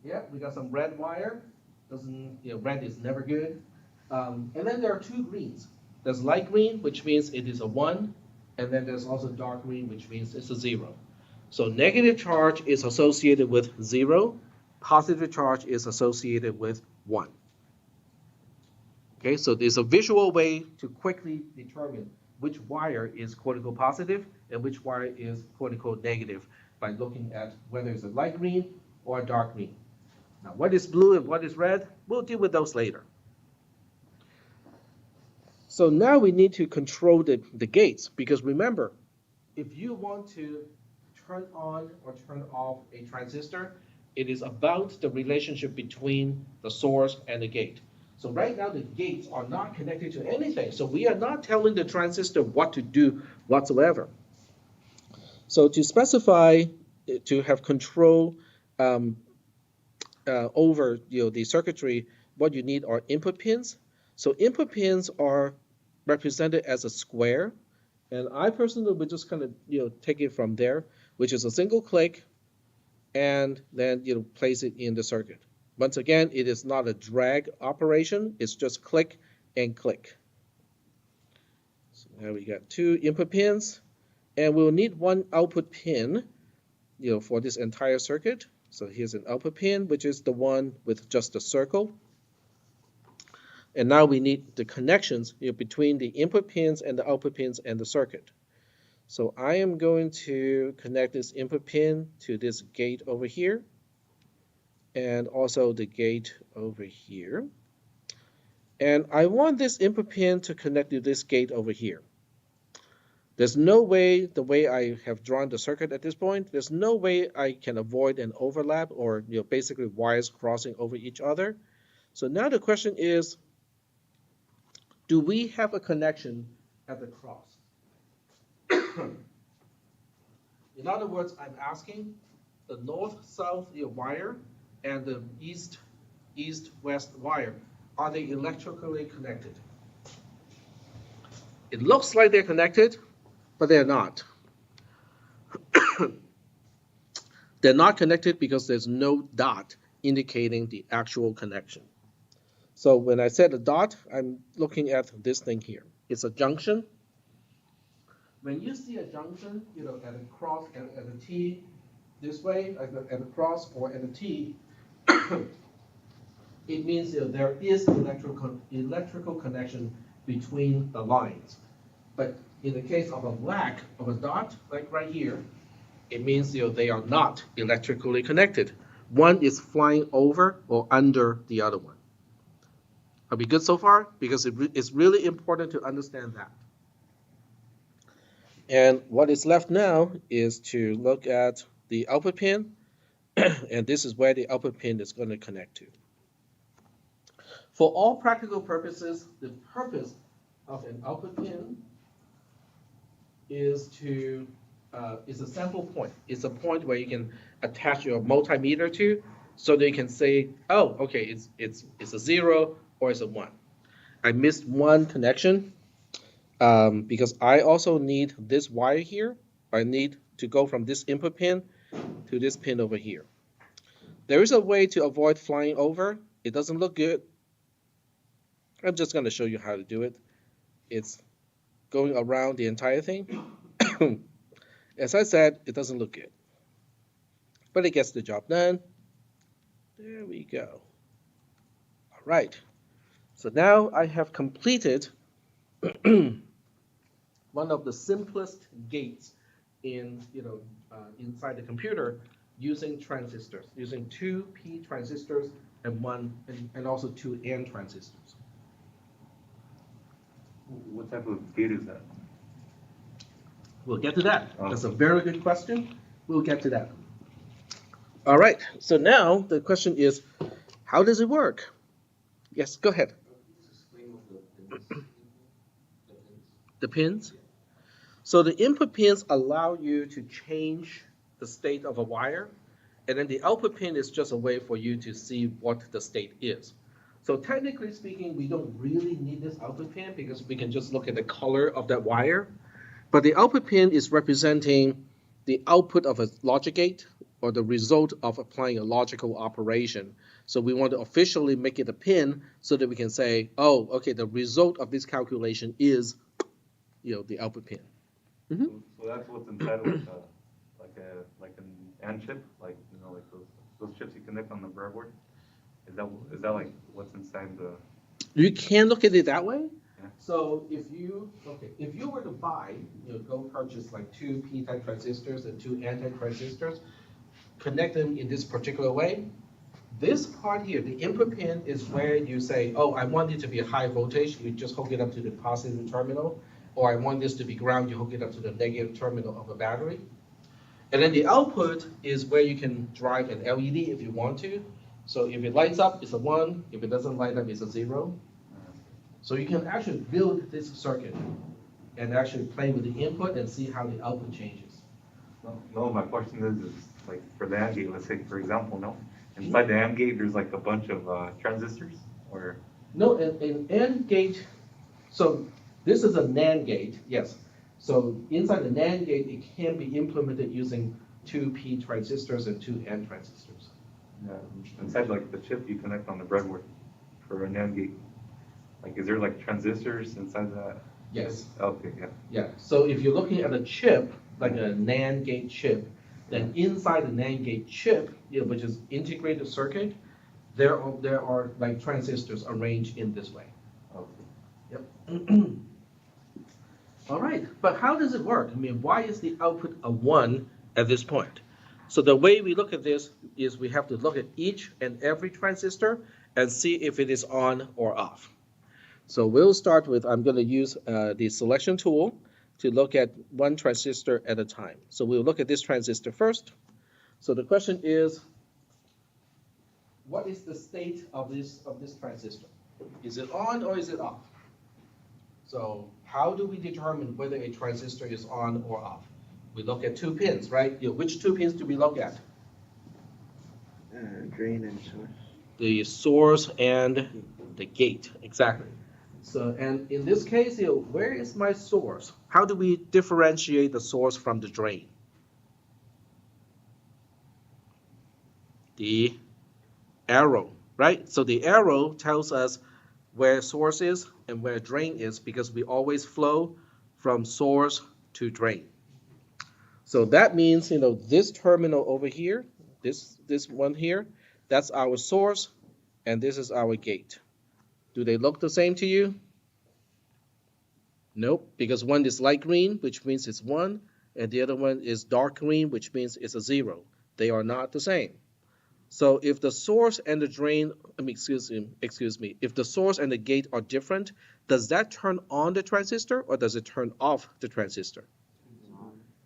Yeah, we got some red wire. Red is never good. And then there are 2 greens. There's light green, which means it is a 1, and then there's also dark green, which means it's a 0. So negative charge is associated with 0. Positive charge is associated with 1. Okay, so there's a visual way to quickly determine which wire is quote-unquote positive and which wire is quote-unquote negative by looking at whether it's a light green or a dark green. Now, what is blue and what is red? We'll deal with those later. So now we need to control the gates, because remember, if you want to turn on or turn off a transistor, it is about the relationship between the source and the gate. So right now the gates are not connected to anything, so we are not telling the transistor what to do whatsoever. So to specify, to have control over the circuitry, what you need are input pins. So input pins are represented as a square, and I personally would just kind of take it from there, which is a single click, and then place it in the circuit. Once again, it is not a drag operation, it's just click and click. So now we got 2 input pins, and we'll need 1 output pin for this entire circuit. So here's an output pin, which is the one with just a circle. And now we need the connections between the input pins and the output pins and the circuit. So I am going to connect this input pin to this gate over here, and also the gate over here. And I want this input pin to connect to this gate over here. There's no way, the way I have drawn the circuit at this point, there's no way I can avoid an overlap or basically wires crossing over each other. So now the question is, do we have a connection at the cross? In other words, I'm asking the north-south wire and the east-west wire, are they electrically connected? It looks like they're connected, but they're not. They're not connected because there's no dot indicating the actual connection. So when I said a dot, I'm looking at this thing here. It's a junction. When you see a junction, at a cross, at a T this way, at a cross or at a T, it means there is electrical connection between the lines. But in the case of a lack of a dot, like right here, it means they are not electrically connected. one is flying over or under the other one. Are we good so far? Because it's really important to understand that. And what is left now is to look at the output pin, and this is where the output pin is going to connect to. For all practical purposes, the purpose of an output pin is a sample point. It's a point where you can attach your multimeter to, so they can say, oh, okay, it's a 0 or it's a 1. I missed one connection because I also need this wire here. I need to go from this input pin to this pin over here. There is a way to avoid flying over. It doesn't look good. I'm just going to show you how to do it. It's going around the entire thing. As I said, it doesn't look good, but it gets the job done. There we go. All right. So now I have completed one of the simplest gates in inside the computer using transistors, using 2 P transistors and also 2 N transistors. What type of gate is that? We'll get to that. Oh. That's a very good question. We'll get to that. All right. So now the question is, how does it work? Yes, go ahead. The pins. So the input pins allow you to change the state of a wire, and then the output pin is just a way for you to see what the state is. So technically speaking, we don't really need this output pin because we can just look at the color of that wire. But the output pin is representing the output of a logic gate or the result of applying a logical operation. So we want to officially make it a pin so that we can say, oh, okay, the result of this calculation is, the output pin. Mm-hmm. So that's what's inside of like an AND chip, like those chips you connect on the breadboard. Is that like what's inside the? You can look at it that way. Yeah. So if you were to buy, go purchase like 2 P-type transistors and 2 N-type transistors, connect them in this particular way. This part here, the input pin, is where you say, oh, I want it to be a high voltage. You just hook it up to the positive terminal, or I want this to be ground. You hook it up to the negative terminal of a battery. And then the output is where you can drive an LED if you want to. So if it lights up, it's a 1. If it doesn't light up, it's a 0. So you can actually build this circuit and actually play with the input and see how the output changes. No, my question is like for the AND gate, let's say for example, inside the AND gate there's like a bunch of transistors, or? No, an AND gate, so this is a NAND gate, yes. So inside the NAND gate, it can be implemented using 2 P transistors and 2 N transistors. Yeah, inside like the chip you connect on the breadboard for an AND gate. Like, is there like transistors inside that? Yes. Okay, yeah. Yeah. So if you're looking at a chip, like a NAND gate chip, then inside the NAND gate chip, which is integrated circuit, there are like transistors arranged in this way. Okay. Yep. All right. But how does it work? I mean, why is the output a 1 at this point? So the way we look at this is we have to look at each and every transistor and see if it is on or off. So we'll start with, I'm going to use the selection tool to look at one transistor at a time. So we'll look at this transistor first. So the question is, what is the state of this transistor? Is it on or is it off? So how do we determine whether a transistor is on or off? We look at 2 pins, right? Which 2 pins do we look at? Drain and source. The source and the gate, exactly. So, and in this case, where is my source? How do we differentiate the source from the drain? The arrow, right? So the arrow tells us where source is and where drain is because we always flow from source to drain. So that means, this terminal over here, this one here, that's our source, and this is our gate. Do they look the same to you? Nope, because one is light green, which means it's 1, and the other one is dark green, which means it's a 0. They are not the same. So if the source and the drain, excuse me, if the source and the gate are different, does that turn on the transistor or does it turn off the transistor?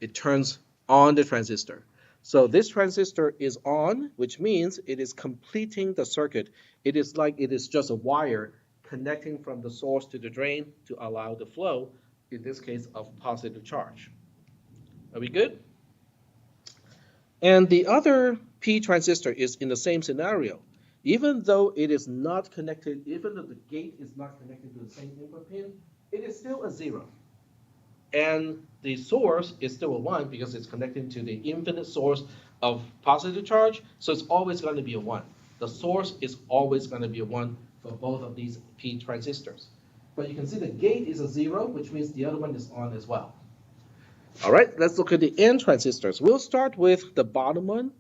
It turns on the transistor. So this transistor is on, which means it is completing the circuit. It is like it is just a wire connecting from the source to the drain to allow the flow, in this case, of positive charge. Are we good? And the other P transistor is in the same scenario. Even though it is not connected, even though the gate is not connected to the same input pin, it is still a 0. And the source is still a 1 because it's connected to the infinite source of positive charge, so it's always going to be a 1. The source is always going to be a 1 for both of these P transistors. But you can see the gate is a 0, which means the other one is on as well. All right, let's look at the N transistors. We'll start with the bottom one,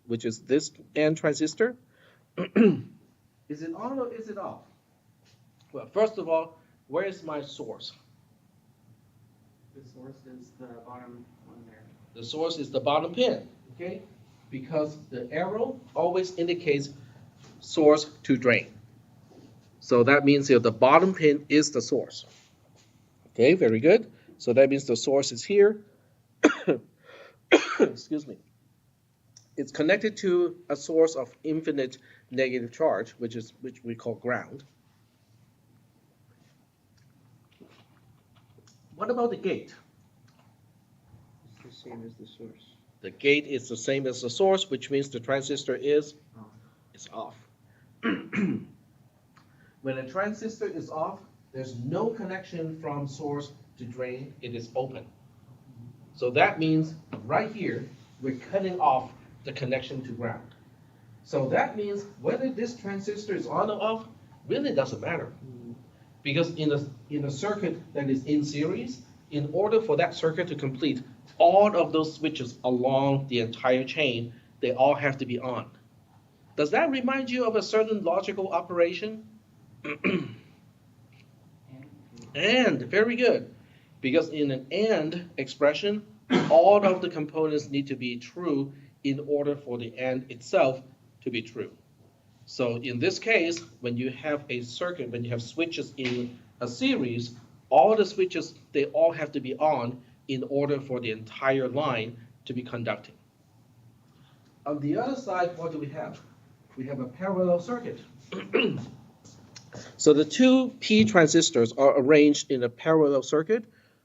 which is this N transistor. Is it on or is it off? Well, first of all, where is my source? The source is the bottom one there. The source is the bottom pin, okay? Because the arrow always indicates source to drain. So that means the bottom pin is the source. Okay, very good. So that means the source is here. Excuse me. It's connected to a source of infinite negative charge, which we call ground. What about the gate? It's the same as the source. The gate is the same as the source, which means the transistor is off. When a transistor is off, there's no connection from source to drain. It is open. So that means right here, we're cutting off the connection to ground. So that means whether this transistor is on or off really doesn't matter. Because in a circuit that is in series, in order for that circuit to complete, all of those switches along the entire chain, they all have to be on. Does that remind you of a certain logical operation? And, very good. Because in an AND expression, all of the components need to be true in order for the AND itself to be true. So in this case, when you have a circuit, when you have switches in a series, all the switches, they all have to be on in order for the entire line to be conducting. On the other side, what do we have? We have a parallel circuit. So the two P transistors are arranged in a parallel circuit,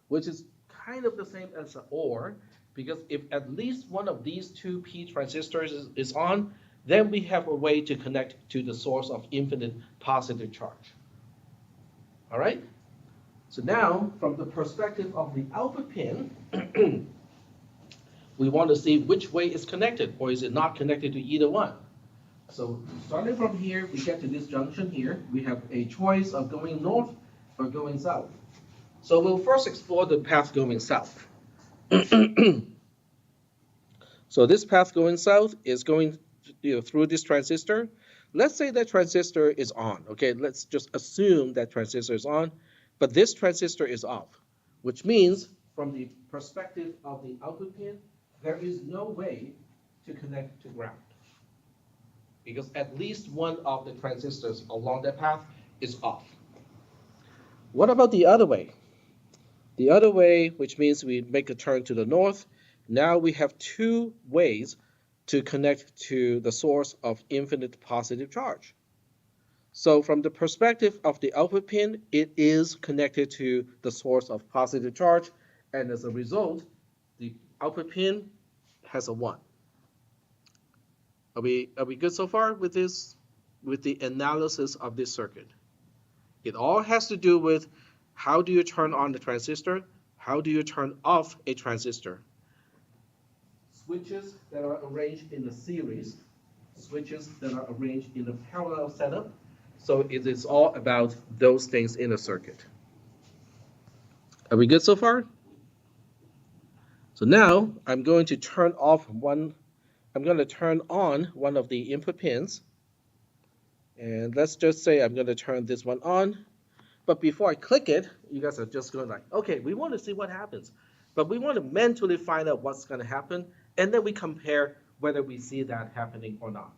which is kind of the same as an OR, because if at least one of these two P transistors is on, then we have a way to connect to the source of infinite positive charge. All right? So now, from the perspective of the output pin, we want to see which way it's connected, or is it not connected to either one. So starting from here, we get to this junction here. We have a choice of going north or going south. So we'll first explore the path going south. So this path going south is going through this transistor. Let's say that transistor is on. Okay, let's just assume that transistor is on, but this transistor is off, which means from the perspective of the output pin, there is no way to connect to ground, because at least one of the transistors along that path is off. What about the other way? The other way, which means we make a turn to the north, now we have two ways to connect to the source of infinite positive charge. So from the perspective of the output pin, it is connected to the source of positive charge, and as a result, the output pin has a 1. Are we good so far with this, with the analysis of this circuit? It all has to do with how do you turn on the transistor, how do you turn off a transistor. Switches that are arranged in a series, switches that are arranged in a parallel setup. So it is all about those things in a circuit. Are we good so far? So now I'm going to turn on one of the input pins. And let's just say I'm going to turn this one on. But before I click it, you guys are just going like, okay, we want to see what happens. But we want to mentally find out what's going to happen. And then we compare whether we see that happening or not.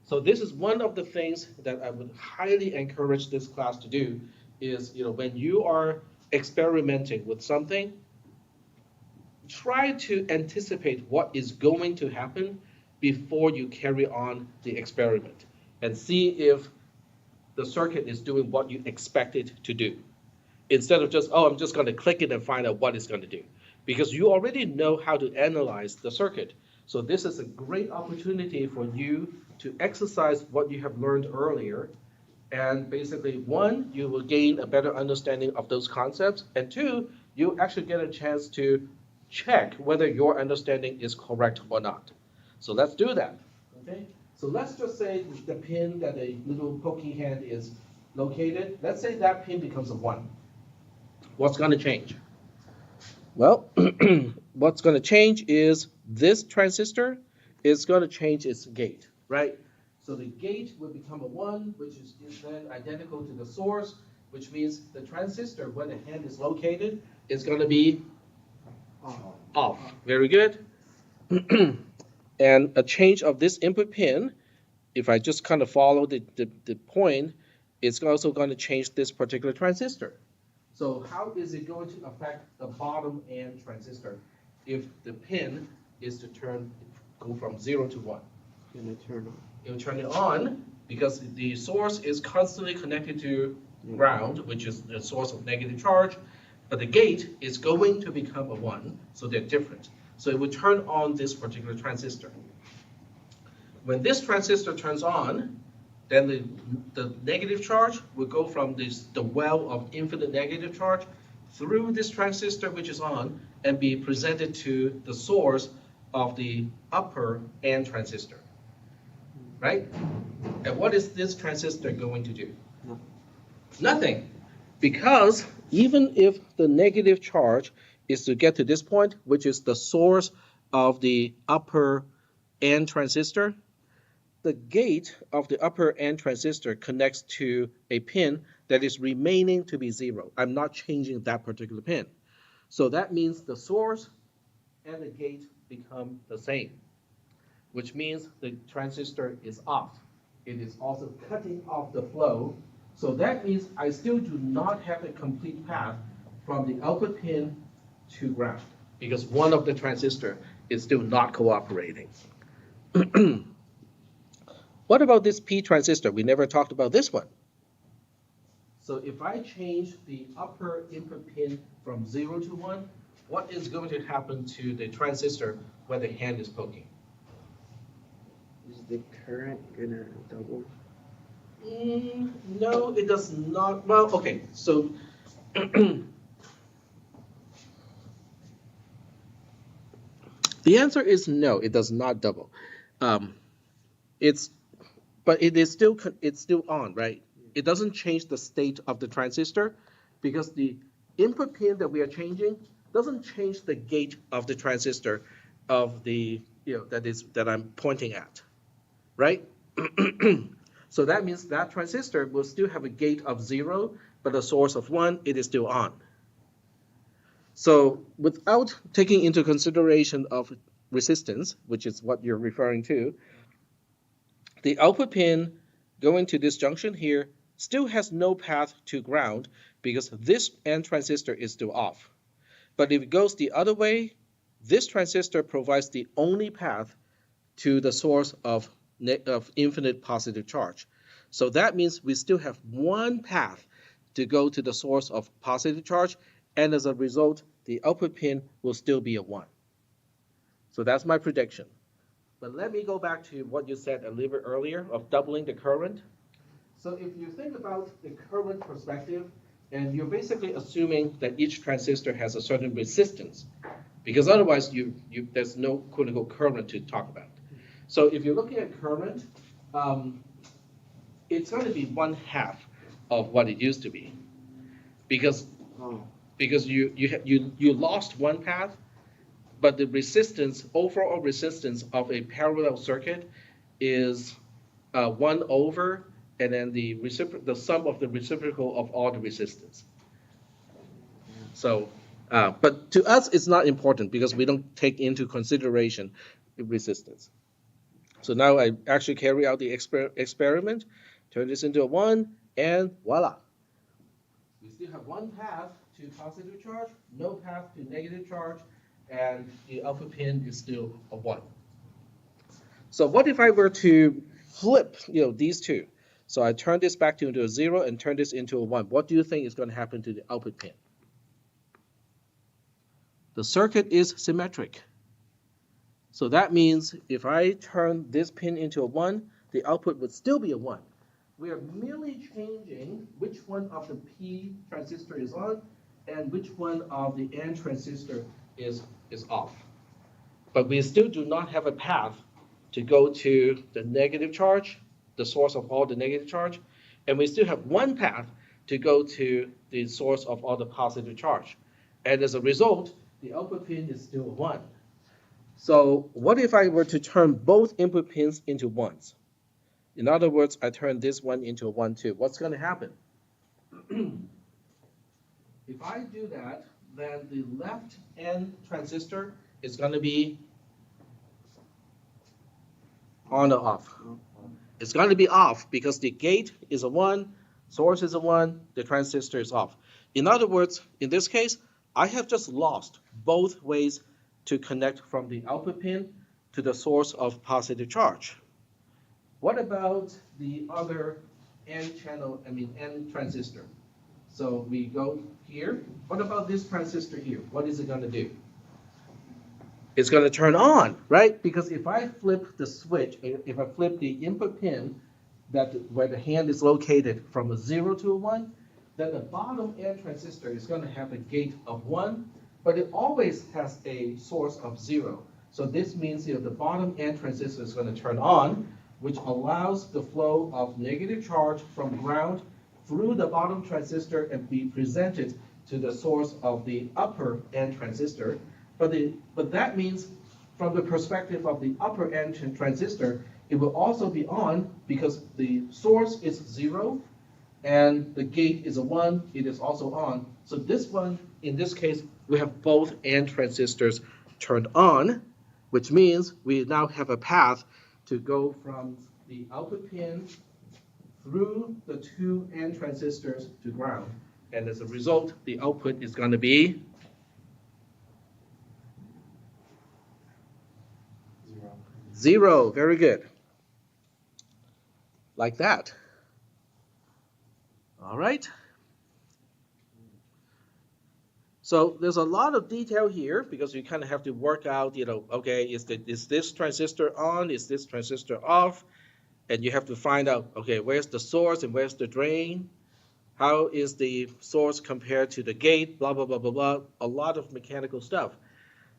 So this is one of the things that I would highly encourage this class to do is, when you are experimenting with something, try to anticipate what is going to happen before you carry on the experiment and see if the circuit is doing what you expect it to do. Instead of just, oh, I'm just going to click it and find out what it's going to do. Because you already know how to analyze the circuit. So this is a great opportunity for you to exercise what you have learned earlier. And basically, one, you will gain a better understanding of those concepts. And two, you actually get a chance to check whether your understanding is correct or not. So let's do that. Okay? So let's just say the pin that a little pokey hand is located, let's say that pin becomes a 1. What's going to change? Well, what's going to change is this transistor is going to change its gate, right? So the gate will become a 1, which is then identical to the source, which means the transistor, where the hand is located, is going to be off. Very good. And a change of this input pin, if I just kind of follow the point, it's also going to change this particular transistor. So how is it going to affect the bottom end transistor if the pin is to go from 0 to 1? Gonna turn on. It will turn it on because the source is constantly connected to ground, which is the source of negative charge, but the gate is going to become a 1, so they're different. So it will turn on this particular transistor. When this transistor turns on, then the negative charge will go from the well of infinite negative charge through this transistor which is on and be presented to the source of the upper N transistor, right? And what is this transistor going to do? Nothing, because even if the negative charge is to get to this point, which is the source of the upper N transistor, the gate of the upper N transistor connects to a pin that is remaining to be 0. I'm not changing that particular pin. So that means the source and the gate become the same, which means the transistor is off. It is also cutting off the flow. So that means I still do not have a complete path from the output pin to ground because one of the transistor is still not cooperating. What about this P transistor? We never talked about this one. So if I change the upper input pin from 0 to 1, what is going to happen to the transistor where the hand is poking? Is the current gonna double? No, it does not. Well, okay, so the answer is no, it does not double. But it's still on, right? It doesn't change the state of the transistor because the input pin that we are changing doesn't change the gate of the transistor of the that I'm pointing at, right? So that means that transistor will still have a gate of 0, but a source of 1, it is still on. So without taking into consideration of resistance, which is what you're referring to, the output pin going to this junction here still has no path to ground because this N transistor is still off. But if it goes the other way, this transistor provides the only path to the source of infinite positive charge. So that means we still have one path to go to the source of positive charge, and as a result, the output pin will still be a 1. So that's my prediction. But let me go back to what you said a little bit earlier of doubling the current. So if you think about the current perspective, and you're basically assuming that each transistor has a certain resistance, because otherwise there's no quote-unquote current to talk about. So if you're looking at current, it's going to be 1/2 of what it used to be, because you lost one path, but the overall resistance of a parallel circuit is 1/, and then the sum of the reciprocal of all the resistance. So, but to us, it's not important because we don't take into consideration resistance. So now I actually carry out the experiment, turn this into a 1, and voila. We still have one path to positive charge, no path to negative charge, and the output pin is still a 1. So what if I were to flip, these two? So I turn this back into a 0 and turn this into a 1. What do you think is going to happen to the output pin? The circuit is symmetric. So that means if I turn this pin into a 1, the output would still be a 1. We are merely changing which one of the P transistor is on and which one of the N transistor is off. But we still do not have a path to go to the negative charge, the source of all the negative charge, and we still have one path to go to the source of all the positive charge. And as a result, the output pin is still a 1. So what if I were to turn both input pins into 1s? In other words, I turn this one into a 1 too. What's going to happen? If I do that, then the left N transistor is going to be on or off. It's going to be off because the gate is a 1, source is a 1, the transistor is off. In other words, in this case, I have just lost both ways to connect from the output pin to the source of positive charge. What about the other N transistor? So we go here. What about this transistor here? What is it going to do? It's going to turn on, right? Because if I flip the switch, if I flip the input pin where the hand is located from a 0 to a 1, then the bottom N transistor is going to have a gate of 1, but it always has a source of 0. So this means the bottom N transistor is going to turn on, which allows the flow of negative charge from ground through the bottom transistor and be presented to the source of the upper N transistor. But that means from the perspective of the upper N transistor, it will also be on because the source is 0 and the gate is a 1, it is also on. So this one, in this case, we have both N transistors turned on, which means we now have a path to go from the output pin through the two N transistors to ground. And as a result, the output is going to be 0. Very good. Like that. All right. So there's a lot of detail here because you kind of have to work out, okay, is this transistor on? Is this transistor off? And you have to find out, okay, where's the source and where's the drain? How is the source compared to the gate? Blah, blah, blah, blah, blah. A lot of mechanical stuff.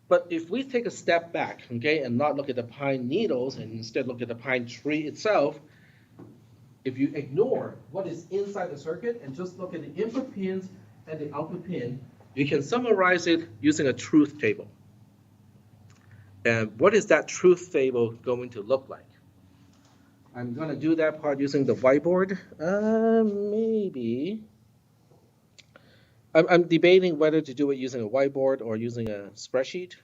But if we take a step back, okay, and not look at the pine needles and instead look at the pine tree itself, if you ignore what is inside the circuit and just look at the input pins and the output pin, you can summarize it using a truth table. And what is that truth table going to look like? I'm going to do that part using the whiteboard. Maybe. I'm debating whether to do it using a whiteboard or using a spreadsheet.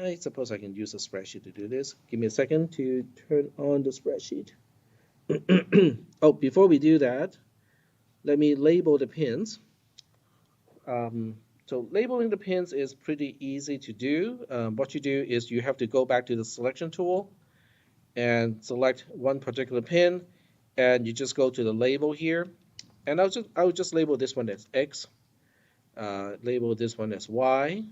I suppose I can use a spreadsheet to do this. Give me a second to turn on the spreadsheet. Oh, before we do that, let me label the pins. So labeling the pins is pretty easy to do. What you do is you have to go back to the selection tool and select one particular pin, and you just go to the label here. And I'll just label this one as X, label this one as Y,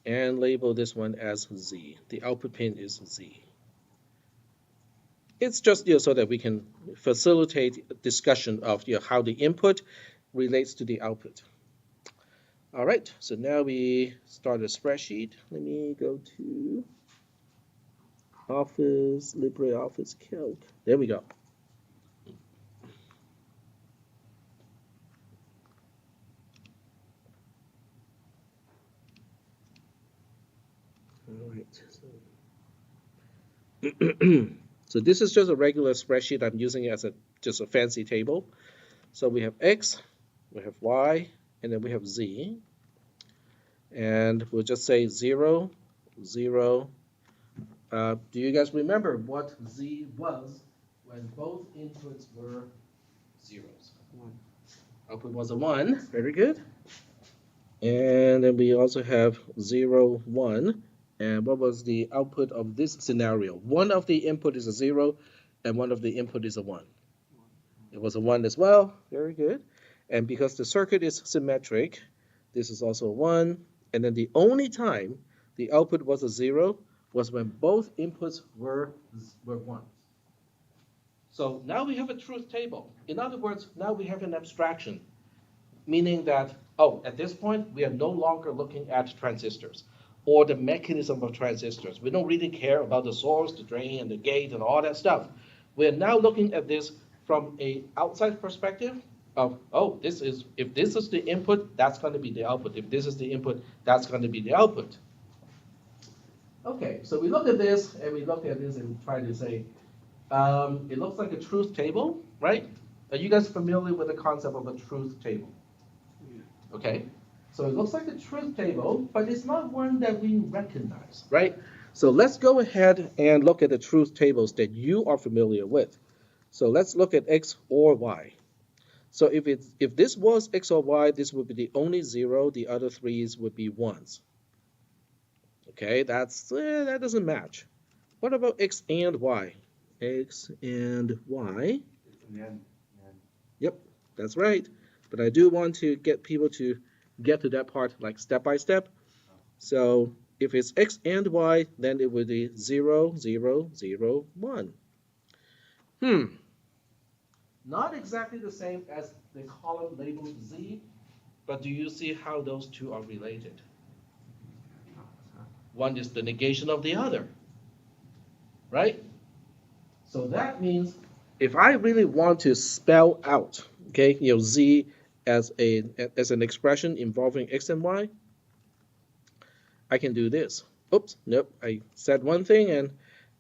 and label this one as Z. The output pin is Z. It's just so that we can facilitate discussion of how the input relates to the output. All right, so now we start a spreadsheet. Let me go to Office, LibreOffice Calc. There we go. All right. So this is just a regular spreadsheet. I'm using it as just a fancy table. So we have X, we have Y, and then we have Z. And we'll just say 0, 0. Do you guys remember what Z was when both inputs were zeros? 1. Output was a 1. Very good. And then we also have 0, 1. And what was the output of this scenario? One of the input is a 0, and one of the input is a 1. It was a 1 as well. Very good. And because the circuit is symmetric, this is also a 1. And then the only time the output was a 0 was when both inputs were 1. So now we have a truth table. In other words, now we have an abstraction, meaning that, oh, at this point, we are no longer looking at transistors or the mechanism of transistors. We don't really care about the source, the drain, and the gate, and all that stuff. We're now looking at this from a outside perspective of, oh, if this is the input, that's going to be the output. If this is the input, that's going to be the output. Okay, so we look at this, and we look at this and try to say, it looks like a truth table, right? Are you guys familiar with the concept of a truth table? Okay, so it looks like a truth table, but it's not one that we recognize, right? So let's go ahead and look at the truth tables that you are familiar with. So let's look at X or Y. So if this was X or Y, this would be the only 0, the other 3s would be 1s. Okay, that doesn't match. What about X and Y? X and Y. It's in the end. Yep, that's right. But I do want to get people to get to that part like step by step. So if it's X and Y, then it would be 0, 0, 0, 1. Not exactly the same as the column labeled Z, but do you see how those two are related? One is the negation of the other, right? So that means if I really want to spell out, okay, Z as an expression involving X and Y, I can do this. Oops, nope, I said one thing and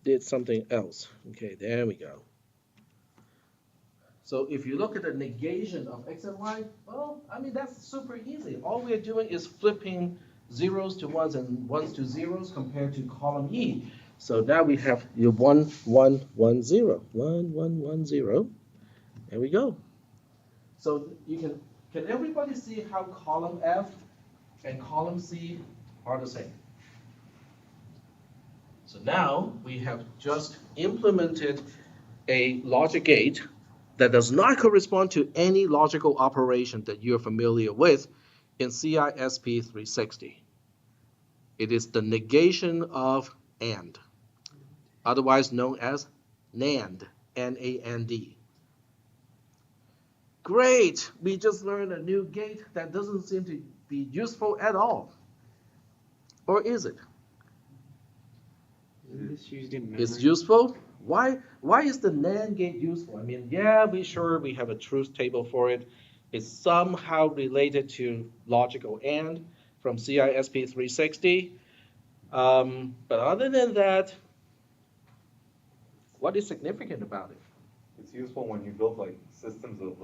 did something else. Okay, there we go. So if you look at the negation of X and Y, well, I mean, that's super easy. All we're doing is flipping 0s to 1s and 1s to 0s compared to column E. So now we have your 1, 1, 1, 0. 1, 1, 1, 0. There we go. So you can everybody see how column F and column C are the same? So now we have just implemented a logic gate that does not correspond to any logical operation that you're familiar with in CISP310. It is the negation of AND, otherwise known as NAND, N-A-N-D. Great, we just learned a new gate that doesn't seem to be useful at all. Or is it? It's useful. Why is the NAND gate useful? I mean, yeah, we have a truth table for it. It's somehow related to logical AND from CISP310. But other than that, what is significant about it? It's useful when you build like systems of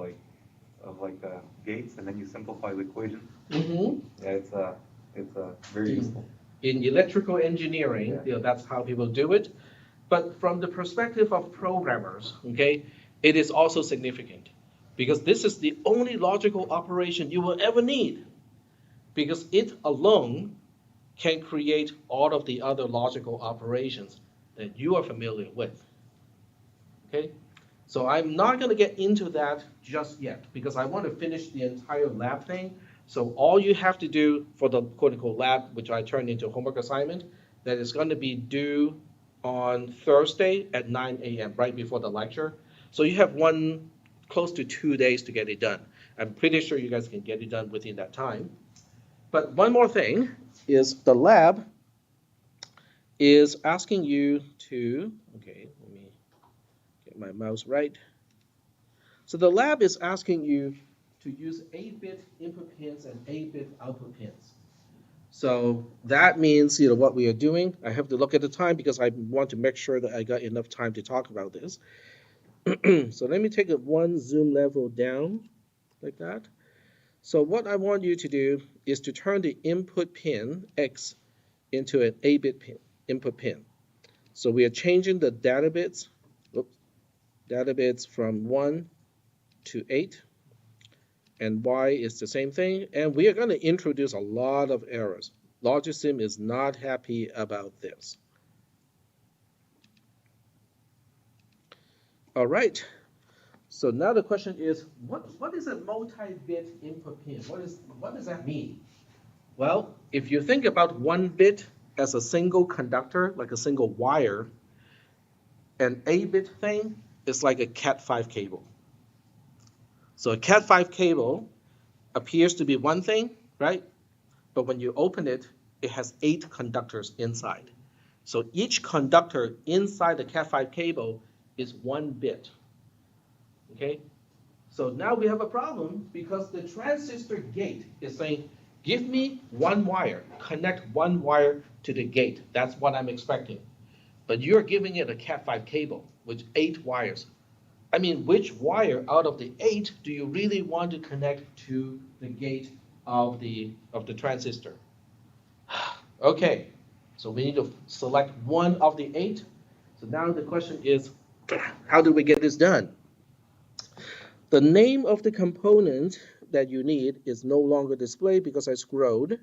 gates, and then you simplify the equation. Mm-hmm. Yeah, it's very useful. In electrical engineering, that's how people do it. But from the perspective of programmers, okay, it is also significant because this is the only logical operation you will ever need because it alone can create all of the other logical operations that you are familiar with. Okay, so I'm not going to get into that just yet because I want to finish the entire lab thing. So all you have to do for the quote-unquote lab, which I turned into a homework assignment, that is going to be due on Thursday at 9 a.m., right before the lecture. So you have close to 2 days to get it done. I'm pretty sure you guys can get it done within that time. But one more thing is the lab is asking you to, okay, let me get my mouse right. So the lab is asking you to use 8-bit input pins and 8-bit output pins. So that means, what we are doing, I have to look at the time because I want to make sure that I got enough time to talk about this. So let me take it one zoom level down like that. So what I want you to do is to turn the input pin X into an 8-bit pin, input pin. So we are changing the data bits, from 1 to 8, and Y is the same thing, and we are going to introduce a lot of errors. Logisim is not happy about this. All right, so now the question is, what is a multi-bit input pin? What does that mean? Well, if you think about 1 bit as a single conductor, like a single wire, an 8-bit thing is like a Cat5 cable. So a Cat5 cable appears to be one thing, right? But when you open it, it has 8 conductors inside. So each conductor inside the Cat5 cable is 1 bit. Okay? So now we have a problem because the transistor gate is saying, give me 1 wire, connect 1 wire to the gate. That's what I'm expecting. But you're giving it a Cat5 cable with 8 wires. I mean, which wire out of the 8 do you really want to connect to the gate of the transistor? Okay, so we need to select one of the 8. So now the question is, how do we get this done? The name of the component that you need is no longer displayed because I scrolled.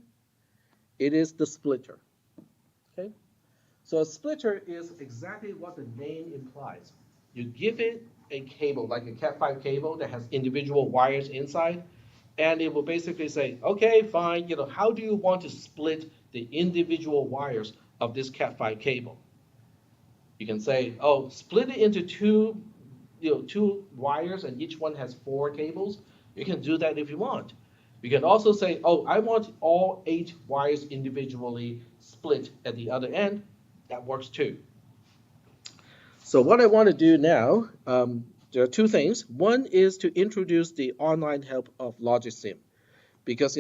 It is the splitter. Okay, so a splitter is exactly what the name implies. You give it a cable, like a Cat5 cable that has individual wires inside, and it will basically say, okay, fine, how do you want to split the individual wires of this Cat5 cable? You can say, oh, split it into two wires, and each one has 4 cables. You can do that if you want. You can also say, oh, I want all 8 wires individually split at the other end. That works too. So what I want to do now, there are 2 things. One is to introduce the online help of Logisim, because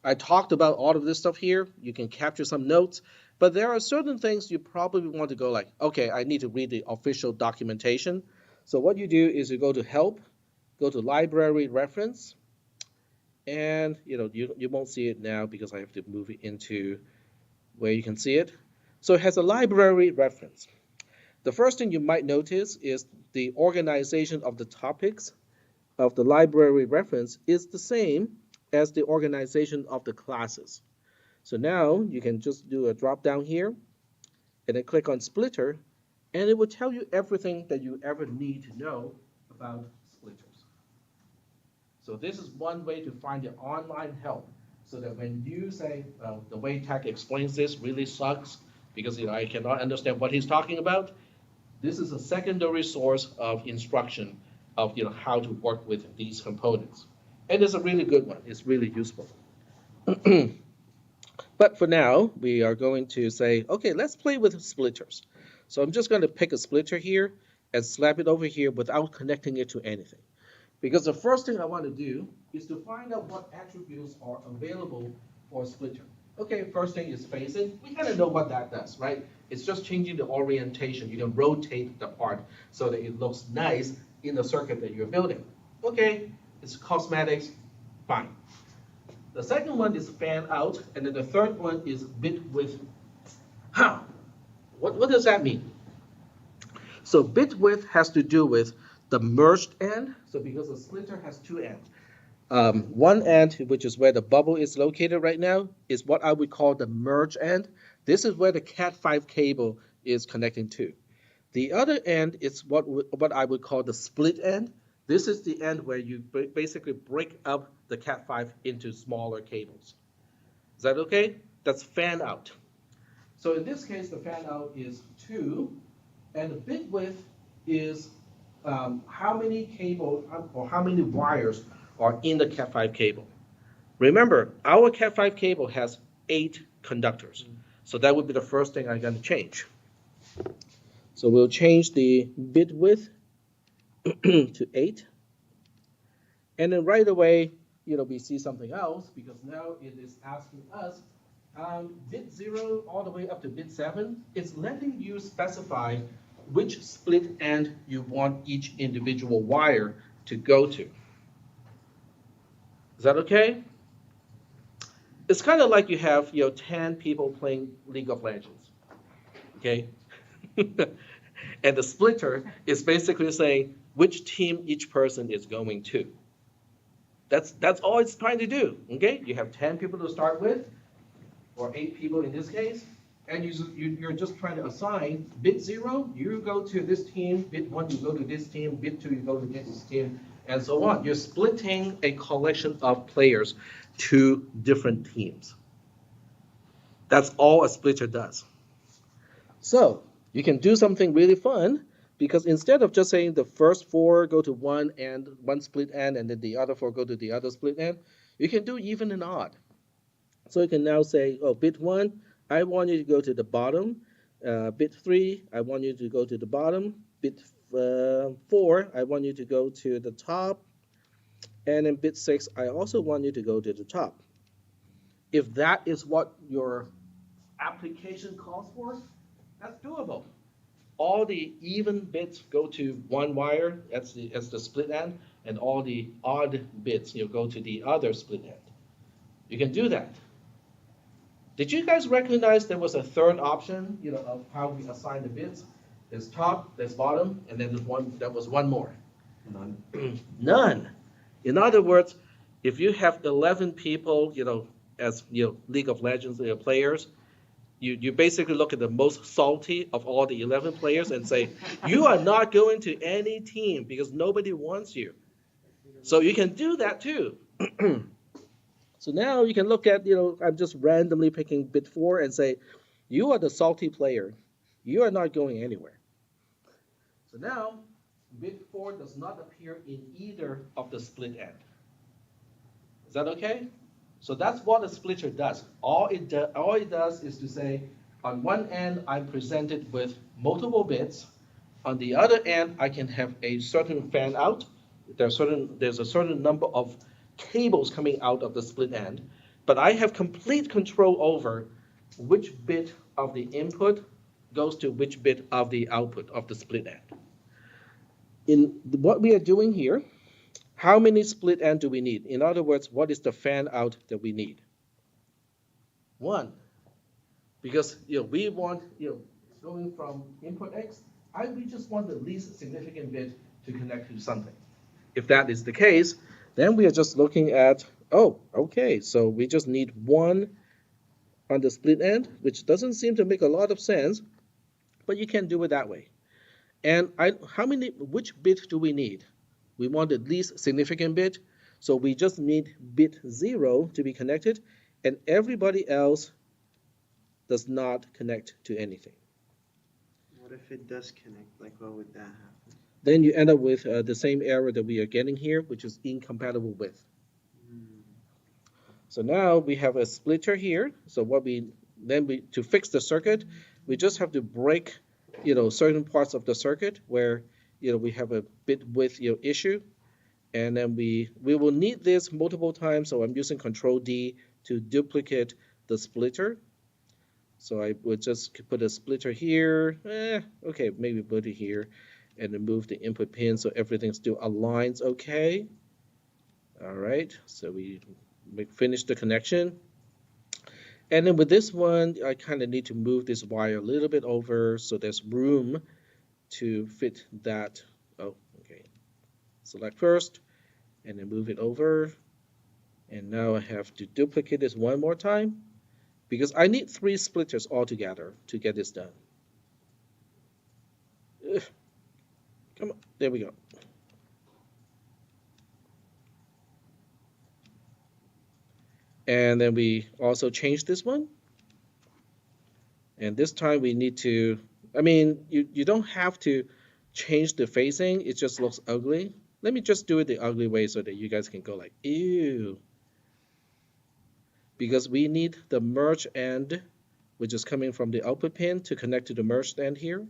I talked about all of this stuff here. You can capture some notes, but there are certain things you probably want to go like, okay, I need to read the official documentation. So what you do is you go to help, go to library reference, and you won't see it now because I have to move it into where you can see it. So it has a library reference. The first thing you might notice is the organization of the topics of the library reference is the same as the organization of the classes. So now you can just do a drop down here and then click on splitter, and it will tell you everything that you ever need to know about splitters. So this is one way to find the online help, so that when you say, the way Tech explains this really sucks because I cannot understand what he's talking about, this is a secondary source of instruction of how to work with these components. And it's a really good one. It's really useful. But for now, we are going to say, okay, let's play with splitters. So I'm just going to pick a splitter here and slap it over here without connecting it to anything. Because the first thing I want to do is to find out what attributes are available for a splitter. Okay, first thing is phasing. We kind of know what that does, right? It's just changing the orientation. You can rotate the part so that it looks nice in the circuit that you're building. Okay, it's cosmetics, fine. The second one is fan out, and then the third one is bit width. How? What does that mean? So bit width has to do with the merged end. So because the splitter has 2 ends. One end, which is where the bubble is located right now, is what I would call the merge end. This is where the Cat5 cable is connecting to. The other end is what I would call the split end. This is the end where you basically break up the Cat5 into smaller cables. Is that okay? That's fan out. So in this case, the fan out is 2, and the bit width is how many cables or how many wires are in the Cat5 cable. Remember, our Cat5 cable has 8 conductors. So that would be the first thing I'm going to change. So we'll change the bit width to 8. And then right away, we see something else, because now it is asking us bit 0 all the way up to bit 7. It's letting you specify which split end you want each individual wire to go to. Is Is that okay? It's kind of like you have 10 people playing League of Legends. Okay? And the splitter is basically saying which team each person is going to. That's all it's trying to do. Okay? You have 10 people to start with, or 8 people in this case, and you're just trying to assign bit 0, you go to this team, bit 1, you go to this team, bit 2, you go to this team, and so on. You're splitting a collection of players to different teams. That's all a splitter does. So you can do something really fun, because instead of just saying the first 4 go to one split end, and then the other 4 go to the other split end, you can do even and odd. So you can now say, oh, bit 1, I want you to go to the bottom. Bit 3, I want you to go to the bottom. Bit 4, I want you to go to the top. And then bit 6, I also want you to go to the top. If that is what your application calls for, that's doable. All the even bits go to one wire, as the split end, and all the odd bits go to the other split end. You can do that. Did you guys recognize there was a third option, of how we assign the bits? There's top, there's bottom, and then there was one more. None. None. In other words, if you have 11 people, as League of Legends players, you basically look at the most salty of all the 11 players and say, you are not going to any team because nobody wants you. So you can do that too. So now you can look at, I'm just randomly picking bit 4 and say, you are the salty player. You are not going anywhere. So now bit 4 does not appear in either of the split end. Is that okay? So that's what a splitter does. All it does is to say, on one end, I'm presented with multiple bits. On the other end, I can have a certain fan out. There's a certain number of cables coming out of the split end, but I have complete control over which bit of the input goes to which bit of the output of the split end. In what we are doing here, how many split end do we need? In other words, what is the fan out that we need? 1. Because we want going from input X, we just want the least significant bit to connect to something. If that is the case, then we are just looking at, oh, okay, so we just need 1 on the split end, which doesn't seem to make a lot of sense, but you can do it that way. And which bit do we need? We want the least significant bit, so we just need bit 0 to be connected, and everybody else does not connect to anything. What if it does connect? Like, what would that happen? Then you end up with the same error that we are getting here, which is incompatible with. So now we have a splitter here. So to fix the circuit, we just have to break, certain parts of the circuit where, we have a bit width issue, and then we will need this multiple times. So I'm using Control D to duplicate the splitter. So I would just put a splitter here. Okay, maybe put it here, and then move the input pin so everything still aligns okay. All right, so we finish the connection. And then with this one, I kind of need to move this wire a little bit over so there's room to fit that. Oh, okay. Select first, and then move it over. And now I have to duplicate this one more time, because I need 3 splitters altogether to get this done. Ugh. Come on, there we go. And then we also change this one. And this time we need to, you don't have to change the facing, it just looks ugly. Let me just do it the ugly way so that you guys can go like, ew. Because we need the merge end, which is coming from the output pin, to connect to the merged end here.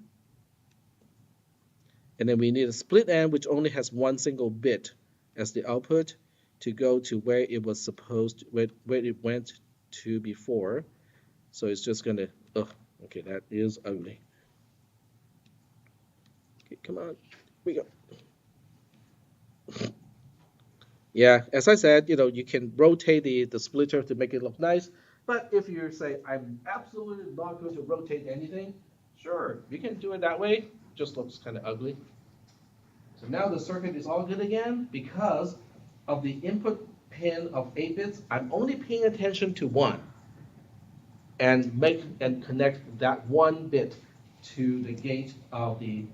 And then we need a split end, which only has 1 single bit as the output to go to where it was supposed, where it went to before. So it's just gonna, okay, that is ugly. Okay, come on, here we go. Yeah, as I said, you can rotate the splitter to make it look nice. But if you say, I'm absolutely not going to rotate anything, sure, you can do it that way. Just looks kind of ugly. So now the circuit is all good again because of the input pin of 8 bits. I'm only paying attention to one and connect that one bit to the gate of the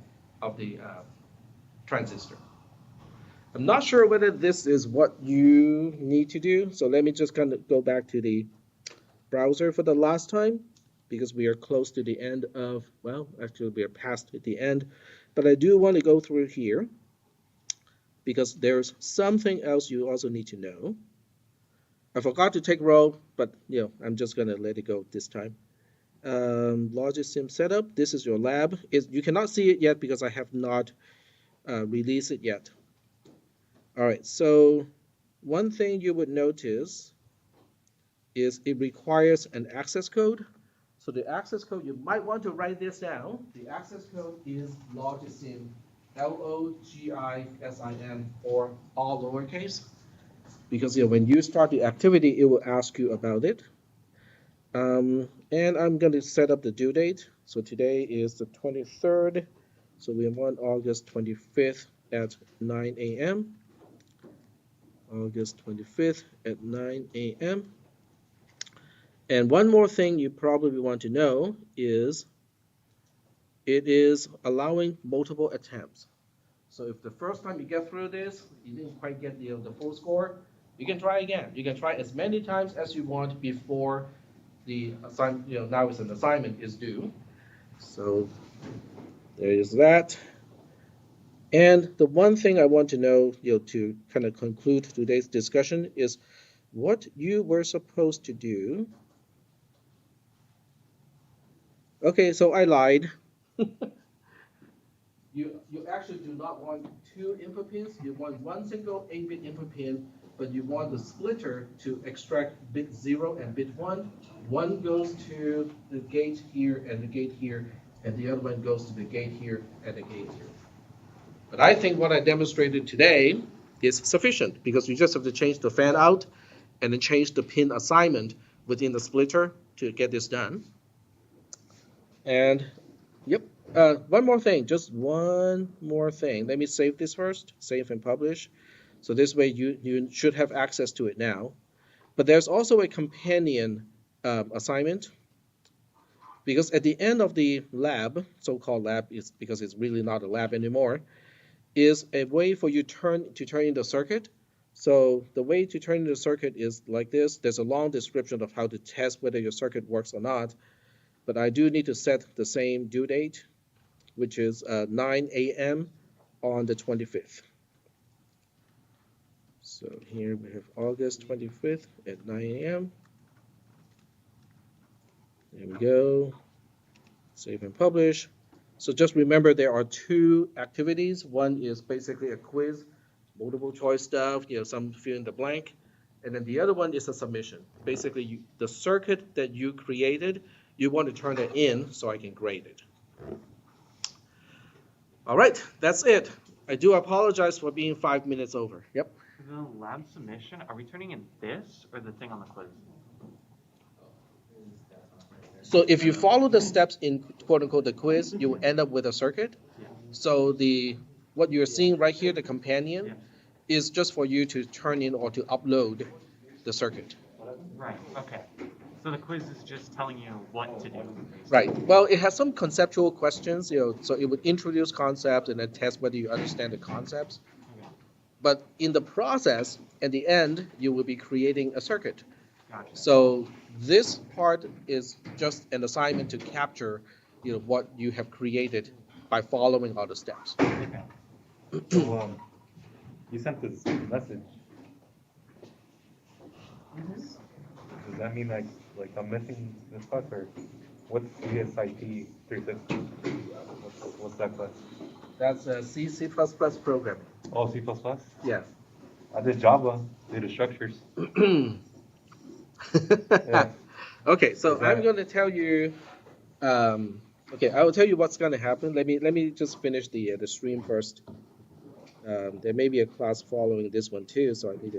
transistor. I'm not sure whether this is what you need to do. So let me just kind of go back to the browser for the last time because we are close to the end of, well, actually we are past the end. But I do want to go through here because there's something else you also need to know. I forgot to take row, but I'm just gonna let it go this time. Logic sim setup. This is your lab. You cannot see it yet because I have not released it yet. All right. So one thing you would notice is it requires an access code. So the access code, you might want to write this down. The access code is Logisim, Logisim, or all lowercase. Because when you start the activity, it will ask you about it. And I'm going to set up the due date. So today is the 23rd. So we want August 25th at 9 a.m. August 25th at 9 a.m. And one more thing you probably want to know is it is allowing multiple attempts. So if the first time you get through this, you didn't quite get the full score, you can try again. You can try as many times as you want before the assignment, now it's an assignment is due. So there is that. And the one thing I want to know, to kind of conclude today's discussion is what you were supposed to do. Okay, so I lied. You actually do not want two input pins. You want one single 8-bit input pin, but you want the splitter to extract bit 0 and bit 1. One goes to the gate here and the gate here, and the other one goes to the gate here and the gate here. But I think what I demonstrated today is sufficient because you just have to change the fan out and then change the pin assignment within the splitter to get this done. And yep, one more thing, just one more thing. Let me save this first, save and publish. So this way you should have access to it now. But there's also a companion assignment because at the end of the lab, so-called lab is because it's really not a lab anymore, is a way for you to turn in the circuit. So the way to turn in the circuit is like this. There's a long description of how to test whether your circuit works or not. But I do need to set the same due date, which is 9 a.m. on the 25th. So here we have August 25th at 9 a.m. There we go. Save and publish. So just remember there are two activities. One is basically a quiz, multiple choice stuff, some fill in the blank. And then the other one is a submission. Basically, the circuit that you created, you want to turn it in so I can grade it. All right, that's it. I do apologize for being 5 minutes over. Yep. The lab submission, are we turning in this or the thing on the quiz? So if you follow the steps in quote unquote the quiz, you will end up with a circuit. Yeah. So what you're seeing right here, the companion, Yeah. is just for you to turn in or to upload the circuit. Right, okay. So the quiz is just telling you what to do. Right. Well, it has some conceptual questions, so it would introduce concepts and then test whether you understand the concepts. Okay. But in the process, at the end, you will be creating a circuit. Gotcha. So this part is just an assignment to capture, what you have created by following all the steps. Okay. So, you sent this message. Does that mean like I'm missing this class, or what's CISP310? What's that class? That's a C++ programming. Oh, C++? Yeah. I did Java, data structures. Yeah. Okay, so I'm going to tell you. Okay, I will tell you what's going to happen. Let me just finish the stream first. There may be a class following this one too, so I need to